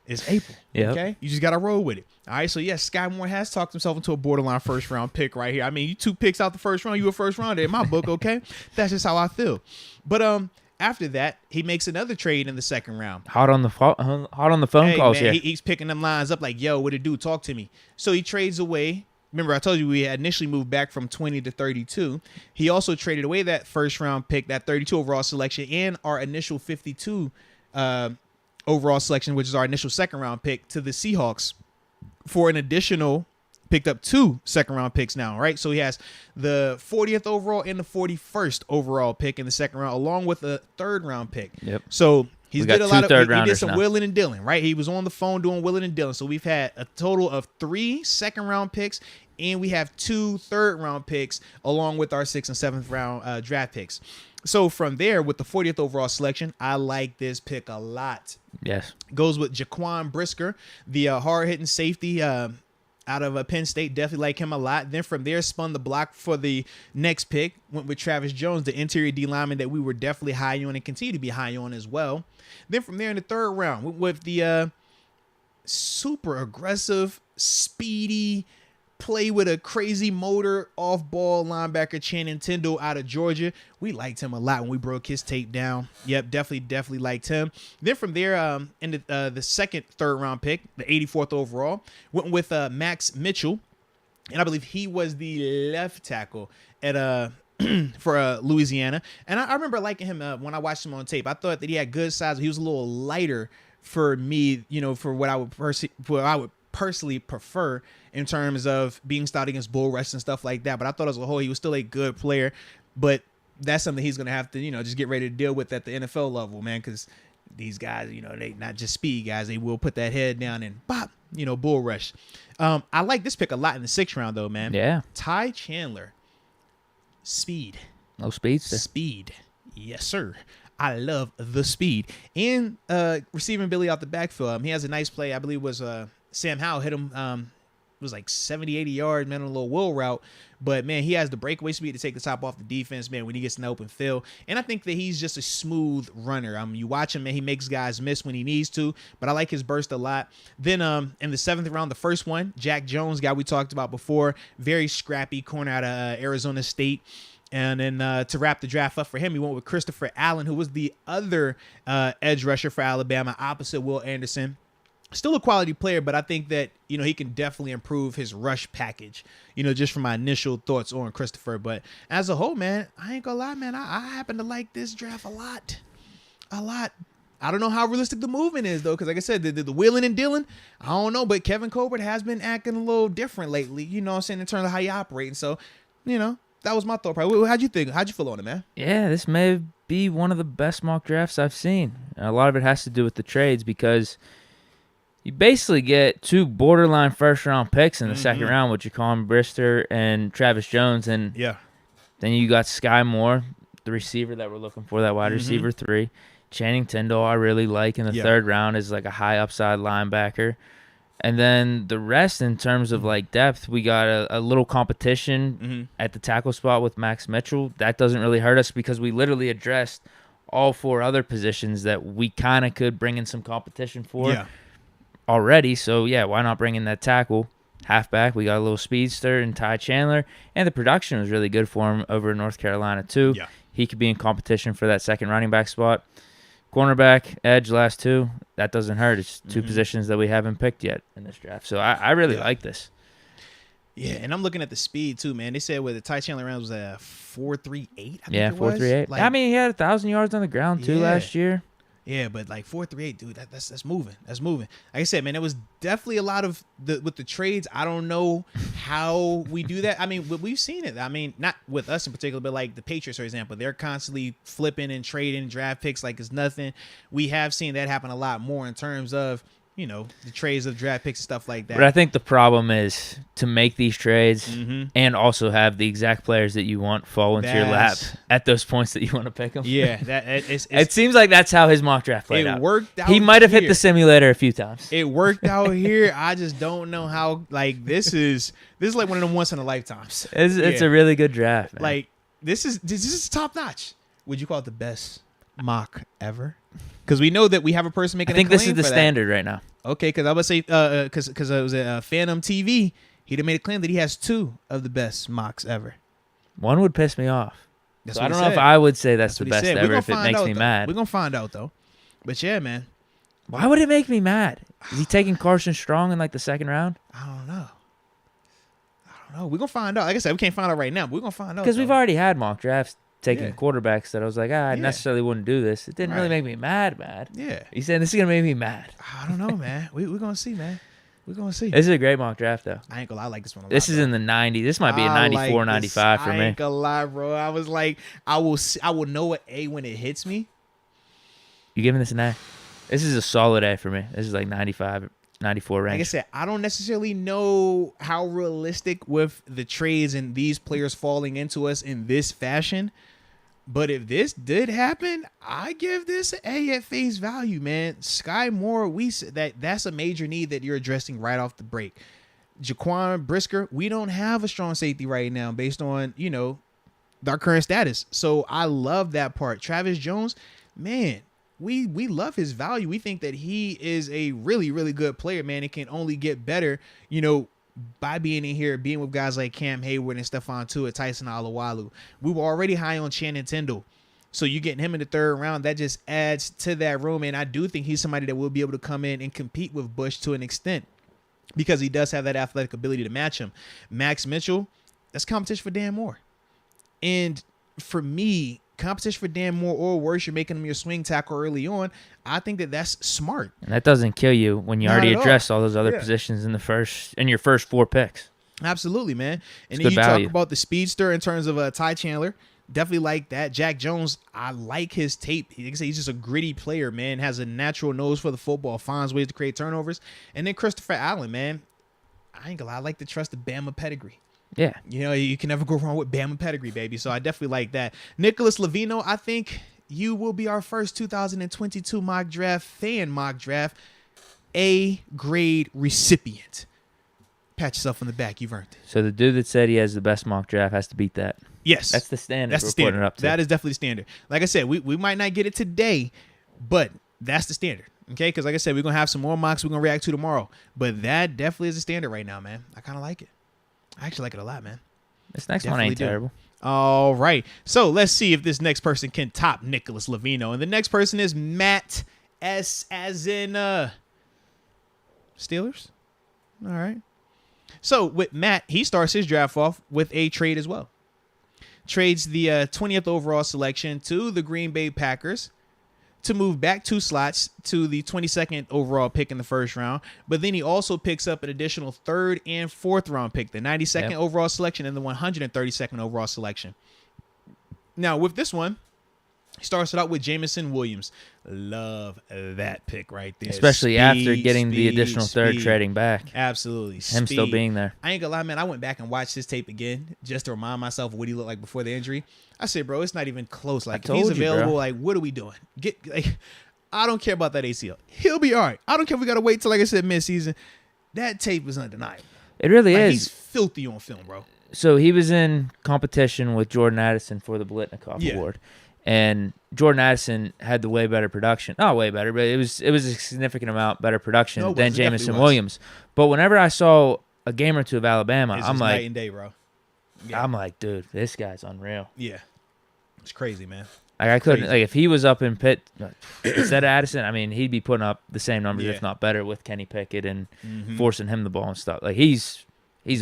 It's April. Yep. Okay? You just got to roll with it. All right? So, yes, Sky Moore has talked himself into a borderline first-round pick right here. I mean, you 2 picks out the first round. You a first rounder in my book, okay? That's just how I feel. But after that, he makes another trade in the second round. Hot on the phone calls man, here. He's picking them lines up like, yo, what it do? Talk to me. So he trades away. Remember, I told you we had initially moved back from 20 to 32. He also traded away that first-round pick, that 32 overall selection, and our initial 52 overall selection, which is our initial second-round pick, to the Seahawks for an additional, picked up 2 second-round picks now, right? So he has the 40th overall and the 41st overall pick in the second round, along with a third-round pick. Yep. So he did a lot of he did some now. willing and dealing, right? He was on the phone doing willing and dealing. So we've had a total of 3 second-round picks, and we have 2 third-round picks, along with our 6th and 7th round draft picks. So from there, with the 40th overall selection, I like this pick a lot. Yes. Goes with Jaquan Brisker, the hard-hitting safety out of Penn State. Definitely like him a lot. Then from there, spun the block for the next pick. Went with Travis Jones, the interior D lineman that we were definitely high on and continue to be high on as well. Then from there in the third round, went with the super aggressive, speedy, play with a crazy motor off-ball linebacker Channing Tindall out of Georgia. We liked him a lot when we broke his tape down. Yep, definitely liked him. Then from there, in the second third-round pick, the 84th overall, went with Max Mitchell, and I believe he was the left tackle at for Louisiana. And I remember liking him when I watched him on tape. I thought that he had good size. He was a little lighter for me, for what I would personally prefer in terms of being stout against bull rush and stuff like that. But I thought as a whole, he was still a good player. But that's something he's going to have to, just get ready to deal with at the NFL level, man, because these guys, they not just speed guys. They will put that head down and bop, bull rush. I like this pick a lot in the 6th round, though, man. Yeah. Ty Chandler. Speed. No speedster. Speed. Yes, sir. I love the speed. And receiving Billy out the backfield. He has a nice play. I believe it was Sam Howell hit him. It was like 70, 80 yards, man, on a little wheel route. But, man, he has the breakaway speed to take the top off the defense, man, when he gets in the open field. And I think that he's just a smooth runner. You watch him, man, he makes guys miss when he needs to. But I like his burst a lot. Then in the 7th round, the first one, Jack Jones, guy we talked about before, very scrappy corner out of Arizona State. And then to wrap the draft up for him, he went with Christopher Allen, who was the other edge rusher for Alabama, opposite Will Anderson. Still a quality player, but I think that, he can definitely improve his rush package, just from my initial thoughts on Christopher. But as a whole, man, I ain't gonna lie, man, I happen to like this draft a lot. I don't know how realistic the movement is, though, because like I said, the wheeling and dealing, I don't know. But Kevin Colbert has been acting a little different lately, in terms of how you operate. And so, that was my thought. How'd you think? How'd you feel on it, man? Yeah, this may be one of the best mock drafts I've seen. And a lot of it has to do with the trades because you basically get 2 borderline first-round picks in the second round with Jaquan Brister and Travis Jones. And then you got Sky Moore, the receiver that we're looking for, that wide receiver 3. Channing Tindall I really like in the 3rd round is like a high-upside linebacker. And then the rest in terms of like depth, we got a little competition at the tackle spot with Max Mitchell. That doesn't really hurt us because we literally addressed all 4 other positions that we kind of could bring in some competition for already. So, yeah, why not bring in that tackle? Halfback, we got a little speedster in Ty Chandler. And the production was really good for him over in North Carolina, too. Yeah. He could be in competition for that second running back spot. Cornerback, edge, last 2. That doesn't hurt. It's 2 positions that we haven't picked yet in this draft. So I really like this. Yeah, and I'm looking at the speed, too, man. They said with the Ty Chandler round was a 4.38, I think yeah, 4.38. Like, I mean, he had 1,000 yards on the ground, too, last year. Yeah, but like 4.38, dude, that's moving. That's moving. Like I said, man, it was definitely a lot of with the trades. I don't know how we do that. I mean, we've seen it. I mean, not with us in particular, but like the Patriots, for example, they're constantly flipping and trading draft picks like it's nothing. We have seen that happen a lot more in terms of, the trades of draft picks and stuff like that. But I think the problem is to make these trades and also have the exact players that you want fall into your lap at those points that you want to pick them. Yeah, it seems like that's how his mock draft played out. It worked out. He might have hit the simulator a few times. It worked out here. I just don't know how. Like this is like one of them once in a lifetimes. It's a really good draft, man. Like this is top notch. Would you call it the best mock ever? Because we know that we have a person making. I think this is the standard right now. Okay, because I would say because it was a Phantom TV. He'd have made a claim that he has 2 of the best mocks ever. One would piss me off. So I don't know if I would say that's the best ever if it makes me mad. We're gonna find out though. But yeah, man. Why would it make me mad? Is he taking Carson Strong in like the 2nd round? I don't know. We're gonna find out. Like I said, we can't find out right now, but we're gonna find out. Because we've already had mock drafts taking quarterbacks that I was like, I necessarily wouldn't do this. It didn't really make me mad. Yeah. He's saying this is going to make me mad. I don't know, man. We're going to see, man. We're going to see. This is a great mock draft, though. I ain't going to lie. I like this one a lot. This is in the 90s. This might be a 94, 95 for me. I ain't going to lie, bro. I was like, I will know an A when it hits me. You giving this an A? This is a solid A for me. This is like 95, 94 range. Like I said, I don't necessarily know how realistic with the trades and these players falling into us in this fashion. But if this did happen, I give this an A at face value, man. Sky Moore, that's a major need that you're addressing right off the break. Jaquan Brisker, we don't have a strong safety right now based on, our current status. So I love that part. Travis Jones, man, we love his value. We think that he is a really, really good player, man. It can only get better, by being in here, being with guys like Cam Hayward and Stephon Tuitt, Tyson Alualu. We were already high on Channing Tindall. So you getting him in the 3rd round, that just adds to that room. And I do think he's somebody that will be able to come in and compete with Bush to an extent because he does have that athletic ability to match him. Max Mitchell, that's competition for Dan Moore. And for me, competition for Dan Moore or worse, you're making him your swing tackle early on. I think that that's smart. And that doesn't kill you when you already addressed all those other positions in your first 4 picks. Absolutely, man. And then you talk about the speedster in terms of Ty Chandler. Definitely like that. Jack Jones, I like his tape. He's just a gritty player, man. Has a natural nose for the football, finds ways to create turnovers. And then Christopher Allen, man. I ain't gonna lie, I like to trust the Bama pedigree. Yeah. You know, you can never go wrong with Bama pedigree, baby. So I definitely like that. Nicholas Lavino, I think you will be our first 2022 mock draft A grade recipient. Pat yourself on the back. You've earned it. So the dude that said he has the best mock draft has to beat that. Yes. That's the standard. That's the standard. Up to. That is definitely the standard. Like I said, we might not get it today, but that's the standard. Okay? Because like I said, we're going to have some more mocks we're going to react to tomorrow. But that definitely is the standard right now, man. I kind of like it. I actually like it a lot, man. This next Definitely one ain't terrible. All right. So let's see if this next person can top Nicholas Lavino. And the next person is Matt S. as in Steelers. All right. So with Matt, he starts his draft off with a trade as well. Trades the 20th overall selection to the Green Bay Packers to move back 2 slots to the 22nd overall pick in the first round. But then he also picks up an additional 3rd and 4th round pick, the 92nd overall selection and the 132nd overall selection. Now, with this one, he starts it out with Jamison Williams. Love that pick right there. Especially after getting the additional 3rd trading back. Absolutely. Him still being there. I ain't gonna lie, man. I went back and watched his tape again just to remind myself of what he looked like before the injury. I said, bro, it's not even close. Like, if he's available, like, what are we doing? I don't care about that ACL. He'll be all right. I don't care if we got to wait till, like I said, midseason. That tape is undeniable. It really is. He's filthy on film, bro. So he was in competition with Jordan Addison for the Blitnikoff Award. And Jordan Addison had the way better production. Not way better, but it was a significant amount better production than Jamison Williams. But whenever I saw a game or two of Alabama, I'm like, night and day, bro. Yeah. I'm like, dude, this guy's unreal. Yeah. It's crazy, man. Like, I couldn't, like, if he was up in Pitt instead of Addison, I mean, he'd be putting up the same numbers, if not better, with Kenny Pickett and forcing him the ball and stuff. Like, he's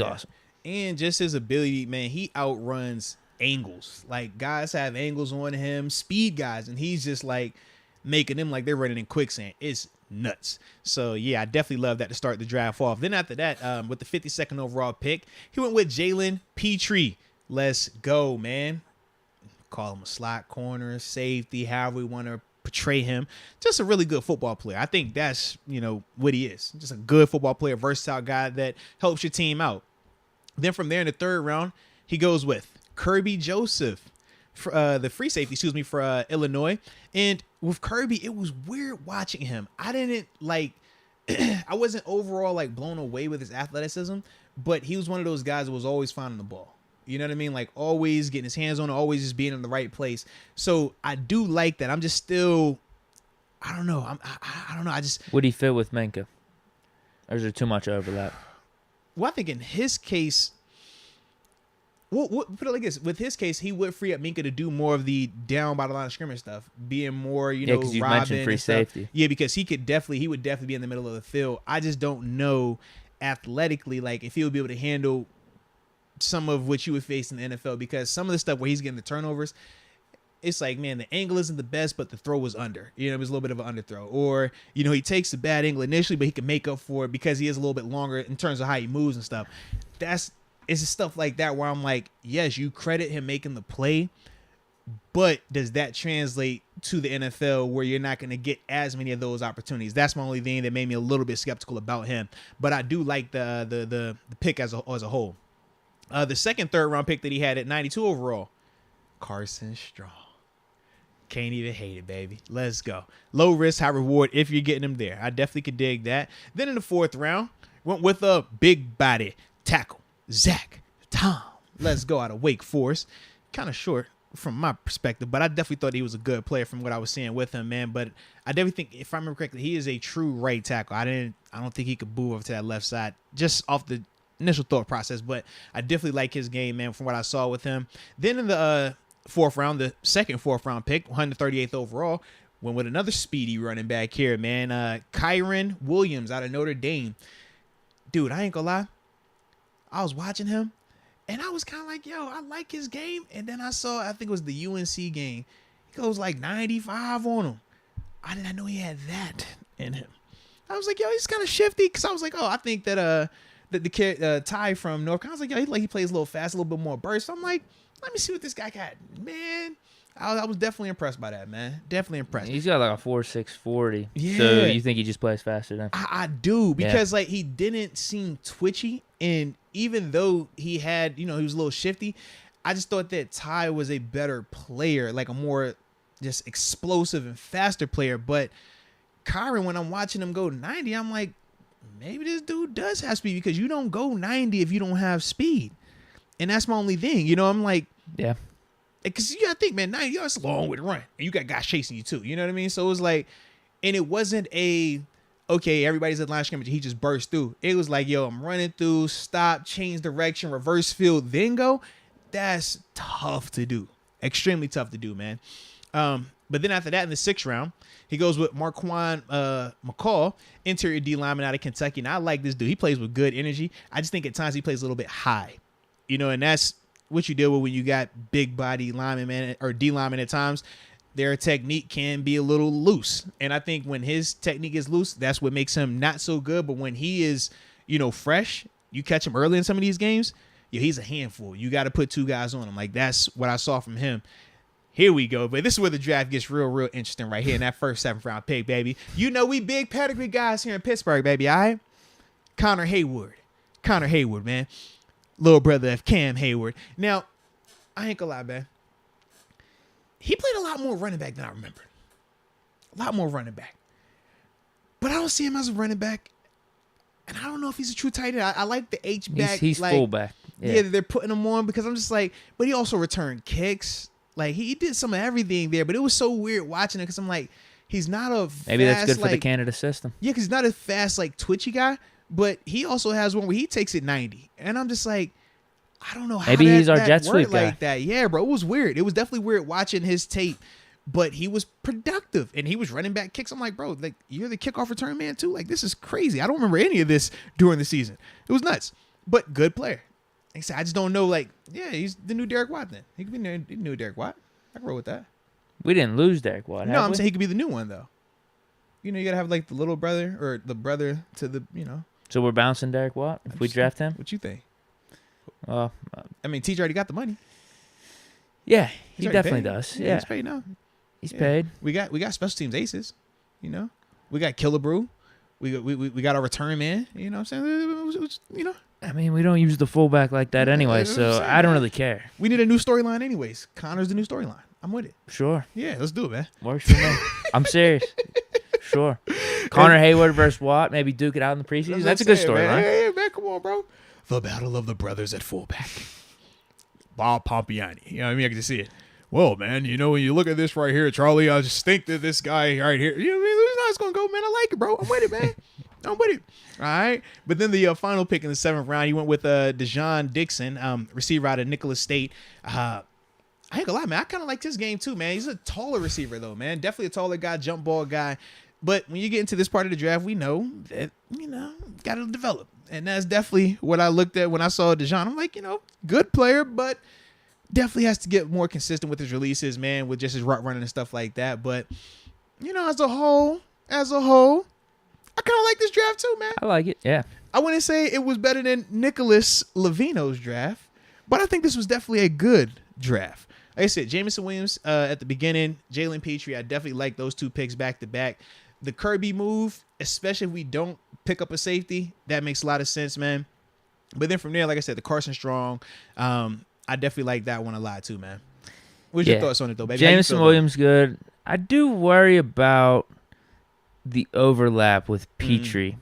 awesome. And just his ability, man, he outruns angles. Like, guys have angles on him, speed guys, and he's just, like, making them like they're running in quicksand. It's nuts. So, yeah, I definitely love that to start the draft off. Then after that, with the 52nd overall pick, he went with Jalen Petrie. Let's go, man. Call him a slot corner, safety, however we want to portray him. Just a really good football player. I think that's, what he is. Just a good football player, versatile guy that helps your team out. Then from there in the 3rd round, he goes with Kirby Joseph, the free safety, for Illinois. And with Kirby, it was weird watching him. I didn't I wasn't overall blown away with his athleticism, but he was one of those guys that was always finding the ball. You know what I mean? Like, always getting his hands on it, always just being in the right place. So I do like that. I'm just still, I don't know. I don't know. Would he fit with Minkah? Or is there too much overlap? Well, I think in his case, put it like this. With his case, he would free up Minkah to do more of the down by the line of scrimmage stuff, being more, because you mentioned free safety. Yeah, because he would definitely be in the middle of the field. I just don't know athletically, if he would be able to handle some of what you would face in the NFL, because some of the stuff where he's getting the turnovers, it's like, man, the angle isn't the best, but the throw was under. It was a little bit of an underthrow. Or, he takes the bad angle initially, but he can make up for it because he is a little bit longer in terms of how he moves and stuff. It's just stuff like that where I'm like, yes, you credit him making the play, but does that translate to the NFL where you're not going to get as many of those opportunities? That's my only thing that made me a little bit skeptical about him. But I do like the pick as a whole. The 2nd, 3rd round pick that he had at 92 overall, Carson Strong. Can't even hate it, baby. Let's go. Low risk, high reward if you're getting him there. I definitely could dig that. Then in the 4th round, went with a big body tackle, Zach Tom. Let's go, out of Wake Forest. Kind of short from my perspective, but I definitely thought he was a good player from what I was seeing with him, man. But I definitely think, if I remember correctly, he is a true right tackle. I don't think he could move over to that left side just off the initial thought process, but I definitely like his game, man, from what I saw with him. Then in the 4th round, the 2nd 4th round pick, 138th overall, went with another speedy running back here, man. Kyron Williams out of Notre Dame. Dude, I ain't gonna lie. I was watching him, and I was kind of like, yo, I like his game. And then I think it was the UNC game. He goes 95 on him. I did not know he had that in him. I was like, yo, he's kind of shifty, because I was like, oh, I think that the kid Ty from North Carolina. I was like, yo, he plays a little fast, a little bit more burst. I'm like, let me see what this guy got. Man, I was definitely impressed by that, man. Definitely impressed. He's got like a 4.6 40. Yeah. So you think he just plays faster than? I do, because like he didn't seem twitchy, and even though he had, he was a little shifty, I just thought that Ty was a better player, like a more just explosive and faster player. But Kyron, when I'm watching him go 90, I'm like, maybe this dude does have speed, because you don't go 90 if you don't have speed. And that's my only thing. I'm like, yeah. Because you got to think, man, 90 yards is a long way to run. And you got guys chasing you too. You know what I mean? So it was like, and it wasn't okay, everybody's at line of scrimmage, he just burst through. It was like, yo, I'm running through, stop, change direction, reverse field, then go. That's tough to do. Extremely tough to do, man. But then after that, in the 6th round, he goes with Marquand McCall, interior D lineman out of Kentucky. And I like this dude. He plays with good energy. I just think at times he plays a little bit high. And that's what you deal with when you got big body linemen, man, or D linemen at times. Their technique can be a little loose. And I think when his technique is loose, that's what makes him not so good. But when he is, fresh, you catch him early in some of these games, he's a handful. You got to put 2 guys on him. Like, that's what I saw from him. Here we go. But this is where the draft gets real, real interesting right here in that first 7th round pick, baby. We big pedigree guys here in Pittsburgh, baby, all right? Connor Hayward, man. Little brother of Cam Hayward. Now, I ain't gonna lie, man. He played a lot more running back than I remember. A lot more running back. But I don't see him as a running back. And I don't know if he's a true tight end. I like the H-back. He's like, fullback. Yeah, they're putting him on, because I'm just like, but he also returned kicks. Like, he did some of everything there, but it was so weird watching it, because I'm like, he's not a fast, maybe that's good for the Canada system. Yeah, because he's not a fast, twitchy guy, but he also has one where he takes it 90. And I'm just like, I don't know how maybe he's our that jet sweep guy. Like that. Yeah, bro, it was weird. It was definitely weird watching his tape, but he was productive, and he was running back kicks. I'm like, bro, like, you're the kickoff return man too? Like, this is crazy. I don't remember any of this during the season. It was nuts, but good player. Like I said, I just don't know, like, yeah, he's the new Derek Watt then. He could be the new Derek Watt. I can roll with that. We didn't lose Derek Watt. No, I'm saying he could be the new one, though. You got to have, like, the little brother or the brother to the, So we're bouncing Derek Watt if we draft him? What you think? Well, I mean, TJ already got the money. Yeah, he definitely paid. does. Yeah, he's paid now. He's paid. We got special teams aces, We got Killebrew. We got our return man. You know what I'm saying? I mean, we don't use the fullback like that anyway, so I don't really care. We need a new storyline anyways. Connor's the new storyline. I'm with it. Sure. Yeah, let's do it, man. Works for me. I'm serious. Sure. Connor Hayward versus Watt. Maybe duke it out in the preseason. That's a good storyline. Hey, man, come on, bro. The battle of the brothers at fullback. Bob Pompiani. You know what I mean? I can just see it. Well, man, when you look at this right here, Charlie, I just think that this guy right here, you know what I mean? This is how it's going to go, man. I like it, bro. I'm with it, man. I'm with it. All right. But then the final pick in the 7th round, he went with Dejon Dixon, receiver out of Nicholas State. I ain't gonna lie, man. I kind of like his game too, man. He's a taller receiver, though, man. Definitely a taller guy, jump ball guy. But when you get into this part of the draft, we know that, got to develop. And that's definitely what I looked at when I saw Dejon. I'm like, good player, but definitely has to get more consistent with his releases, man, with just his route running and stuff like that. But, as a whole, I kind of like this draft too, man. I like it, yeah. I wouldn't say it was better than Nicholas Lavino's draft, but I think this was definitely a good draft. Like I said, Jamison Williams at the beginning, Jalen Petrie, I definitely like those 2 picks back to back. The Kirby move, especially if we don't pick up a safety, that makes a lot of sense, man. But then from there, like I said, the Carson Strong, I definitely like that one a lot too, man. What's your thoughts on it, though, baby? Jamison Williams, good. I do worry about the overlap with Petrie,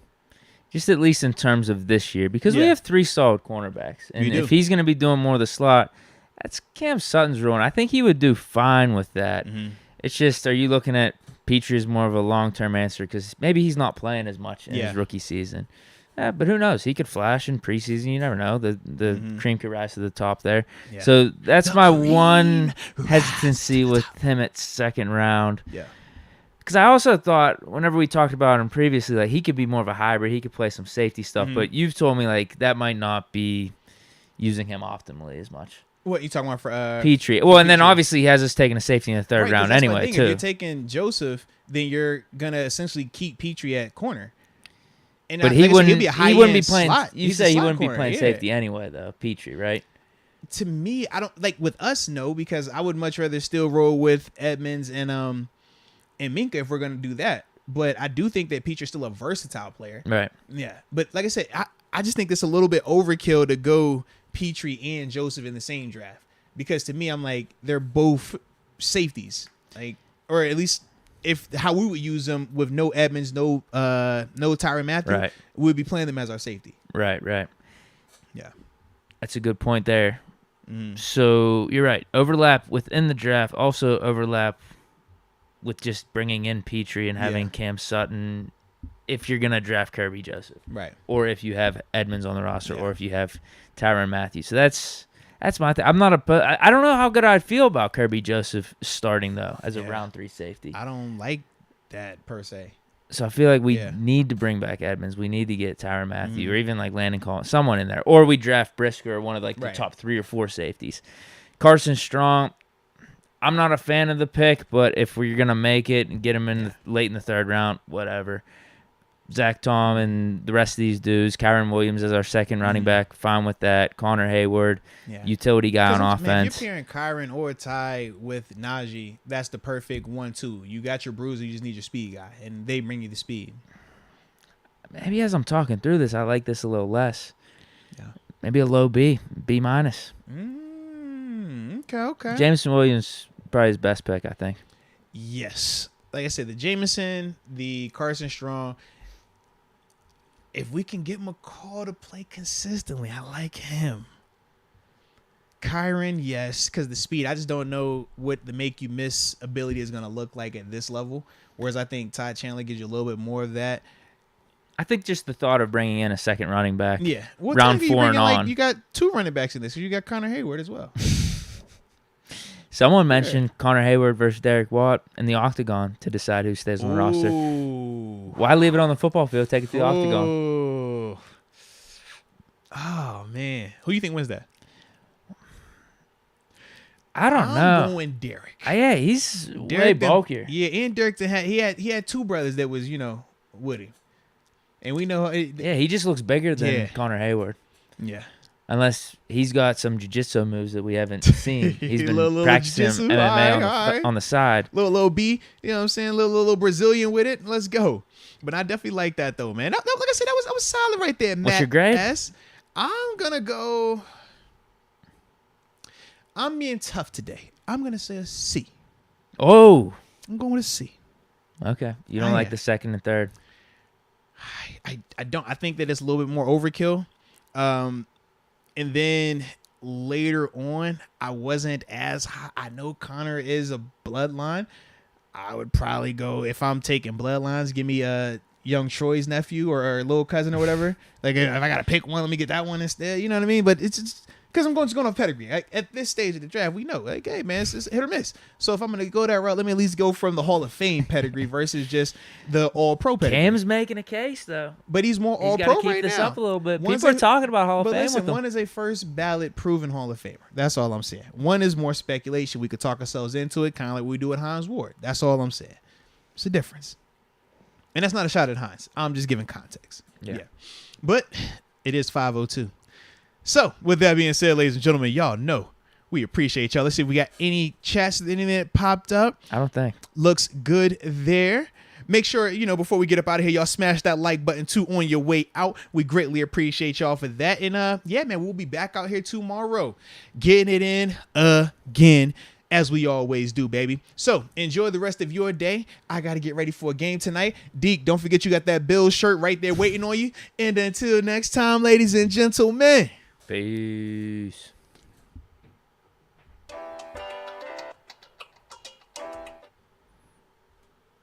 just at least in terms of this year, because we have 3 solid cornerbacks. And if he's going to be doing more of the slot, that's Cam Sutton's role. And I think he would do fine with that. Mm-hmm. It's just, are you looking at Petrie as more of a long-term answer? Because maybe he's not playing as much in his rookie season. But who knows? He could flash in preseason. You never know. The cream could rise to the top there. Yeah. So that's my one hesitancy with him at 2nd round. Yeah. Because I also thought, whenever we talked about him previously, like he could be more of a hybrid. He could play some safety stuff. But you've told me like that might not be using him optimally as much. What you talking about for Petrie? Well, and then obviously he has us taking a safety in the 3rd round anyway, too. If you're taking Joseph, then you're gonna essentially keep Petrie at corner. And But like he I said, wouldn't. he'll be a He wouldn't be high-end playing. slot. You He's a say he slot wouldn't be corner, playing yeah. safety anyway, though. Petrie, right? To me, I don't like with us. No, because I would much rather still roll with Edmonds and Minka if we're gonna do that. But I do think that Petre's still a versatile player. Right. Yeah, but like I said, I just think it's a little bit overkill to go Petrie and Joseph in the same draft, because to me, I'm like, they're both safeties, like, or at least if how we would use them with no Edmonds, no Tyrann Mathieu, Right. we'd be playing them as our safety. Right. Yeah. That's a good point there. So you're right. Overlap within the draft, also overlap with just bringing in Petrie and having Cam Sutton if you're going to draft Kirby Joseph. Right. Or if you have Edmonds on the roster, Yeah. or if you have Tyrann Mathieu. So that's my thing. I'm not I don't know how good I'd feel about Kirby Joseph starting, though, as a round 3 safety. I don't like that per se. So I feel like we Yeah. need to bring back Edmonds. We need to get Tyrann Mathieu, or even like Landon Collins, someone in there. Or we draft Brisker, or one of like the top 3 or 4 safeties. Carson Strong, I'm not a fan of the pick, but if we're going to make it and get him in late in the 3rd round, whatever. Zach Tom and the rest of these dudes, Kyron Williams as our second running back, fine with that. Connor Hayward, utility guy on offense. Man, if you're pairing Kyron or Ty with Najee, that's the perfect 1-2. You got your bruiser, you just need your speed guy, and they bring you the speed. Maybe as I'm talking through this, I like this a little less. Yeah. Maybe a low B, B-. Okay. Jameson Williams, probably his best pick, I think. Yes. Like I said, the Jameson, the Carson Strong. If we can get McCall to play consistently, I like him. Kyron, yes, because the speed. I just don't know what the make you miss ability is going to look like at this level. Whereas I think Ty Chandler gives you a little bit more of that. I think just the thought of bringing in a second running back, What round time 4 and on. Like, you got 2 running backs in this. You got Connor Hayward as well. Someone mentioned Connor Hayward versus Derek Watt in the octagon to decide who stays on the roster. Why leave it on the football field? Take it to the octagon. Oh, man. Who do you think wins that? I don't know. I'm going Derek. Yeah, he's way bulkier. Yeah, and Derek, he had 2 brothers that was, with him. And we know. He just looks bigger than Connor Hayward. Yeah. Unless he's got some jiu-jitsu moves that we haven't seen. He's been practicing MMA on the side. Little B, you know what I'm saying? Little Brazilian with it. Let's go. But I definitely like that, though, man. Like I said, that was solid right there, Matt. What's your grade? S. I'm going to go. I'm being tough today. I'm going to say a C. Oh. I'm going with a C. Okay. You don't like the second and third? I don't. I think that it's a little bit more overkill. And then later on, I wasn't as high. I know Connor is a bloodline. I would probably go, if I'm taking bloodlines, give me a young Troy's nephew or little cousin or whatever. Like, if I got to pick one, let me get that one instead. You know what I mean? But it's just because I'm going off pedigree. At this stage of the draft, we know, like, hey, man, it's just hit or miss. So if I'm going to go that route, let me at least go from the Hall of Fame pedigree versus just the All-Pro pedigree. Cam's making a case, though. But he's more All-Pro right now. He's got to keep this up a little bit. People are talking about Hall of Fame with him. One is a first ballot proven Hall of Famer. That's all I'm saying. One is more speculation. We could talk ourselves into it, kind of like we do at Hines Ward. That's all I'm saying. It's a difference. And that's not a shot at Hines. I'm just giving context. Yeah. But it is 5:02. So, with that being said, ladies and gentlemen, y'all know we appreciate y'all. Let's see if we got any chats that popped up. I don't think. Looks good there. Make sure, before we get up out of here, y'all smash that like button too on your way out. We greatly appreciate y'all for that. And man, we'll be back out here tomorrow, getting it in again, as we always do, baby. So enjoy the rest of your day. I got to get ready for a game tonight. Deke, don't forget you got that Bills shirt right there waiting on you. And until next time, ladies and gentlemen. Peace.